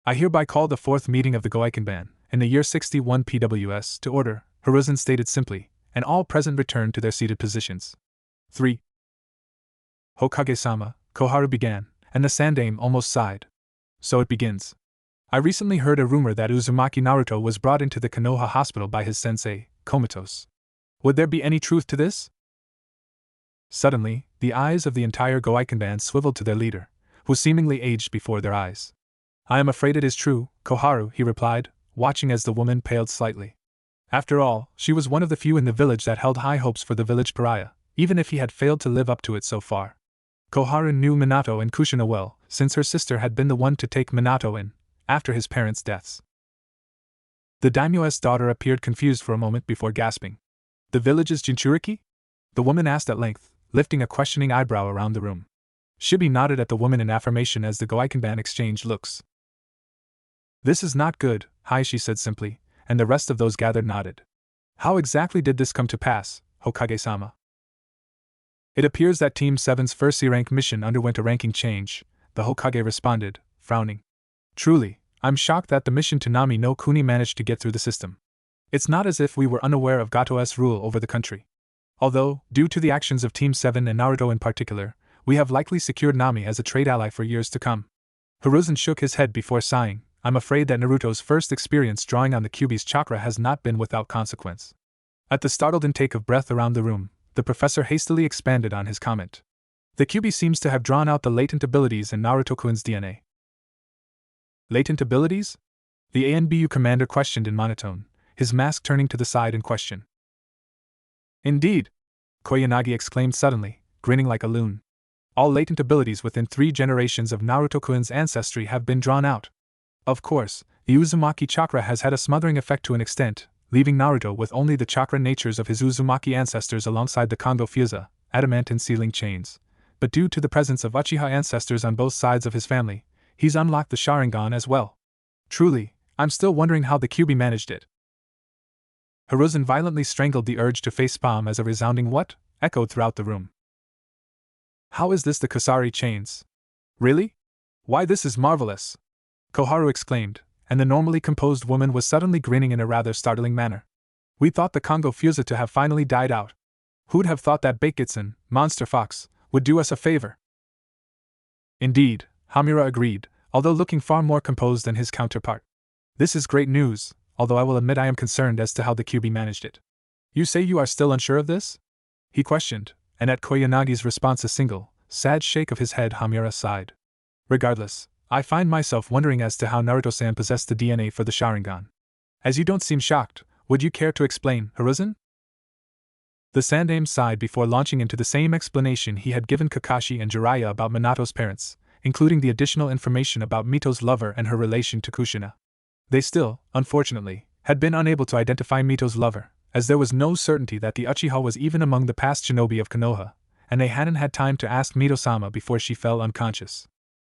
I hereby call the 4th meeting of the Goikenban, in the year 61 PWS, to order, Hiruzen stated simply, and all present returned to their seated positions. 3. Hokage-sama, Koharu began, and the Sandaime almost sighed. So it begins. I recently heard a rumor that Uzumaki Naruto was brought into the Konoha hospital by his sensei, Komatos. Would there be any truth to this? Suddenly, the eyes of the entire Goikenban swiveled to their leader, who seemingly aged before their eyes. I am afraid it is true, Koharu, he replied, watching as the woman paled slightly. After all, she was one of the few in the village that held high hopes for the village pariah, even if he had failed to live up to it so far. Koharu knew Minato and Kushina well, since her sister had been the one to take Minato in, after his parents' deaths. The daimyo's daughter appeared confused for a moment before gasping. The village's Jinchuriki? The woman asked at length, lifting a questioning eyebrow around the room. Shibi nodded at the woman in affirmation as the Goikenban exchanged looks. This is not good, Hai, she said simply, and the rest of those gathered nodded. How exactly did this come to pass, Hokage-sama? It appears that Team 7's first C-rank mission underwent a ranking change, the Hokage responded, frowning. Truly, I'm shocked that the mission to Nami no Kuni managed to get through the system. It's not as if we were unaware of Gato's rule over the country. Although, due to the actions of Team 7 and Naruto in particular, we have likely secured Nami as a trade ally for years to come. Hiruzen shook his head before sighing. I'm afraid that Naruto's first experience drawing on the Kyuubi's chakra has not been without consequence. At the startled intake of breath around the room, the professor hastily expanded on his comment. The Kyuubi seems to have drawn out the latent abilities in Naruto-kun's DNA. Latent abilities? The ANBU commander questioned in monotone, his mask turning to the side in question. Indeed! Koyanagi exclaimed suddenly, grinning like a loon. All latent abilities within 3 generations of Naruto-kun's ancestry have been drawn out. Of course, the Uzumaki chakra has had a smothering effect to an extent, leaving Naruto with only the chakra natures of his Uzumaki ancestors alongside the Kongo Fusa, adamant and sealing chains. But due to the presence of Uchiha ancestors on both sides of his family, he's unlocked the Sharingan as well. Truly, I'm still wondering how the Kyuubi managed it. Hiruzen violently strangled the urge to facepalm as a resounding "what?" echoed throughout the room. How is this the Kusari chains? Really? Why, this is marvelous! Koharu exclaimed, and the normally composed woman was suddenly grinning in a rather startling manner. We thought the Kongo Fusa to have finally died out. Who'd have thought that Baekgitsun, Monster Fox, would do us a favor? Indeed, Hamura agreed, although looking far more composed than his counterpart. This is great news, although I will admit I am concerned as to how the Kyuubi managed it. You say you are still unsure of this? He questioned, and at Koyanagi's response a single, sad shake of his head Hamura sighed. Regardless, I find myself wondering as to how Naruto-san possessed the DNA for the Sharingan. As you don't seem shocked, would you care to explain, Hiruzen? The Sandaime sighed before launching into the same explanation he had given Kakashi and Jiraiya about Minato's parents, including the additional information about Mito's lover and her relation to Kushina. They still, unfortunately, had been unable to identify Mito's lover, as there was no certainty that the Uchiha was even among the past shinobi of Konoha, and they hadn't had time to ask Mito-sama before she fell unconscious.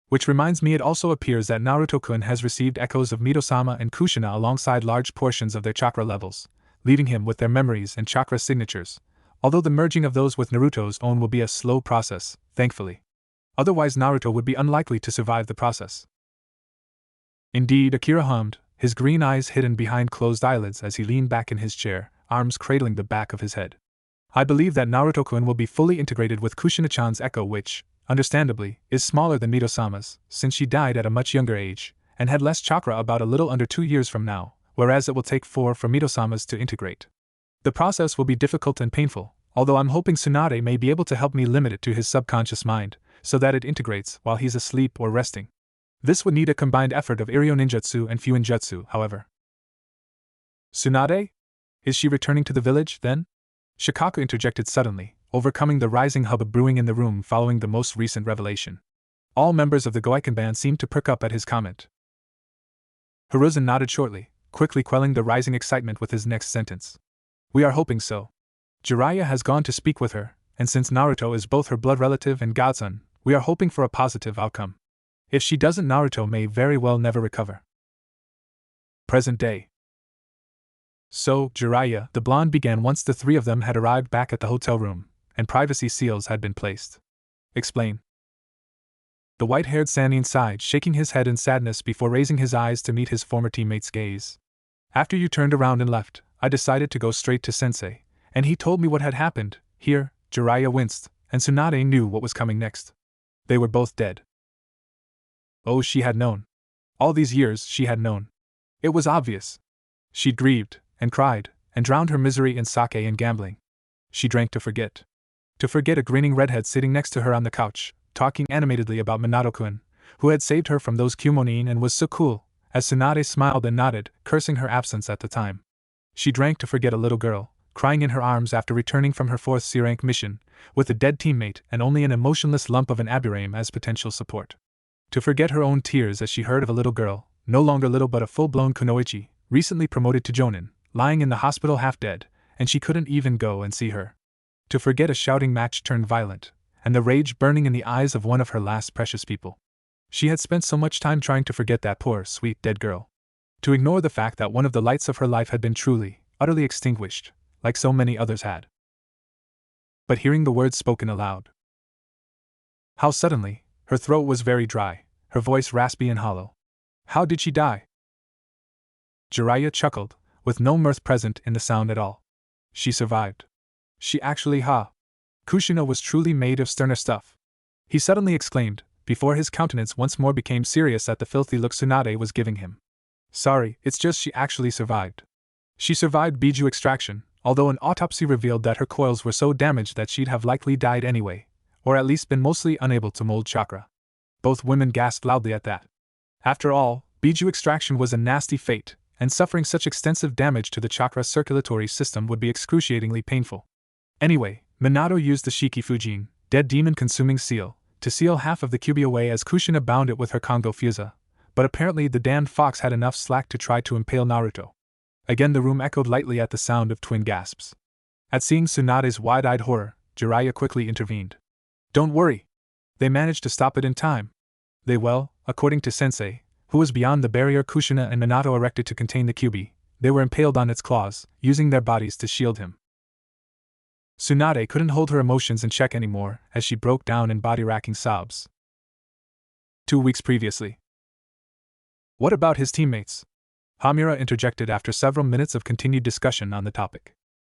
Which reminds me, it also appears that Naruto-kun has received echoes of Mito-sama and Kushina alongside large portions of their chakra levels, leaving him with their memories and chakra signatures, although the merging of those with Naruto's own will be a slow process, thankfully. Otherwise Naruto would be unlikely to survive the process. Indeed, Akira hummed, his green eyes hidden behind closed eyelids as he leaned back in his chair, arms cradling the back of his head. I believe that Naruto-kun will be fully integrated with Kushina-chan's echo, which, understandably, is smaller than Mito-sama's, since she died at a much younger age, and had less chakra about a little under 2 years from now, whereas it will take 4 for Mito-sama's to integrate. The process will be difficult and painful, although I'm hoping Tsunade may be able to help me limit it to his subconscious mind, so that it integrates while he's asleep or resting. This would need a combined effort of Iryo Ninjutsu and Fuinjutsu, however. Tsunade? Is she returning to the village, then? Shikaku interjected suddenly, overcoming the rising hubbub brewing in the room following the most recent revelation. All members of the Goiken band seemed to perk up at his comment. Hiruzen nodded shortly, quickly quelling the rising excitement with his next sentence. We are hoping so. Jiraiya has gone to speak with her, and since Naruto is both her blood relative and godson, we are hoping for a positive outcome. If she doesn't, Naruto may very well never recover. Present day. So, Jiraiya, the blonde began once the 3 of them had arrived back at the hotel room, and privacy seals had been placed. Explain. The white-haired Sannin sighed, shaking his head in sadness before raising his eyes to meet his former teammate's gaze. After you turned around and left, I decided to go straight to Sensei, and he told me what had happened. Here, Jiraiya winced, and Tsunade knew what was coming next. They were both dead. Oh, she had known. All these years she had known. It was obvious. She'd grieved, and cried, and drowned her misery in sake and gambling. She drank to forget. To forget a grinning redhead sitting next to her on the couch, talking animatedly about Minato-kun, who had saved her from those Kumonin and was so cool, as Tsunade smiled and nodded, cursing her absence at the time. She drank to forget a little girl, crying in her arms after returning from her 4th C-rank mission, with a dead teammate and only an emotionless lump of an Aburame as potential support. To forget her own tears as she heard of a little girl, no longer little but a full-blown kunoichi, recently promoted to jonin, lying in the hospital half dead, and she couldn't even go and see her. To forget a shouting match turned violent, and the rage burning in the eyes of one of her last precious people. She had spent so much time trying to forget that poor, sweet, dead girl. To ignore the fact that one of the lights of her life had been truly, utterly extinguished, like so many others had. But hearing the words spoken aloud. How suddenly, her throat was very dry, her voice raspy and hollow. How did she die? Jiraiya chuckled, with no mirth present in the sound at all. She survived. She actually Kushina was truly made of sterner stuff. He suddenly exclaimed, before his countenance once more became serious at the filthy look Tsunade was giving him. Sorry, it's just she actually survived. She survived Biju extraction, although an autopsy revealed that her coils were so damaged that she'd have likely died anyway, or at least been mostly unable to mold chakra. Both women gasped loudly at that. After all, Biju extraction was a nasty fate, and suffering such extensive damage to the chakra circulatory system would be excruciatingly painful. Anyway, Minato used the Shiki Fujin, dead demon-consuming seal, to seal half of the Kyuubi away as Kushina bound it with her Kongo Fusa, but apparently the damned fox had enough slack to try to impale Naruto. Again the room echoed lightly at the sound of twin gasps. At seeing Tsunade's wide-eyed horror, Jiraiya quickly intervened. "Don't worry. They managed to stop it in time. According to Sensei, who was beyond the barrier Kushina and Minato erected to contain the Kyuubi, they were impaled on its claws, using their bodies to shield him." Tsunade couldn't hold her emotions in check anymore as she broke down in body-racking sobs. 2 weeks previously. What about his teammates? Hamura interjected after several minutes of continued discussion on the topic.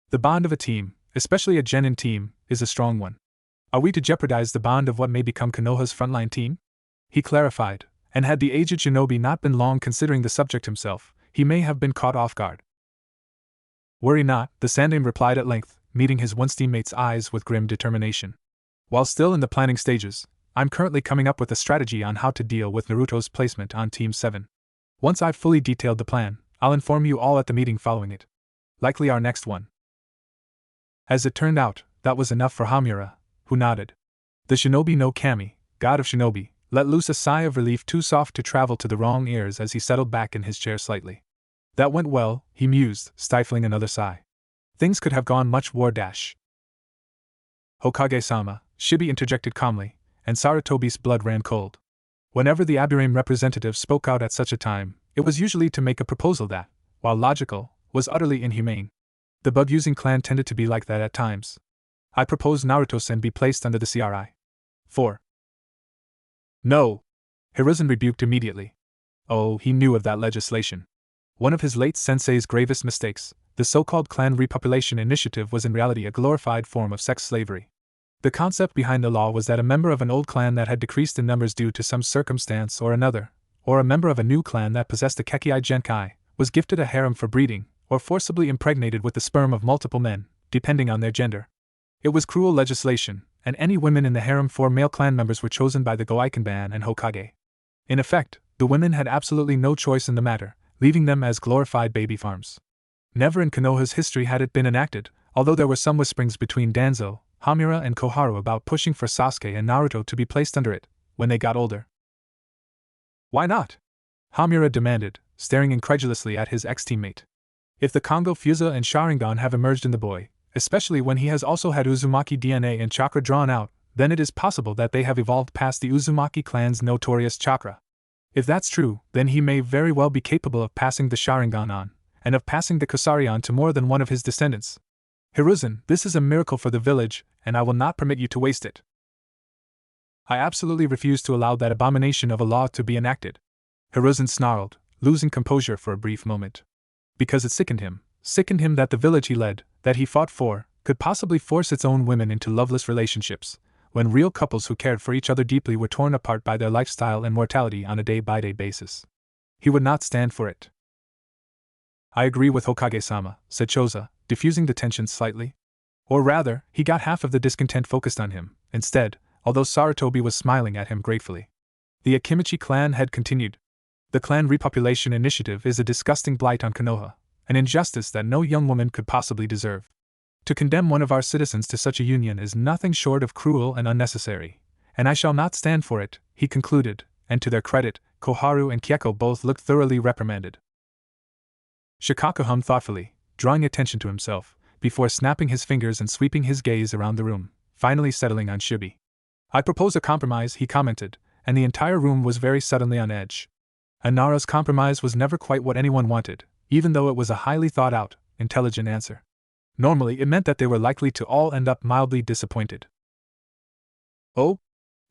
The bond of a team, especially a Genin team, is a strong one. Are we to jeopardize the bond of what may become Konoha's frontline team? He clarified, and had the aged shinobi not been long considering the subject himself, he may have been caught off guard. "Worry not," the Sandaime replied at length, meeting his once teammate's eyes with grim determination. "While still in the planning stages, I'm currently coming up with a strategy on how to deal with Naruto's placement on Team 7. Once I've fully detailed the plan, I'll inform you all at the meeting following it. Likely our next one." As it turned out, that was enough for Hamura, who nodded. The shinobi no kami, god of shinobi, let loose a sigh of relief too soft to travel to the wrong ears as he settled back in his chair slightly. That went well, he mused, stifling another sigh. Things could have gone much worse. Hokage-sama, Shibi interjected calmly, and Sarutobi's blood ran cold. Whenever the Aburame representative spoke out at such a time, it was usually to make a proposal that, while logical, was utterly inhumane. The bug-using clan tended to be like that at times. "I propose Naruto-sen be placed under the CRI. 4. "No!" Hiruzen rebuked immediately. Oh, he knew of that legislation. One of his late sensei's gravest mistakes, the so-called clan repopulation initiative, was in reality a glorified form of sex slavery. The concept behind the law was that a member of an old clan that had decreased in numbers due to some circumstance or another, or a member of a new clan that possessed a Kekkai Genkai, was gifted a harem for breeding, or forcibly impregnated with the sperm of multiple men, depending on their gender. It was cruel legislation, and any women in the harem for male clan members were chosen by the Goikenban and Hokage. In effect, the women had absolutely no choice in the matter, leaving them as glorified baby farms. Never in Konoha's history had it been enacted, although there were some whisperings between Danzo, Hamura and Koharu about pushing for Sasuke and Naruto to be placed under it, when they got older. "Why not?" Hamura demanded, staring incredulously at his ex-teammate. "If the Kongo Fusa and Sharingan have emerged in the boy, especially when he has also had Uzumaki DNA and chakra drawn out, then it is possible that they have evolved past the Uzumaki clan's notorious chakra. If that's true, then he may very well be capable of passing the Sharingan on, and of passing the Kusari on to more than one of his descendants. Hiruzen, this is a miracle for the village, and I will not permit you to waste it. I absolutely refuse to allow that abomination of a law to be enacted." Hiruzen snarled, losing composure for a brief moment. Because it sickened him that the village he led, that he fought for, could possibly force its own women into loveless relationships, when real couples who cared for each other deeply were torn apart by their lifestyle and mortality on a day-by-day basis. He would not stand for it. "I agree with Hokage-sama," said Choza, diffusing the tension slightly. Or rather, he got half of the discontent focused on him, instead, although Sarutobi was smiling at him gratefully. The Akimichi clan had continued. "The clan repopulation initiative is a disgusting blight on Konoha, an injustice that no young woman could possibly deserve. To condemn one of our citizens to such a union is nothing short of cruel and unnecessary, and I shall not stand for it," he concluded, and to their credit, Koharu and Kyeko both looked thoroughly reprimanded. Shikako hummed thoughtfully, drawing attention to himself, before snapping his fingers and sweeping his gaze around the room, finally settling on Shibi. "I propose a compromise," he commented, and the entire room was very suddenly on edge. Anara's compromise was never quite what anyone wanted, even though it was a highly thought-out, intelligent answer. Normally it meant that they were likely to all end up mildly disappointed. "Oh?"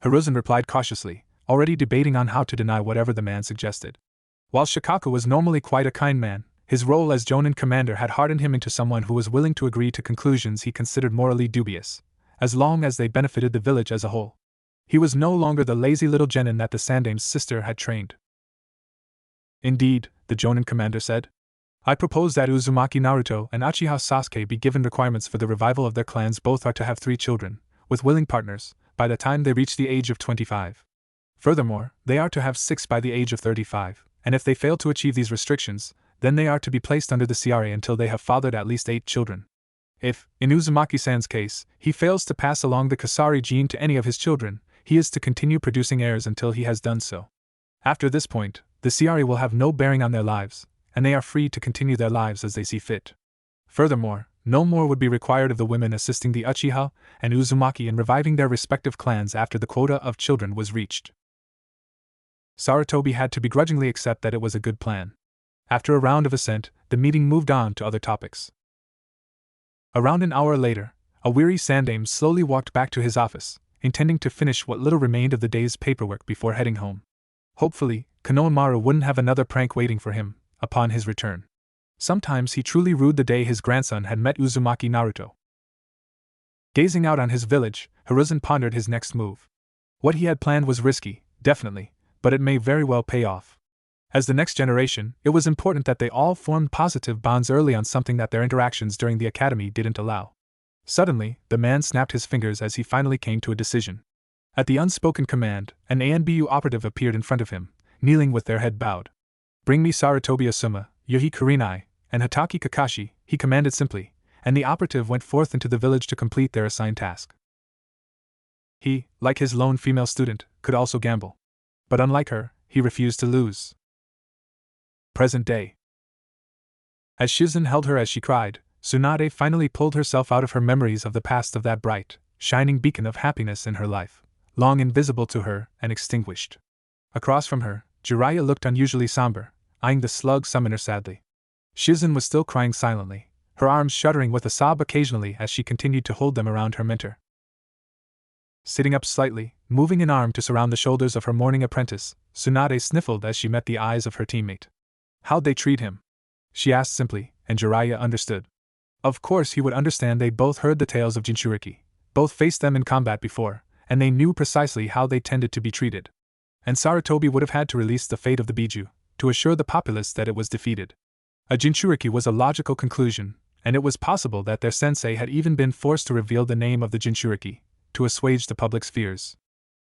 Hiruzen replied cautiously, already debating on how to deny whatever the man suggested. While Shikako was normally quite a kind man, his role as Jonin commander had hardened him into someone who was willing to agree to conclusions he considered morally dubious, as long as they benefited the village as a whole. He was no longer the lazy little genin that the Sandaime's sister had trained. "Indeed," the Jonin commander said. "I propose that Uzumaki Naruto and Uchiha Sasuke be given requirements for the revival of their clans. Both are to have 3 children, with willing partners, by the time they reach the age of 25. Furthermore, they are to have 6 by the age of 35, and if they fail to achieve these restrictions, then they are to be placed under the CRA until they have fathered at least 8 children. If, in Uzumaki-san's case, he fails to pass along the Kasari gene to any of his children, he is to continue producing heirs until he has done so. After this point, the Chiari will have no bearing on their lives, and they are free to continue their lives as they see fit. Furthermore, no more would be required of the women assisting the Uchiha and Uzumaki in reviving their respective clans after the quota of children was reached. Sarutobi had to begrudgingly accept that it was a good plan. After a round of assent, the meeting moved on to other topics. Around an hour later, a weary Sandaime slowly walked back to his office, intending to finish what little remained of the day's paperwork before heading home. Hopefully, Konohamaru wouldn't have another prank waiting for him upon his return. Sometimes he truly rued the day his grandson had met Uzumaki Naruto. Gazing out on his village, Hiruzen pondered his next move. What he had planned was risky, definitely, but it may very well pay off. As the next generation, it was important that they all formed positive bonds early on, something that their interactions during the academy didn't allow. Suddenly, the man snapped his fingers as he finally came to a decision. At the unspoken command, an ANBU operative appeared in front of him, kneeling with their head bowed. "Bring me Sarutobi Asuma, Yuhi Kurenai, and Hataki Kakashi," he commanded simply, and the operative went forth into the village to complete their assigned task. He, like his lone female student, could also gamble. But unlike her, he refused to lose. Present day. As Shizen held her as she cried, Tsunade finally pulled herself out of her memories of the past, of that bright, shining beacon of happiness in her life, long invisible to her and extinguished. Across from her, Jiraiya looked unusually somber, eyeing the slug summoner sadly. Shizen was still crying silently, her arms shuddering with a sob occasionally as she continued to hold them around her mentor. Sitting up slightly, moving an arm to surround the shoulders of her mourning apprentice, Tsunade sniffled as she met the eyes of her teammate. "How'd they treat him?" she asked simply, and Jiraiya understood. Of course he would understand. They both heard the tales of Jinchuriki, both faced them in combat before, and they knew precisely how they tended to be treated. And Sarutobi would have had to release the fate of the Biju, to assure the populace that it was defeated. A Jinchuriki was a logical conclusion, and it was possible that their sensei had even been forced to reveal the name of the Jinchuriki, to assuage the public's fears.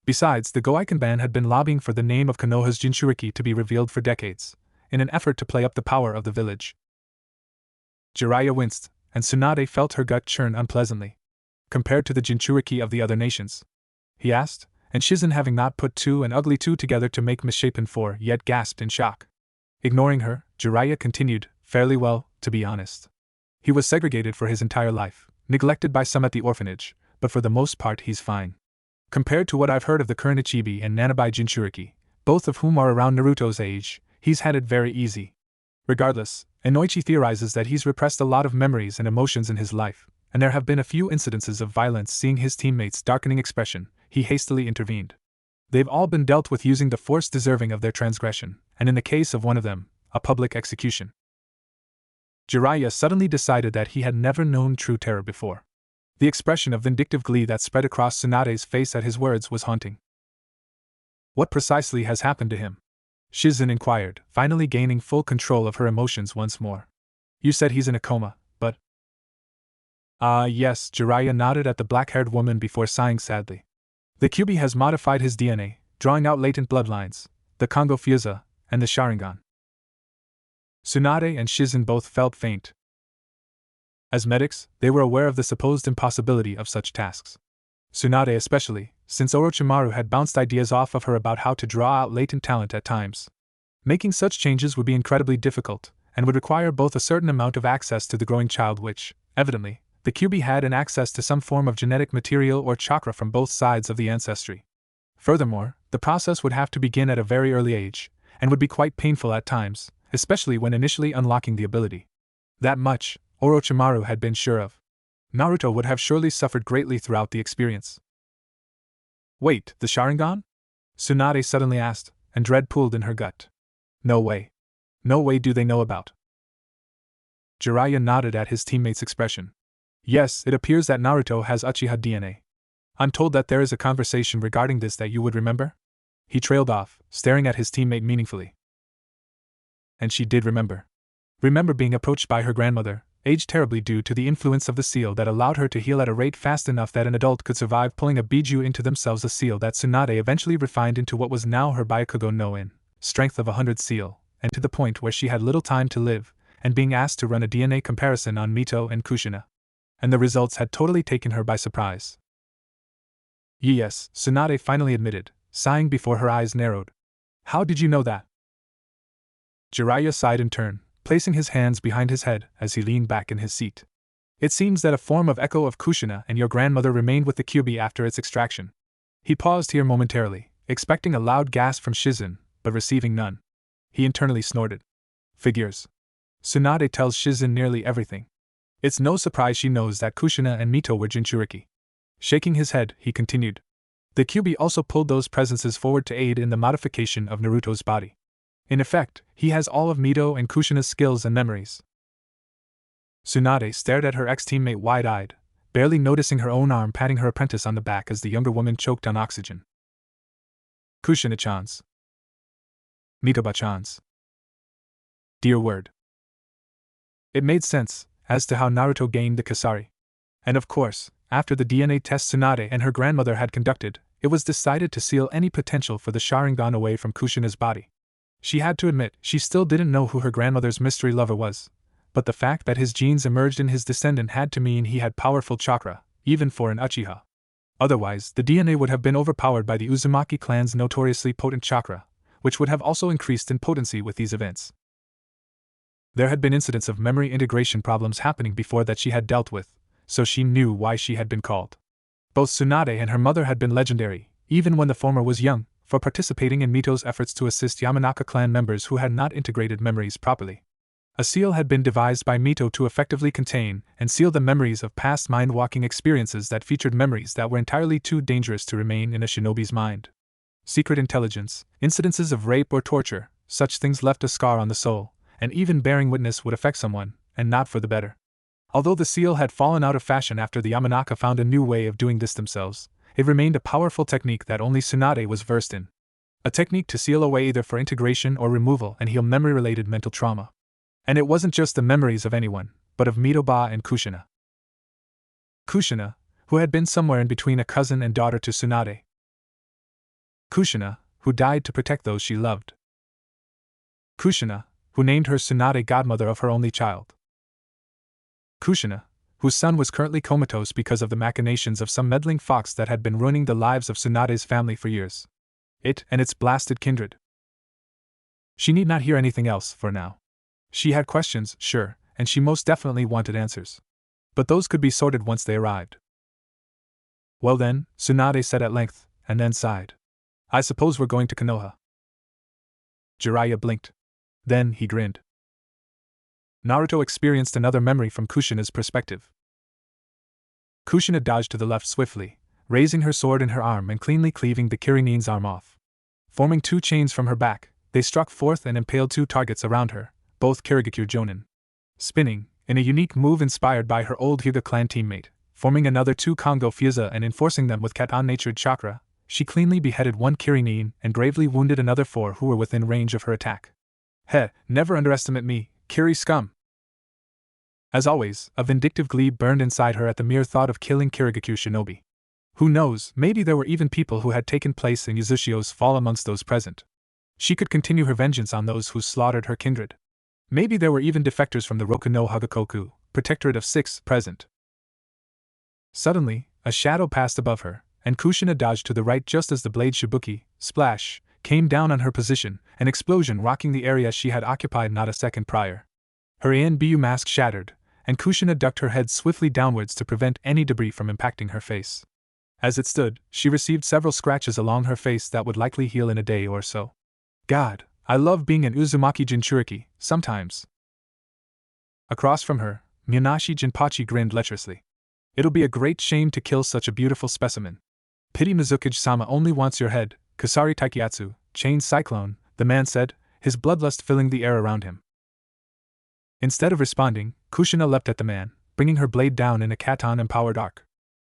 Besides, the Goikenban had been lobbying for the name of Konoha's Jinchuriki to be revealed for decades, in an effort to play up the power of the village. Jiraiya winced, and Tsunade felt her gut churn unpleasantly. "Compared to the Jinchuriki of the other nations?" he asked, and Shizen, having not put two and ugly two together to make misshapen four, yet gasped in shock. Ignoring her, Jiraiya continued, "Fairly well, to be honest. He was segregated for his entire life, neglected by some at the orphanage, but for the most part he's fine. Compared to what I've heard of the current Ichibi and Nanabai Jinchuriki, both of whom are around Naruto's age, he's had it very easy. Regardless, Inoichi theorizes that he's repressed a lot of memories and emotions in his life, and there have been a few incidences of violence." Seeing his teammates' darkening expression, he hastily intervened. "They've all been dealt with using the force deserving of their transgression, and in the case of one of them, a public execution." Jiraiya suddenly decided that he had never known true terror before. The expression of vindictive glee that spread across Tsunade's face at his words was haunting. "What precisely has happened to him?" Shizen inquired, finally gaining full control of her emotions once more. "You said he's in a coma, but—" Yes," Jiraiya nodded at the black-haired woman before sighing sadly. "The Kyuubi has modified his DNA, drawing out latent bloodlines, the Kongo Fusha, and the Sharingan." Tsunade and Shizen both felt faint. As medics, they were aware of the supposed impossibility of such tasks. Tsunade especially, since Orochimaru had bounced ideas off of her about how to draw out latent talent at times. Making such changes would be incredibly difficult, and would require both a certain amount of access to the growing child, which, evidently, the Kyuubi had, and access to some form of genetic material or chakra from both sides of the ancestry. Furthermore, the process would have to begin at a very early age, and would be quite painful at times, especially when initially unlocking the ability. That much, Orochimaru had been sure of. Naruto would have surely suffered greatly throughout the experience. "Wait, the Sharingan?" Tsunade suddenly asked, and dread pooled in her gut. "No way. No way do they know about." Jiraiya nodded at his teammate's expression. "Yes, it appears that Naruto has Uchiha DNA. I'm told that there is a conversation regarding this that you would remember?" He trailed off, staring at his teammate meaningfully. And she did remember. Remember being approached by her grandmother, aged terribly due to the influence of the seal that allowed her to heal at a rate fast enough that an adult could survive pulling a Biju into themselves, a seal that Tsunade eventually refined into what was now her Byakugo no In, strength of 100 seal, and to the point where she had little time to live, and being asked to run a DNA comparison on Mito and Kushina. And the results had totally taken her by surprise. Yes, Tsunade finally admitted, sighing before her eyes narrowed. How did you know that? Jiraiya sighed in turn, placing his hands behind his head as he leaned back in his seat. It seems that a form of echo of Kushina and your grandmother remained with the Kyuubi after its extraction. He paused here momentarily, expecting a loud gasp from Shizen, but receiving none. He internally snorted. Figures. Tsunade tells Shizen nearly everything. It's no surprise she knows that Kushina and Mito were Jinchuriki. Shaking his head, he continued. The Kyuubi also pulled those presences forward to aid in the modification of Naruto's body. In effect, he has all of Mito and Kushina's skills and memories. Tsunade stared at her ex-teammate wide-eyed, barely noticing her own arm patting her apprentice on the back as the younger woman choked on oxygen. Kushina-chan's. Mitoba-chan's. Dear word. It made sense, as to how Naruto gained the Kasari. And of course, after the DNA test Tsunade and her grandmother had conducted, it was decided to seal any potential for the Sharingan away from Kushina's body. She had to admit she still didn't know who her grandmother's mystery lover was, but the fact that his genes emerged in his descendant had to mean he had powerful chakra, even for an Uchiha. Otherwise, the DNA would have been overpowered by the Uzumaki clan's notoriously potent chakra, which would have also increased in potency with these events. There had been incidents of memory integration problems happening before that she had dealt with, so she knew why she had been called. Both Tsunade and her mother had been legendary, even when the former was young, for participating in Mito's efforts to assist Yamanaka clan members who had not integrated memories properly. A seal had been devised by Mito to effectively contain and seal the memories of past mind-walking experiences that featured memories that were entirely too dangerous to remain in a shinobi's mind. Secret intelligence, incidences of rape or torture, such things left a scar on the soul, and even bearing witness would affect someone, and not for the better. Although the seal had fallen out of fashion after the Yamanaka found a new way of doing this themselves, it remained a powerful technique that only Tsunade was versed in. A technique to seal away either for integration or removal and heal memory-related mental trauma. And it wasn't just the memories of anyone, but of Mitoba and Kushina. Kushina, who had been somewhere in between a cousin and daughter to Tsunade. Kushina, who died to protect those she loved. Kushina, who named her Tsunade godmother of her only child. Kushina, whose son was currently comatose because of the machinations of some meddling fox that had been ruining the lives of Tsunade's family for years. It and its blasted kindred. She need not hear anything else, for now. She had questions, sure, and she most definitely wanted answers. But those could be sorted once they arrived. Well then, Tsunade said at length, and then sighed. I suppose we're going to Konoha. Jiraiya blinked. Then he grinned. Naruto experienced another memory from Kushina's perspective. Kushina dodged to the left swiftly, raising her sword in her arm and cleanly cleaving the Kirinin's arm off. Forming two chains from her back, they struck forth and impaled two targets around her, both Kirigakure Jonin. Spinning, in a unique move inspired by her old Hyuga clan teammate, forming another two Kongo Fuza and enforcing them with cat-on-natured chakra, she cleanly beheaded one Kirinin and gravely wounded another four who were within range of her attack. Heh, never underestimate me, Kiri scum! As always, a vindictive glee burned inside her at the mere thought of killing Kirigakure shinobi. Who knows, maybe there were even people who had taken place in Yuzushio's fall amongst those present. She could continue her vengeance on those who slaughtered her kindred. Maybe there were even defectors from the Roku no Hagakoku, Protectorate of Six, present. Suddenly, a shadow passed above her, and Kushina dodged to the right just as the blade Shibuki, splash, came down on her position, an explosion rocking the area she had occupied not a second prior. Her ANBU mask shattered, and Kushina ducked her head swiftly downwards to prevent any debris from impacting her face. As it stood, she received several scratches along her face that would likely heal in a day or so. God, I love being an Uzumaki Jinchuriki, sometimes. Across from her, Munashi Jinpachi grinned lecherously. It'll be a great shame to kill such a beautiful specimen. Pity Mizukage-sama only wants your head, Kasari Taikiatsu, chain cyclone, the man said, his bloodlust filling the air around him. Instead of responding, Kushina leapt at the man, bringing her blade down in a Katon-empowered arc.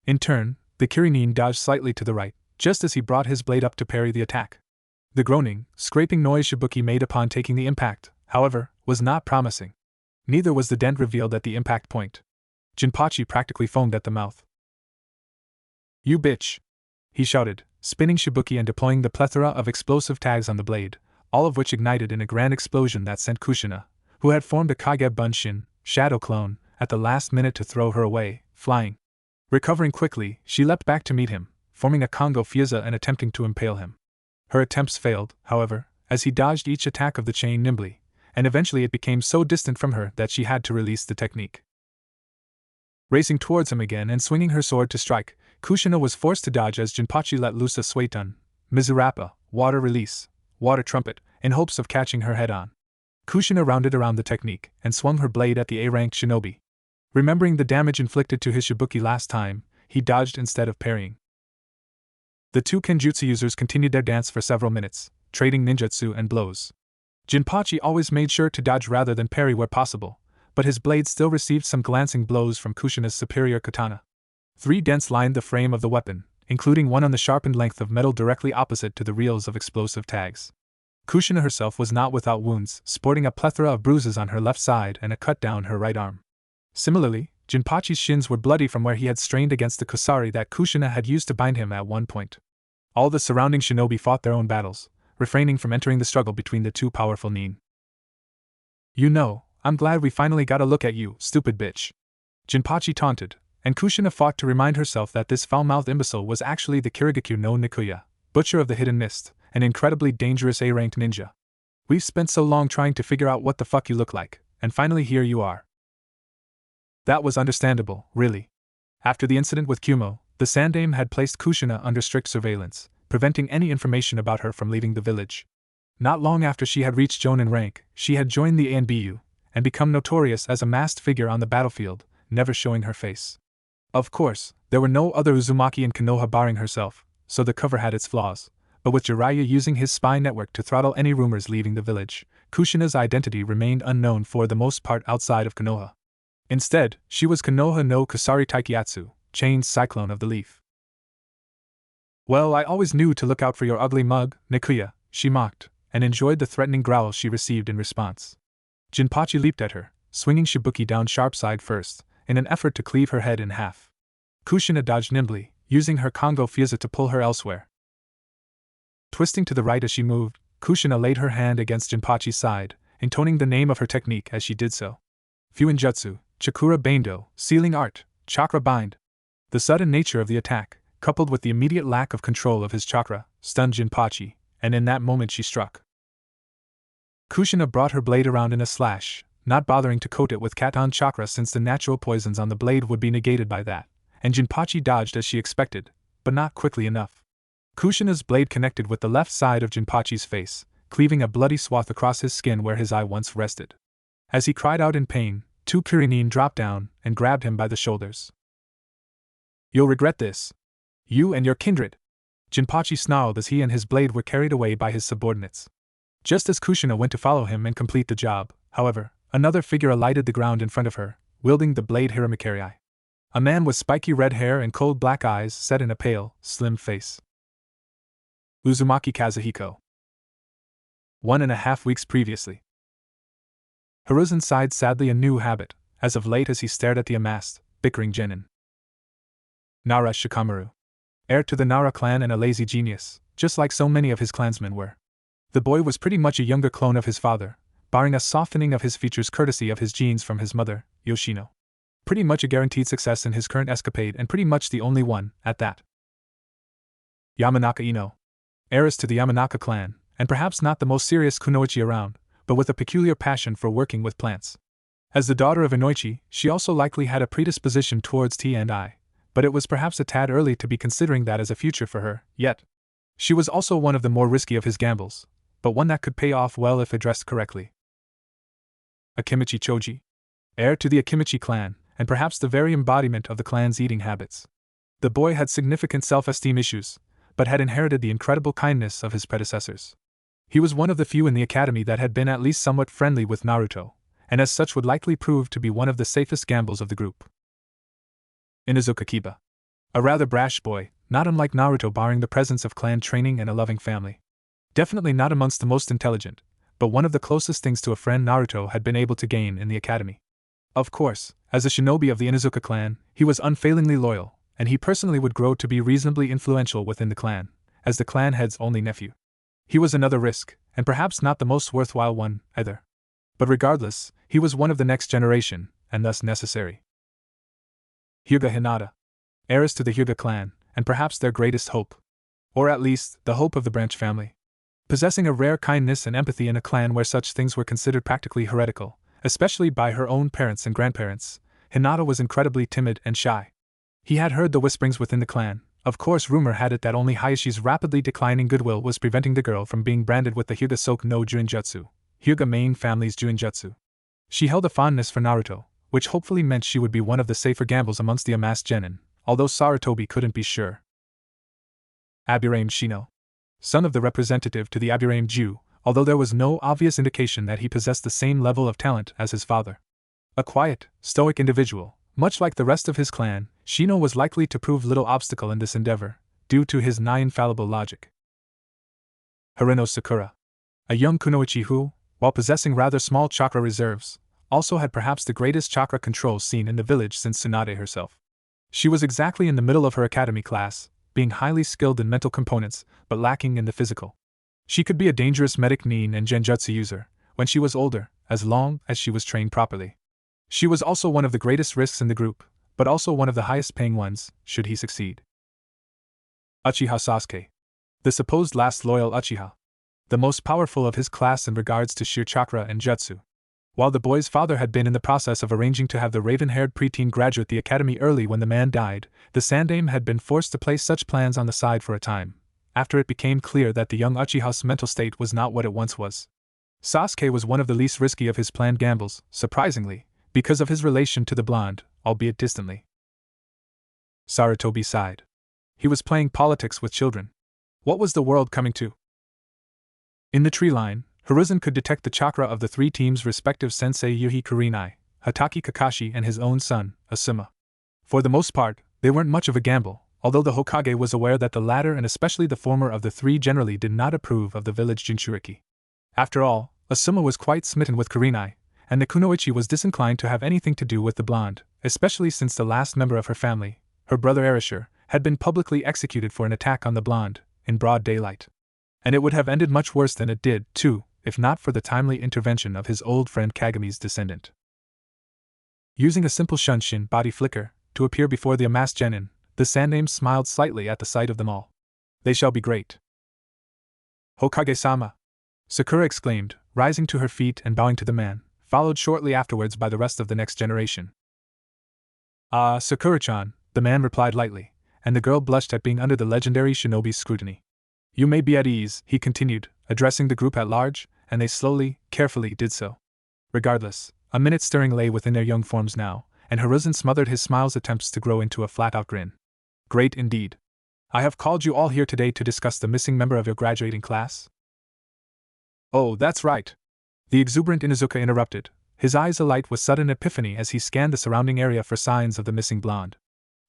In turn, the Kirinin dodged slightly to the right, just as he brought his blade up to parry the attack. The groaning, scraping noise Shibuki made upon taking the impact, however, was not promising. Neither was the dent revealed at the impact point. Jinpachi practically foamed at the mouth. You bitch! He shouted, spinning Shibuki and deploying the plethora of explosive tags on the blade, all of which ignited in a grand explosion that sent Kushina, who had formed a Kage Bunshin, shadow clone, at the last minute to throw her away, flying. Recovering quickly, she leapt back to meet him, forming a Kongo Fieza and attempting to impale him. Her attempts failed, however, as he dodged each attack of the chain nimbly, and eventually it became so distant from her that she had to release the technique. Racing towards him again and swinging her sword to strike, Kushina was forced to dodge as Jinpachi let loose a Suetun, Mizurappa, water release, water trumpet, in hopes of catching her head-on. Kushina rounded around the technique and swung her blade at the A-ranked shinobi. Remembering the damage inflicted to his shibuki last time, he dodged instead of parrying. The two kenjutsu users continued their dance for several minutes, trading ninjutsu and blows. Jinpachi always made sure to dodge rather than parry where possible, but his blade still received some glancing blows from Kushina's superior katana. 3 dents lined the frame of the weapon, including one on the sharpened length of metal directly opposite to the reels of explosive tags. Kushina herself was not without wounds, sporting a plethora of bruises on her left side and a cut down her right arm. Similarly, Jinpachi's shins were bloody from where he had strained against the kusari that Kushina had used to bind him at one point. All the surrounding shinobi fought their own battles, refraining from entering the struggle between the two powerful nin. "You know, I'm glad we finally got a look at you, stupid bitch," Jinpachi taunted, and Kushina fought to remind herself that this foul-mouthed imbecile was actually the Kirigakyu no Nikuya, Butcher of the Hidden Mist, an incredibly dangerous A-ranked ninja. "We've spent so long trying to figure out what the fuck you look like, and finally here you are." That was understandable, really. After the incident with Kumo, the Sandaime had placed Kushina under strict surveillance, preventing any information about her from leaving the village. Not long after she had reached Jonin rank, she had joined the ANBU, and become notorious as a masked figure on the battlefield, never showing her face. Of course, there were no other Uzumaki in Konoha barring herself, so the cover had its flaws, but with Jiraiya using his spy network to throttle any rumors leaving the village, Kushina's identity remained unknown for the most part outside of Konoha. Instead, she was Konoha no Kusari Taikiatsu, Chain's Cyclone of the Leaf. "Well, I always knew to look out for your ugly mug, Nikuya," she mocked, and enjoyed the threatening growl she received in response. Jinpachi leaped at her, swinging shibuki down sharp side first, in an effort to cleave her head in half. Kushina dodged nimbly, using her Kongo Fieza to pull her elsewhere. Twisting to the right as she moved, Kushina laid her hand against Jinpachi's side, intoning the name of her technique as she did so. Fuinjutsu, Chakura Baindo, Sealing Art, Chakra Bind. The sudden nature of the attack, coupled with the immediate lack of control of his chakra, stunned Jinpachi, and in that moment she struck. Kushina brought her blade around in a slash, not bothering to coat it with Katon chakra since the natural poisons on the blade would be negated by that, and Jinpachi dodged as she expected, but not quickly enough. Kushina's blade connected with the left side of Jinpachi's face, cleaving a bloody swath across his skin where his eye once rested. As he cried out in pain, 2 Kirinin dropped down and grabbed him by the shoulders. "You'll regret this. You and your kindred," Jinpachi snarled as he and his blade were carried away by his subordinates. Just as Kushina went to follow him and complete the job, however, another figure alighted the ground in front of her, wielding the blade Hiramikarei. A man with spiky red hair and cold black eyes set in a pale, slim face. Uzumaki Kazuhiko. 1.5 weeks previously. Hiruzen sighed sadly, a new habit, as of late as he stared at the amassed, bickering Genin. Nara Shikamaru. Heir to the Nara clan and a lazy genius, just like so many of his clansmen were. The boy was pretty much a younger clone of his father, barring a softening of his features courtesy of his genes from his mother, Yoshino. Pretty much a guaranteed success in his current escapade and pretty much the only one, at that. Yamanaka Ino. Heiress to the Yamanaka clan, and perhaps not the most serious kunoichi around, but with a peculiar passion for working with plants. As the daughter of Inoichi, she also likely had a predisposition towards T&I, but it was perhaps a tad early to be considering that as a future for her, yet. She was also one of the more risky of his gambles, but one that could pay off well if addressed correctly. Akimichi Choji. Heir to the Akimichi clan, and perhaps the very embodiment of the clan's eating habits. The boy had significant self-esteem issues, but had inherited the incredible kindness of his predecessors. He was one of the few in the academy that had been at least somewhat friendly with Naruto, and as such would likely prove to be one of the safest gambles of the group. Inuzuka Kiba. A rather brash boy, not unlike Naruto barring the presence of clan training and a loving family. Definitely not amongst the most intelligent, but one of the closest things to a friend Naruto had been able to gain in the academy. Of course, as a shinobi of the Inuzuka clan, he was unfailingly loyal, and he personally would grow to be reasonably influential within the clan, as the clan head's only nephew. He was another risk, and perhaps not the most worthwhile one, either. But regardless, he was one of the next generation, and thus necessary. Hyuga Hinata. Heiress to the Hyuga clan, and perhaps their greatest hope. Or at least, the hope of the Branch family. Possessing a rare kindness and empathy in a clan where such things were considered practically heretical, especially by her own parents and grandparents, Hinata was incredibly timid and shy. He had heard the whisperings within the clan. Of course, rumor had it that only Hayashi's rapidly declining goodwill was preventing the girl from being branded with the Hyuga Soke no Juinjutsu, Hyuga main family's Juinjutsu. She held a fondness for Naruto, which hopefully meant she would be one of the safer gambles amongst the amassed genin, although Sarutobi couldn't be sure. Aburaim Shino. Son of the representative to the Aburaim Ju, although there was no obvious indication that he possessed the same level of talent as his father. A quiet, stoic individual, much like the rest of his clan, Shino was likely to prove little obstacle in this endeavor, due to his nigh-infallible logic. Harino Sakura. A young kunoichi who, while possessing rather small chakra reserves, also had perhaps the greatest chakra control seen in the village since Tsunade herself. She was exactly in the middle of her academy class, being highly skilled in mental components, but lacking in the physical. She could be a dangerous medic nin and genjutsu user, when she was older, as long as she was trained properly. She was also one of the greatest risks in the group, but also one of the highest paying ones, should he succeed. Uchiha Sasuke. The supposed last loyal Uchiha. The most powerful of his class in regards to sheer chakra and jutsu. While the boy's father had been in the process of arranging to have the raven-haired preteen graduate the academy early when the man died, the Sandaime had been forced to place such plans on the side for a time, after it became clear that the young Uchiha's mental state was not what it once was. Sasuke was one of the least risky of his planned gambles, surprisingly, because of his relation to the blonde, albeit distantly. Sarutobi sighed. He was playing politics with children. What was the world coming to? In the tree line, Hiruzen could detect the chakra of the three teams' respective sensei Yuhi Kurenai, Hatake Kakashi and his own son, Asuma. For the most part, they weren't much of a gamble, although the Hokage was aware that the latter and especially the former of the three generally did not approve of the village Jinchuriki. After all, Asuma was quite smitten with Kurenai, and the kunoichi was disinclined to have anything to do with the blonde, especially since the last member of her family, her brother Erashur, had been publicly executed for an attack on the blonde, in broad daylight. And it would have ended much worse than it did, too, if not for the timely intervention of his old friend Kagami's descendant. Using a simple shunshin body flicker to appear before the amassed genin, the Sandaime smiled slightly at the sight of them all. They shall be great. Hokage-sama! Sakura exclaimed, rising to her feet and bowing to the man, followed shortly afterwards by the rest of the next generation. Ah, Sakura-chan, the man replied lightly, and the girl blushed at being under the legendary shinobi's scrutiny. You may be at ease, he continued, addressing the group at large, and they slowly, carefully did so. Regardless, a minute stirring lay within their young forms now, and Hiruzen smothered his smile's attempts to grow into a flat-out grin. Great indeed. I have called you all here today to discuss the missing member of your graduating class. Oh, that's right. The exuberant Inuzuka interrupted, his eyes alight with sudden epiphany as he scanned the surrounding area for signs of the missing blonde.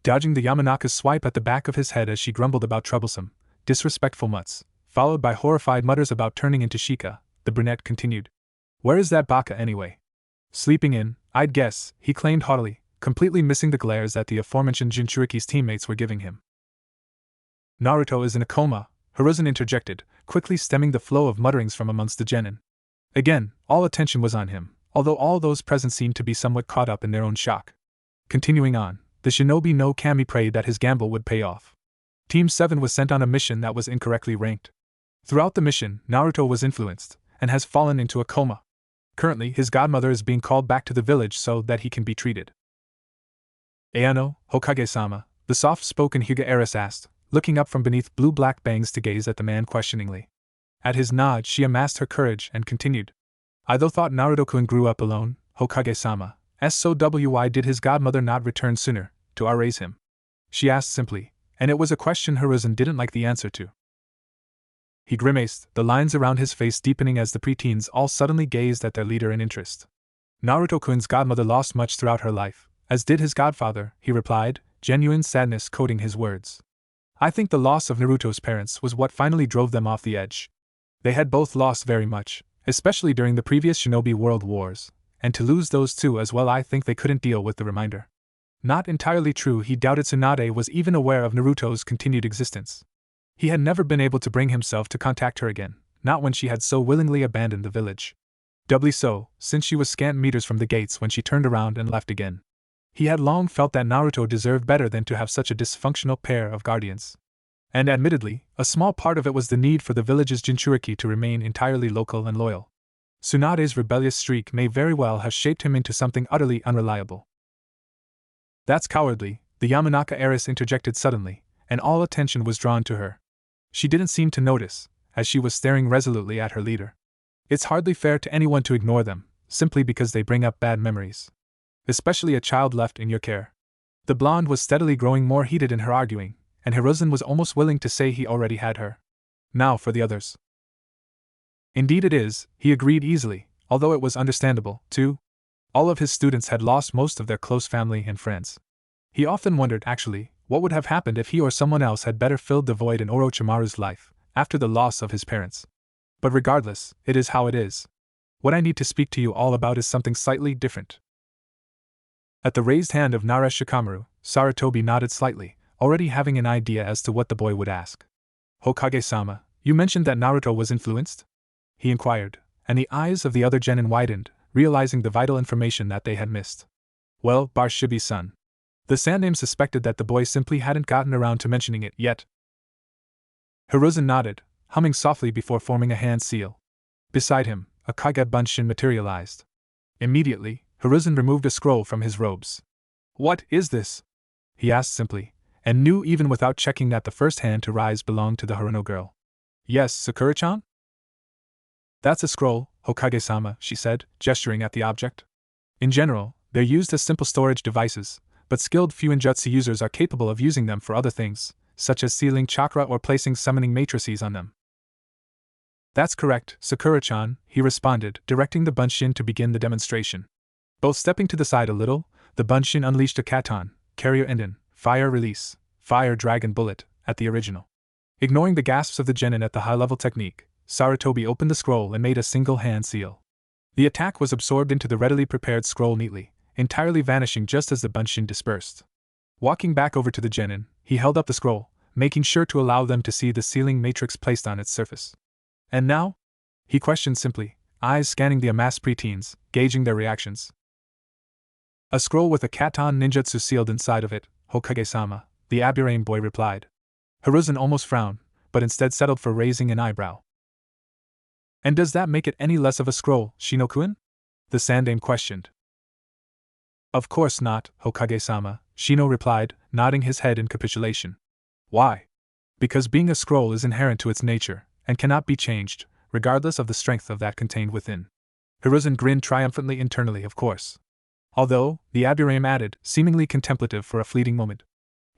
Dodging the Yamanaka's swipe at the back of his head as she grumbled about troublesome, disrespectful mutts, followed by horrified mutters about turning into Shika, the brunette continued. Where is that baka anyway? Sleeping in, I'd guess, he claimed haughtily, completely missing the glares that the aforementioned Jinchuriki's teammates were giving him. Naruto is in a coma, Hiruzen interjected, quickly stemming the flow of mutterings from amongst the genin. Again, all attention was on him, although all those present seemed to be somewhat caught up in their own shock. Continuing on, the shinobi no Kami prayed that his gamble would pay off. Team 7 was sent on a mission that was incorrectly ranked. Throughout the mission, Naruto was influenced, and has fallen into a coma. Currently, his godmother is being called back to the village so that he can be treated. Ayano, Hokage-sama, the soft-spoken Hyuga heiress asked, looking up from beneath blue-black bangs to gaze at the man questioningly. At his nod, she amassed her courage and continued. I though thought Naruto-kun grew up alone, Hokage-sama, so why did his godmother not return sooner, to raise him? She asked simply, and it was a question Hiruzen didn't like the answer to. He grimaced, the lines around his face deepening as the preteens all suddenly gazed at their leader in interest. Naruto-kun's godmother lost much throughout her life, as did his godfather, he replied, genuine sadness coating his words. I think the loss of Naruto's parents was what finally drove them off the edge. They had both lost very much, especially during the previous Shinobi World Wars, and to lose those two as well I think they couldn't deal with the reminder. Not entirely true, he doubted Tsunade was even aware of Naruto's continued existence. He had never been able to bring himself to contact her again, not when she had so willingly abandoned the village. Doubly so, since she was scant meters from the gates when she turned around and left again. He had long felt that Naruto deserved better than to have such a dysfunctional pair of guardians. And admittedly, a small part of it was the need for the village's Jinchuriki to remain entirely local and loyal. Tsunade's rebellious streak may very well have shaped him into something utterly unreliable. That's cowardly, the Yamanaka heiress interjected suddenly, and all attention was drawn to her. She didn't seem to notice, as she was staring resolutely at her leader. It's hardly fair to anyone to ignore them, simply because they bring up bad memories. Especially a child left in your care. The blonde was steadily growing more heated in her arguing, and Hiruzen was almost willing to say he already had her. Now for the others. Indeed it is, he agreed easily, although it was understandable, too. All of his students had lost most of their close family and friends. He often wondered, actually, what would have happened if he or someone else had better filled the void in Orochimaru's life, after the loss of his parents. But regardless, it is how it is. What I need to speak to you all about is something slightly different. At the raised hand of Naresh Shikamaru, Sarutobi nodded slightly, already having an idea as to what the boy would ask. Hokage-sama, you mentioned that Naruto was influenced? He inquired, and the eyes of the other genin widened, realizing the vital information that they had missed. Well, Bar-Shibi-san. The Sandaime suspected that the boy simply hadn't gotten around to mentioning it yet. Hiruzen nodded, humming softly before forming a hand seal. Beside him, a Kage Bunshin materialized. Immediately, Hiruzen removed a scroll from his robes. What is this? He asked simply, and knew even without checking that the first hand to rise belonged to the Haruno girl. Yes, Sakura-chan? That's a scroll, Hokage-sama, she said, gesturing at the object. In general, they're used as simple storage devices, but skilled Fuinjutsu users are capable of using them for other things, such as sealing chakra or placing summoning matrices on them. That's correct, Sakura-chan, he responded, directing the Bunshin to begin the demonstration. Both stepping to the side a little, the Bunshin unleashed a Katon, Carrier Endin, Fire Release, Fire Dragon Bullet, at the original. Ignoring the gasps of the genin at the high-level technique, Sarutobi opened the scroll and made a single hand seal. The attack was absorbed into the readily prepared scroll neatly, entirely vanishing just as the Bunshin dispersed. Walking back over to the genin, he held up the scroll, making sure to allow them to see the sealing matrix placed on its surface. And now? He questioned simply, eyes scanning the amassed preteens, gauging their reactions. A scroll with a Katon ninjutsu sealed inside of it, Hokage-sama, the Aburame boy replied. Hiruzen almost frowned, but instead settled for raising an eyebrow. And does that make it any less of a scroll, Shino-kun? The Sandaime questioned. Of course not, Hokage-sama, Shino replied, nodding his head in capitulation. Why? Because being a scroll is inherent to its nature, and cannot be changed, regardless of the strength of that contained within. Hiruzen grinned triumphantly internally, of course. Although, the Aburame added, seemingly contemplative for a fleeting moment.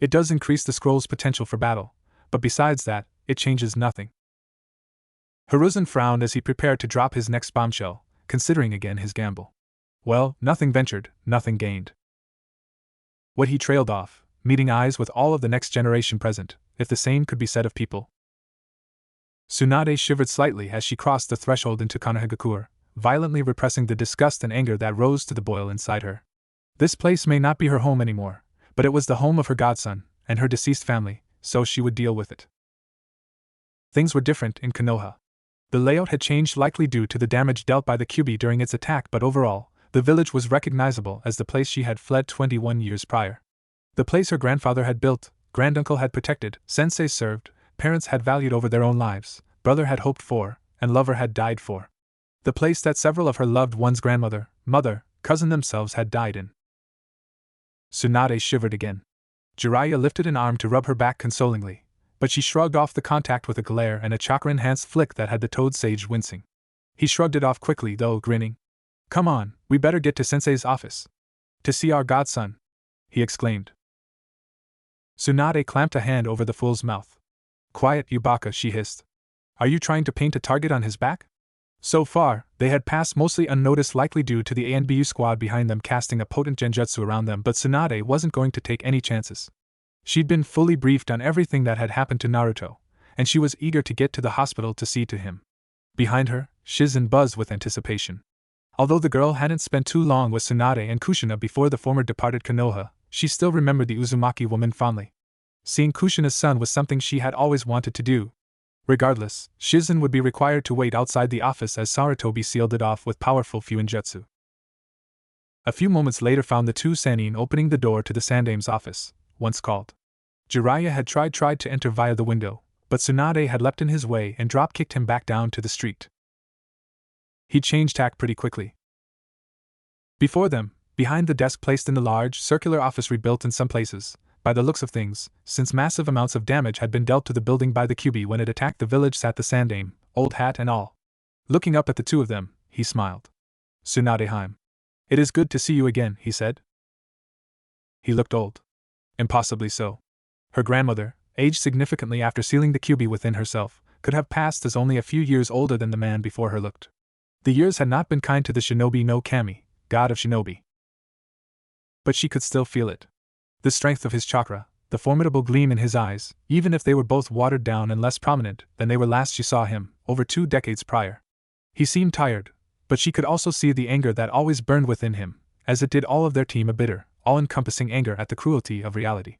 It does increase the scroll's potential for battle, but besides that, it changes nothing. Hiruzen frowned as he prepared to drop his next bombshell, considering again his gamble. Well, nothing ventured, nothing gained. What he trailed off, meeting eyes with all of the next generation present, if the same could be said of people. Tsunade shivered slightly as she crossed the threshold into Konohagakure, violently repressing the disgust and anger that rose to the boil inside her. This place may not be her home anymore, but it was the home of her godson, and her deceased family, so she would deal with it. Things were different in Konoha. The layout had changed likely due to the damage dealt by the Kyuubi during its attack, but overall, the village was recognizable as the place she had fled 21 years prior. The place her grandfather had built, granduncle had protected, sensei served, parents had valued over their own lives, brother had hoped for, and lover had died for. The place that several of her loved ones' grandmother, mother, cousin themselves had died in. Tsunade shivered again. Jiraiya lifted an arm to rub her back consolingly, but she shrugged off the contact with a glare and a chakra-enhanced flick that had the Toad Sage wincing. He shrugged it off quickly though, grinning. Come on, we better get to Sensei's office. To see our godson, he exclaimed. Tsunade clamped a hand over the fool's mouth. Quiet, Yubaka, she hissed. Are you trying to paint a target on his back? So far, they had passed mostly unnoticed, likely due to the ANBU squad behind them casting a potent genjutsu around them, but Tsunade wasn't going to take any chances. She'd been fully briefed on everything that had happened to Naruto, and she was eager to get to the hospital to see to him. Behind her, Shizen buzzed with anticipation. Although the girl hadn't spent too long with Tsunade and Kushina before the former departed Konoha, she still remembered the Uzumaki woman fondly. Seeing Kushina's son was something she had always wanted to do. Regardless, Shizen would be required to wait outside the office as Sarutobi sealed it off with powerful Fuinjutsu. A few moments later found the two Sannin opening the door to the Sandame's office, once called. Jiraiya had tried to enter via the window, but Tsunade had leapt in his way and drop-kicked him back down to the street. He changed tack pretty quickly. Before them, behind the desk placed in the large, circular office rebuilt in some places, by the looks of things, since massive amounts of damage had been dealt to the building by the QB when it attacked the village, sat the Sandame, old hat and all. Looking up at the two of them, he smiled. Tsunadeheim. It is good to see you again, he said. He looked old. Impossibly so. Her grandmother, aged significantly after sealing the QB within herself, could have passed as only a few years older than the man before her looked. The years had not been kind to the shinobi no kami, god of shinobi. But she could still feel it. The strength of his chakra, the formidable gleam in his eyes, even if they were both watered down and less prominent than they were last she saw him, over 2 decades prior. He seemed tired, but she could also see the anger that always burned within him, as it did all of their team, a bitter, all-encompassing anger at the cruelty of reality.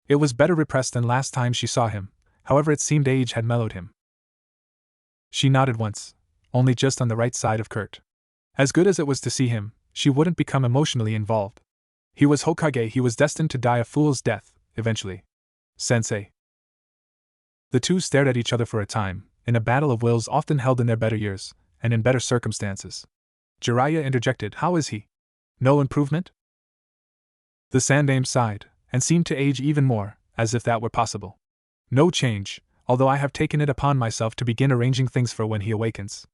It was better repressed than last time she saw him, however it seemed age had mellowed him. She nodded once, only just on the right side of Kurt. As good as it was to see him, she wouldn't become emotionally involved. He was Hokage, he was destined to die a fool's death, eventually. Sensei. The two stared at each other for a time, in a battle of wills often held in their better years, and in better circumstances. Jiraiya interjected, how is he? No improvement? The Sandame sighed, and seemed to age even more, as if that were possible. No change, although I have taken it upon myself to begin arranging things for when he awakens.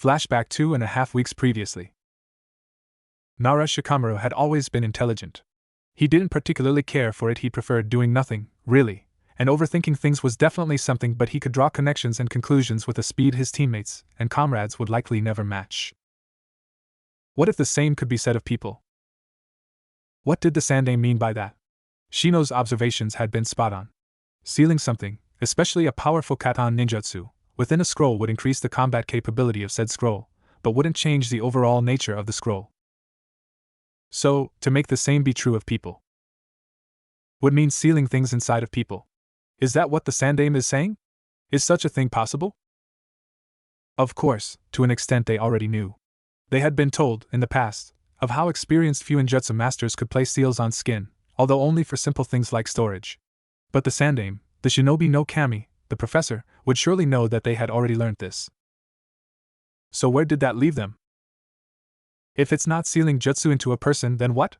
Flashback 2.5 weeks previously. Nara Shikamaru had always been intelligent. He didn't particularly care for it, he preferred doing nothing, really, and overthinking things was definitely something, but he could draw connections and conclusions with a speed his teammates and comrades would likely never match. What if the same could be said of people? What did the Sandame mean by that? Shino's observations had been spot on. Sealing something, especially a powerful katan ninjutsu, within a scroll would increase the combat capability of said scroll, but wouldn't change the overall nature of the scroll. So, to make the same be true of people would mean sealing things inside of people. Is that what the Sandame is saying? Is such a thing possible? Of course, to an extent they already knew. They had been told, in the past, of how experienced Fuinjutsu masters could place seals on skin, although only for simple things like storage. But the Sandame, the shinobi no kami, the professor, would surely know that they had already learned this. So where did that leave them? If it's not sealing jutsu into a person, then what?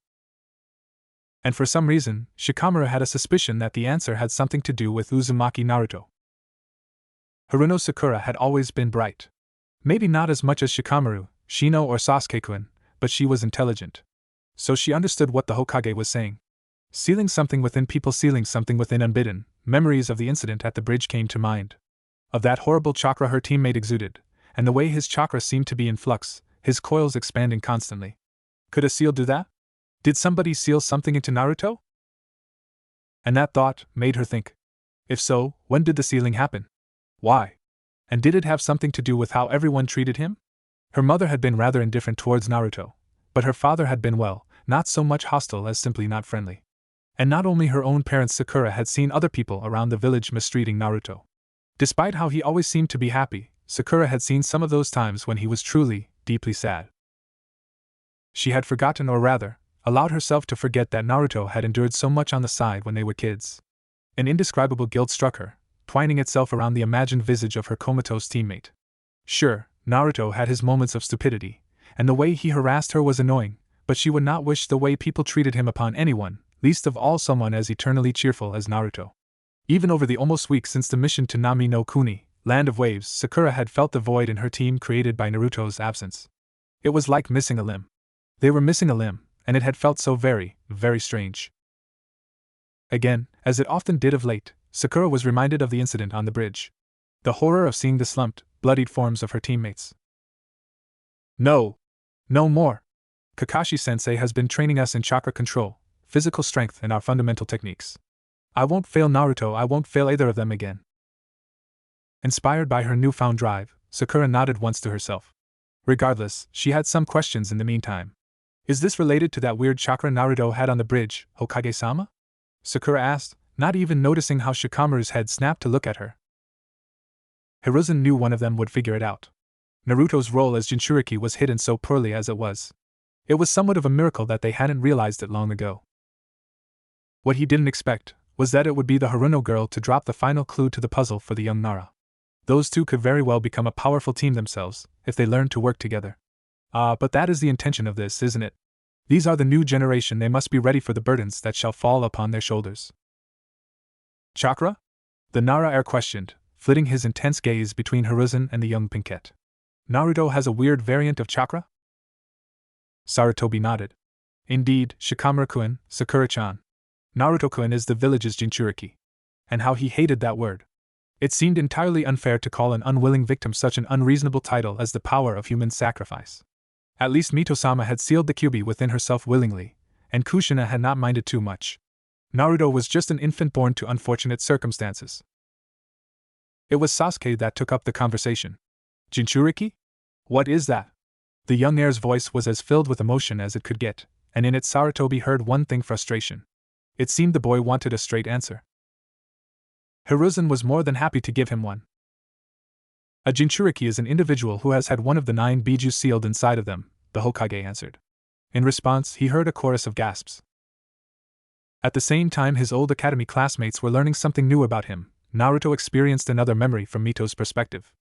And for some reason, Shikamaru had a suspicion that the answer had something to do with Uzumaki Naruto. Haruno Sakura had always been bright. Maybe not as much as Shikamaru, Shino or Sasuke-kun, but she was intelligent. So she understood what the Hokage was saying. Sealing something within people, sealing something within unbidden. Memories of the incident at the bridge came to mind. Of that horrible chakra her teammate exuded, and the way his chakra seemed to be in flux, his coils expanding constantly. Could a seal do that? Did somebody seal something into Naruto? And that thought made her think. If so, when did the sealing happen? Why? And did it have something to do with how everyone treated him? Her mother had been rather indifferent towards Naruto, but her father had been, well, not so much hostile as simply not friendly. And not only her own parents, Sakura had seen other people around the village mistreating Naruto. Despite how he always seemed to be happy, Sakura had seen some of those times when he was truly, deeply sad. She had forgotten, or rather, allowed herself to forget that Naruto had endured so much on the side when they were kids. An indescribable guilt struck her, twining itself around the imagined visage of her comatose teammate. Sure, Naruto had his moments of stupidity, and the way he harassed her was annoying, but she would not wish the way people treated him upon anyone, least of all someone as eternally cheerful as Naruto. Even over the almost week since the mission to Nami no Kuni, Land of Waves, Sakura had felt the void in her team created by Naruto's absence. It was like missing a limb. They were missing a limb, and it had felt so very, very strange. Again, as it often did of late, Sakura was reminded of the incident on the bridge. The horror of seeing the slumped, bloodied forms of her teammates. No! No more! Kakashi-sensei has been training us in chakra control, physical strength, and our fundamental techniques. I won't fail Naruto, I won't fail either of them again. Inspired by her newfound drive, Sakura nodded once to herself. Regardless, she had some questions in the meantime. Is this related to that weird chakra Naruto had on the bridge, Hokage-sama? Sakura asked, not even noticing how Shikamaru's head snapped to look at her. Hiruzen knew one of them would figure it out. Naruto's role as Jinchuriki was hidden so poorly as it was. It was somewhat of a miracle that they hadn't realized it long ago. What he didn't expect was that it would be the Haruno girl to drop the final clue to the puzzle for the young Nara. Those two could very well become a powerful team themselves, if they learned to work together. But that is the intention of this, isn't it? These are the new generation, they must be ready for the burdens that shall fall upon their shoulders. Chakra? The Nara heir questioned, flitting his intense gaze between Hiruzen and the young Pinkette. Naruto has a weird variant of chakra? Sarutobi nodded. Indeed, Shikamaru-kun, Sakura-chan. Naruto-kun is the village's Jinchuriki. And how he hated that word. It seemed entirely unfair to call an unwilling victim such an unreasonable title as the power of human sacrifice. At least Mito-sama had sealed the Kyuubi within herself willingly, and Kushina had not minded too much. Naruto was just an infant born to unfortunate circumstances. It was Sasuke that took up the conversation. Jinchuriki? What is that? The young heir's voice was as filled with emotion as it could get, and in it Sarutobi heard one thing: frustration. It seemed the boy wanted a straight answer. Hiruzen was more than happy to give him one. A Jinchuriki is an individual who has had one of the 9 Biju sealed inside of them, the Hokage answered. In response, he heard a chorus of gasps. At the same time his old academy classmates were learning something new about him, Naruto experienced another memory from Mito's perspective.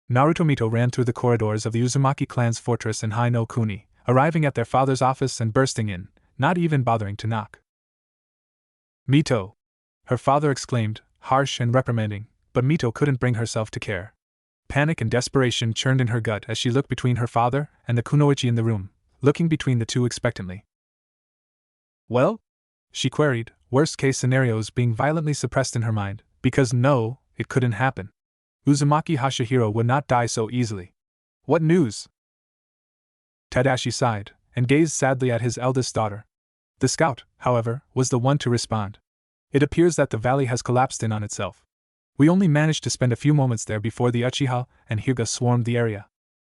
Naruto Mito ran through the corridors of the Uzumaki clan's fortress in Hai no Kuni, arriving at their father's office and bursting in, not even bothering to knock. Mito! Her father exclaimed, harsh and reprimanding, but Mito couldn't bring herself to care. Panic and desperation churned in her gut as she looked between her father and the kunoichi in the room, looking between the two expectantly. Well? She queried, worst-case scenarios being violently suppressed in her mind, because no, it couldn't happen. Uzumaki Hashihiro would not die so easily. What news? Tadashi sighed, and gazed sadly at his eldest daughter. The scout, however, was the one to respond. It appears that the valley has collapsed in on itself. We only managed to spend a few moments there before the Uchiha and Hyuga swarmed the area.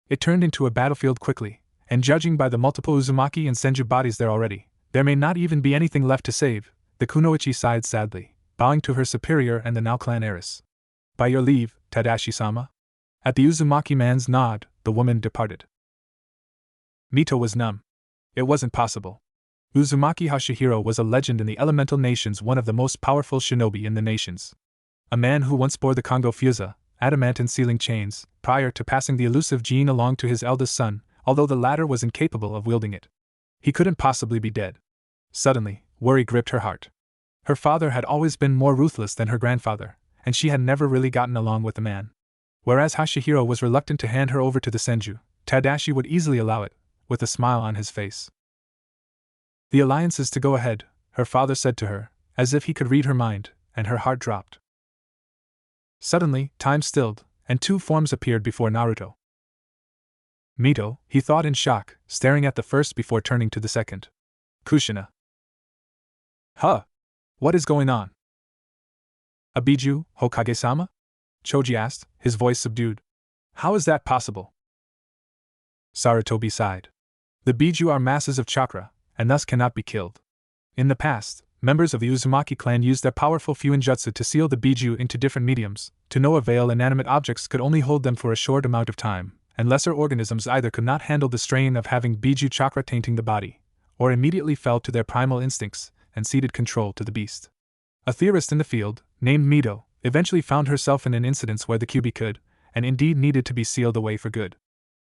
It turned into a battlefield quickly, and judging by the multiple Uzumaki and Senju bodies there already, there may not even be anything left to save. The kunoichi sighed sadly, bowing to her superior and the now clan heiress. By your leave, Tadashi-sama. At the Uzumaki man's nod, the woman departed. Mito was numb. It wasn't possible. Uzumaki Hashihiro was a legend in the elemental nations, one of the most powerful shinobi in the nations. A man who once bore the Kongo Fusa, adamantine sealing chains, prior to passing the elusive gene along to his eldest son, although the latter was incapable of wielding it. He couldn't possibly be dead. Suddenly, worry gripped her heart. Her father had always been more ruthless than her grandfather, and she had never really gotten along with the man. Whereas Hashihiro was reluctant to hand her over to the Senju, Tadashi would easily allow it, with a smile on his face. The alliance is to go ahead, her father said to her, as if he could read her mind, and her heart dropped. Suddenly, time stilled, and 2 forms appeared before Naruto. Mito, he thought in shock, staring at the first before turning to the second. Kushina. Huh? What is going on? A Biju, Hokage-sama? Choji asked, his voice subdued. How is that possible? Sarutobi sighed. The Biju are masses of chakra, and thus cannot be killed. In the past, members of the Uzumaki clan used their powerful Fuinjutsu to seal the Biju into different mediums, to no avail. Inanimate objects could only hold them for a short amount of time, and lesser organisms either could not handle the strain of having Biju chakra tainting the body, or immediately fell to their primal instincts and ceded control to the beast. A theorist in the field, named Mito, eventually found herself in an incident where the Kyuubi could, and indeed needed to be sealed away for good.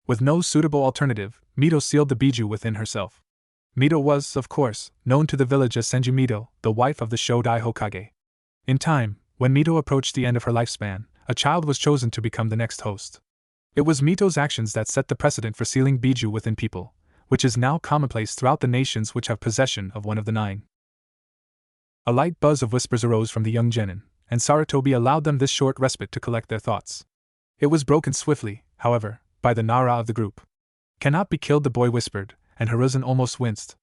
With no suitable alternative, Mito sealed the Biju within herself. Mito was, of course, known to the village as Senju Mito, the wife of the Shodai Hokage. In time, when Mito approached the end of her lifespan, a child was chosen to become the next host. It was Mito's actions that set the precedent for sealing Biju within people, which is now commonplace throughout the nations which have possession of one of the 9. A light buzz of whispers arose from the young Genin, and Sarutobi allowed them this short respite to collect their thoughts. It was broken swiftly, however, by the Nara of the group. Cannot be killed, the boy whispered, and Hiruzen almost winced.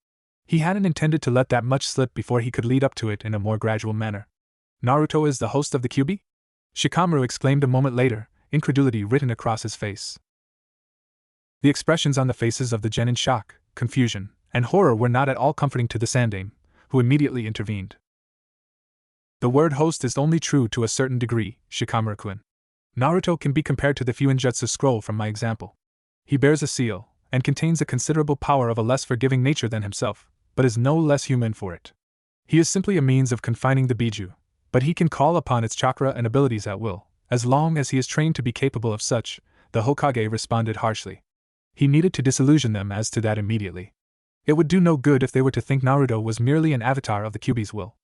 He hadn't intended to let that much slip before he could lead up to it in a more gradual manner. Naruto is the host of the Kyuubi? Shikamaru exclaimed a moment later, incredulity written across his face. The expressions on the faces of the Genin, shock, confusion, and horror, were not at all comforting to the Sandaime, who immediately intervened. The word host is only true to a certain degree, Shikamaru-kun. Naruto can be compared to the Fuinjutsu scroll from my example. He bears a seal, and contains a considerable power of a less forgiving nature than himself, but is no less human for it. He is simply a means of confining the Biju, but he can call upon its chakra and abilities at will, as long as he is trained to be capable of such, the Hokage responded harshly. He needed to disillusion them as to that immediately. It would do no good if they were to think Naruto was merely an avatar of the Kyuubi's will.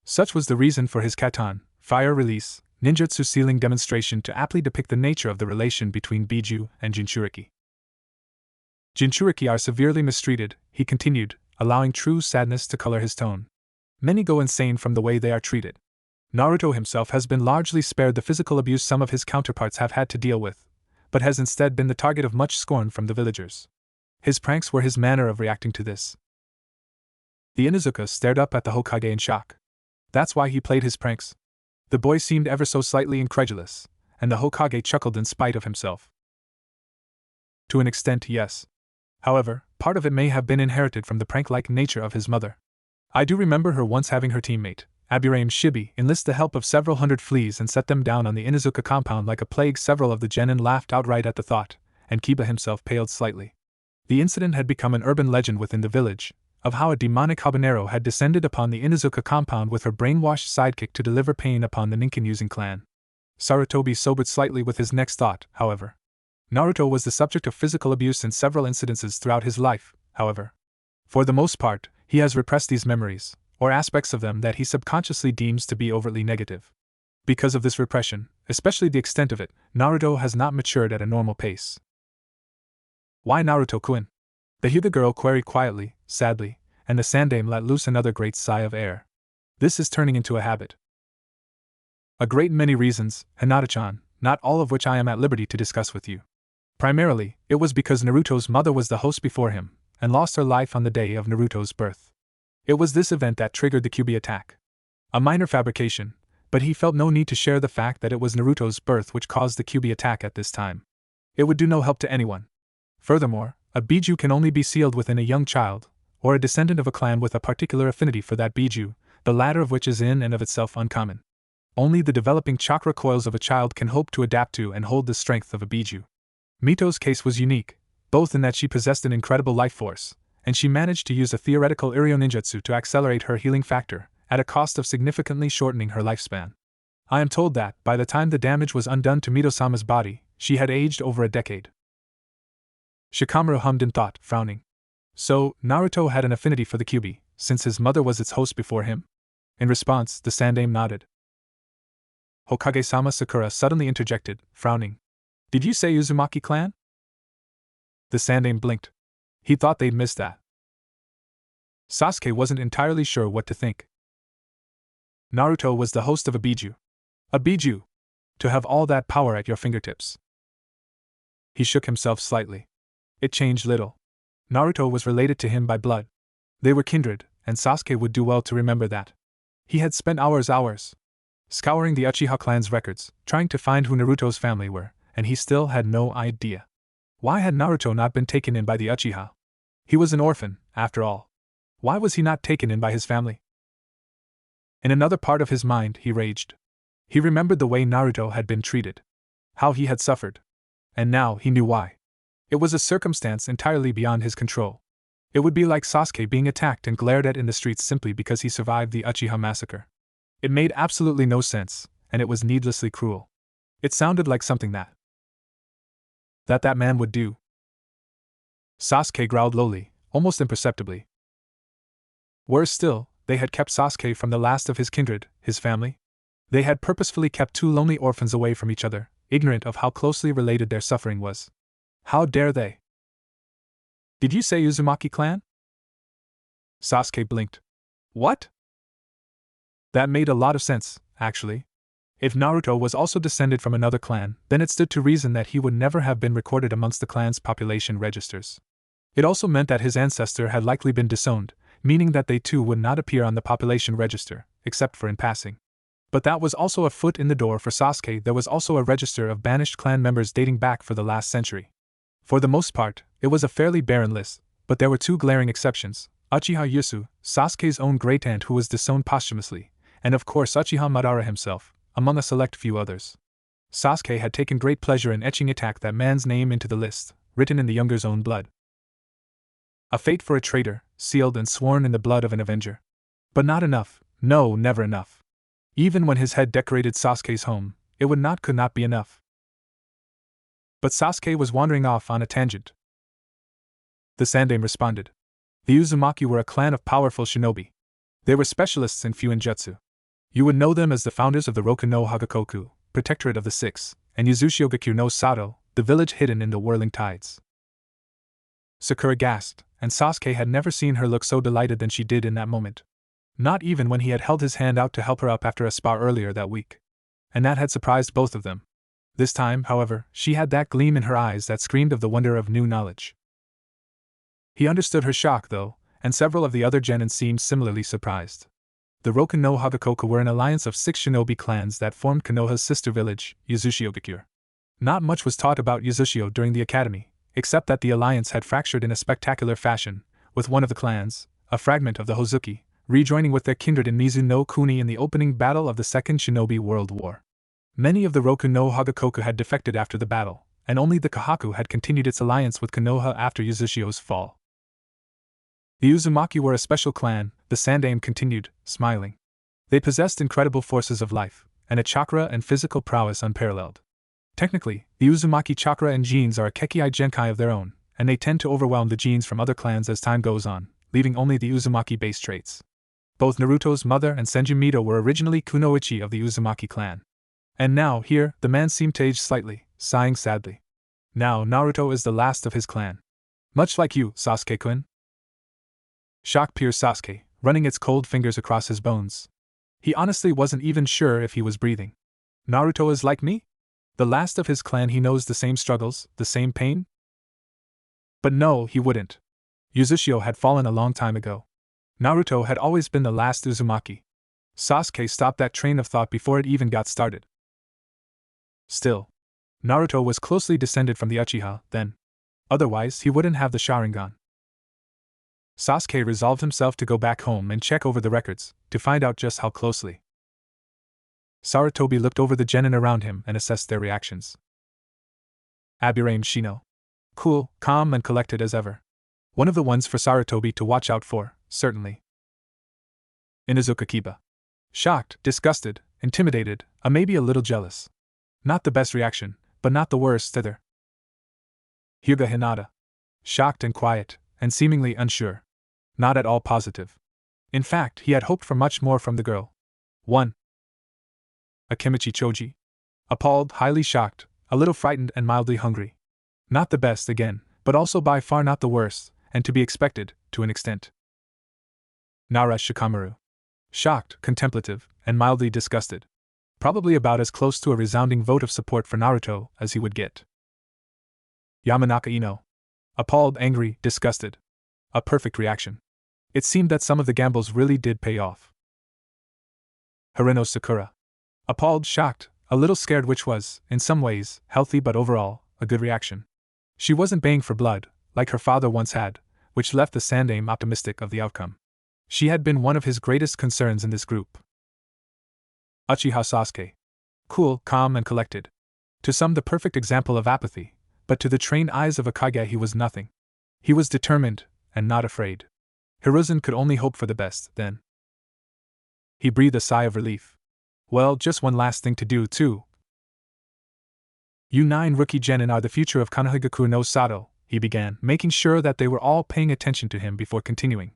Such was the reason for his Katan, fire release, ninjutsu sealing demonstration to aptly depict the nature of the relation between Biju and Jinchuriki. Jinchuriki are severely mistreated, he continued, allowing true sadness to color his tone. Many go insane from the way they are treated. Naruto himself has been largely spared the physical abuse some of his counterparts have had to deal with, but has instead been the target of much scorn from the villagers. His pranks were his manner of reacting to this. The Inuzuka stared up at the Hokage in shock. That's why he played his pranks? The boy seemed ever so slightly incredulous, and the Hokage chuckled in spite of himself. To an extent, yes. However, part of it may have been inherited from the prank-like nature of his mother. I do remember her once having her teammate, Aburame Shibi, enlist the help of several hundred fleas and set them down on the Inuzuka compound like a plague. Several of the genin laughed outright at the thought, and Kiba himself paled slightly. The incident had become an urban legend within the village, of how a demonic habanero had descended upon the Inuzuka compound with her brainwashed sidekick to deliver pain upon the Ninkin-using clan. Sarutobi sobered slightly with his next thought, however. Naruto was the subject of physical abuse in several incidences throughout his life, however. For the most part, he has repressed these memories, or aspects of them that he subconsciously deems to be overtly negative. Because of this repression, especially the extent of it, Naruto has not matured at a normal pace. Why Naruto-kun? The Hyuga girl queried quietly, sadly, and the Sandame let loose another great sigh of air. This is turning into a habit. A great many reasons, Hinata-chan, not all of which I am at liberty to discuss with you. Primarily, it was because Naruto's mother was the host before him, and lost her life on the day of Naruto's birth. It was this event that triggered the Kyuubi attack. A minor fabrication, but he felt no need to share the fact that it was Naruto's birth which caused the Kyuubi attack at this time. It would do no help to anyone. Furthermore, a Biju can only be sealed within a young child, or a descendant of a clan with a particular affinity for that Biju, the latter of which is in and of itself uncommon. Only the developing chakra coils of a child can hope to adapt to and hold the strength of a Biju. Mito's case was unique, both in that she possessed an incredible life force, and she managed to use a theoretical Iryo ninjutsu to accelerate her healing factor, at a cost of significantly shortening her lifespan. I am told that, by the time the damage was undone to Mito-sama's body, she had aged over a decade. Shikamaru hummed in thought, frowning. So, Naruto had an affinity for the Kyuubi, since his mother was its host before him? In response, the Sandame nodded. Hokage-sama Sakura suddenly interjected, frowning. Did you say Uzumaki clan? The Sandame blinked. He thought they'd missed that. Sasuke wasn't entirely sure what to think. Naruto was the host of a Biju. A Biju! To have all that power at your fingertips. He shook himself slightly. It changed little. Naruto was related to him by blood. They were kindred, and Sasuke would do well to remember that. He had spent hours scouring the Uchiha clan's records, trying to find who Naruto's family were, and he still had no idea. Why had Naruto not been taken in by the Uchiha? He was an orphan, after all. Why was he not taken in by his family? In another part of his mind, he raged. He remembered the way Naruto had been treated. How he had suffered. And now he knew why. It was a circumstance entirely beyond his control. It would be like Sasuke being attacked and glared at in the streets simply because he survived the Uchiha massacre. It made absolutely no sense, and it was needlessly cruel. It sounded like something that man would do. Sasuke growled lowly, almost imperceptibly. Worse still, they had kept Sasuke from the last of his kindred, his family. They had purposefully kept two lonely orphans away from each other, ignorant of how closely related their suffering was. How dare they? Did you say Uzumaki clan? Sasuke blinked. What? That made a lot of sense, actually. If Naruto was also descended from another clan, then it stood to reason that he would never have been recorded amongst the clan's population registers. It also meant that his ancestor had likely been disowned, meaning that they too would not appear on the population register, except for in passing. But that was also a foot in the door for Sasuke. There was also a register of banished clan members dating back for the last century. For the most part, it was a fairly barren list, but there were two glaring exceptions: Uchiha Yusu, Sasuke's own great-aunt who was disowned posthumously, and of course Uchiha Madara himself, among a select few others. Sasuke had taken great pleasure in etching that man's name into the list, written in the younger's own blood. A fate for a traitor, sealed and sworn in the blood of an avenger. But not enough, no, never enough. Even when his head decorated Sasuke's home, it could not be enough. But Sasuke was wandering off on a tangent. The Sandaime responded. The Uzumaki were a clan of powerful shinobi. They were specialists in Fuinjutsu. You would know them as the founders of the Roku no Hagakoku, Protectorate of the Six, and Yuzushiogakure no Sato, the village hidden in the whirling tides. Sakura gasped, and Sasuke had never seen her look so delighted than she did in that moment. Not even when he had held his hand out to help her up after a spar earlier that week. And that had surprised both of them. This time, however, she had that gleam in her eyes that screamed of the wonder of new knowledge. He understood her shock, though, and several of the other genin seemed similarly surprised. The Roku no Hagakoku were an alliance of 6 shinobi clans that formed Konoha's sister village, Yuzushiogakure. Not much was taught about Yuzushio during the academy, except that the alliance had fractured in a spectacular fashion, with one of the clans, a fragment of the Hozuki, rejoining with their kindred in Mizu no Kuni in the opening battle of the Second Shinobi World War. Many of the Roku no Hagakoku had defected after the battle, and only the Kahaku had continued its alliance with Konoha after Yuzushio's fall. The Uzumaki were a special clan, the Sandaime continued, smiling. They possessed incredible forces of life, and a chakra and physical prowess unparalleled. Technically, the Uzumaki chakra and genes are a Kekii Genkai of their own, and they tend to overwhelm the genes from other clans as time goes on, leaving only the Uzumaki-based traits. Both Naruto's mother and Senju Mito were originally kunoichi of the Uzumaki clan. And now, here, the man seemed to age slightly, sighing sadly. Now Naruto is the last of his clan. Much like you, Sasuke-kun. Shock pierced Sasuke, running its cold fingers across his bones. He honestly wasn't even sure if he was breathing. Naruto is like me? The last of his clan, he knows the same struggles, the same pain? But no, he wouldn't. Yuzushio had fallen a long time ago. Naruto had always been the last Uzumaki. Sasuke stopped that train of thought before it even got started. Still, Naruto was closely descended from the Uchiha, then. Otherwise, he wouldn't have the Sharingan. Sasuke resolved himself to go back home and check over the records, to find out just how closely. Sarutobi looked over the genin around him and assessed their reactions. Aburaim Shino. Cool, calm and collected as ever. One of the ones for Sarutobi to watch out for, certainly. Inuzuka Kiba. Shocked, disgusted, intimidated, maybe a little jealous. Not the best reaction, but not the worst either. Hyuga Hinata. Shocked and quiet, and seemingly unsure. Not at all positive. In fact, he had hoped for much more from the girl. 1. Akimichi Choji. Appalled, highly shocked, a little frightened and mildly hungry. Not the best again, but also by far not the worst, and to be expected, to an extent. Nara Shikamaru. Shocked, contemplative, and mildly disgusted. Probably about as close to a resounding vote of support for Naruto as he would get. Yamanaka Ino. Appalled, angry, disgusted. A perfect reaction. It seemed that some of the gambles really did pay off. Harino Sakura. Appalled, shocked, a little scared, which was, in some ways, healthy but overall, a good reaction. She wasn't baying for blood, like her father once had, which left the Sandaime optimistic of the outcome. She had been one of his greatest concerns in this group. Uchiha Sasuke. Cool, calm and collected. To some the perfect example of apathy, but to the trained eyes of a Kage he was nothing. He was determined, and not afraid. Hiruzen could only hope for the best, then. He breathed a sigh of relief. Well, just one last thing to do, too. You 9 rookie genin are the future of Konohagakure no Sato, he began, making sure that they were all paying attention to him before continuing.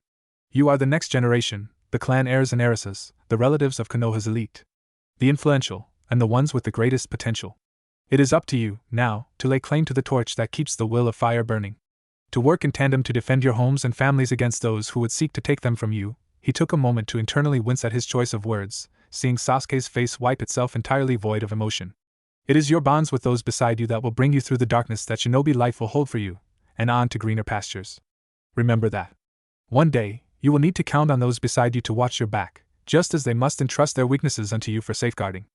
You are the next generation, the clan heirs and heiresses, the relatives of Konoha's elite. The influential, and the ones with the greatest potential. It is up to you, now, to lay claim to the torch that keeps the will of fire burning. To work in tandem to defend your homes and families against those who would seek to take them from you. He took a moment to internally wince at his choice of words, seeing Sasuke's face wipe itself entirely void of emotion. It is your bonds with those beside you that will bring you through the darkness that shinobi life will hold for you, and on to greener pastures. Remember that. One day, you will need to count on those beside you to watch your back, just as they must entrust their weaknesses unto you for safeguarding.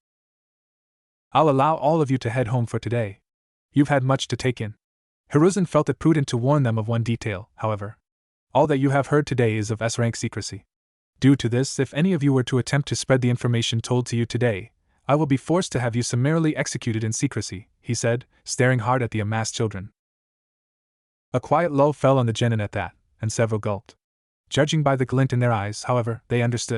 I'll allow all of you to head home for today. You've had much to take in. Hiruzen felt it prudent to warn them of one detail, however. All that you have heard today is of S-rank secrecy. Due to this, if any of you were to attempt to spread the information told to you today, I will be forced to have you summarily executed in secrecy, he said, staring hard at the amassed children. A quiet lull fell on the genin at that, and several gulped. Judging by the glint in their eyes, however, they understood.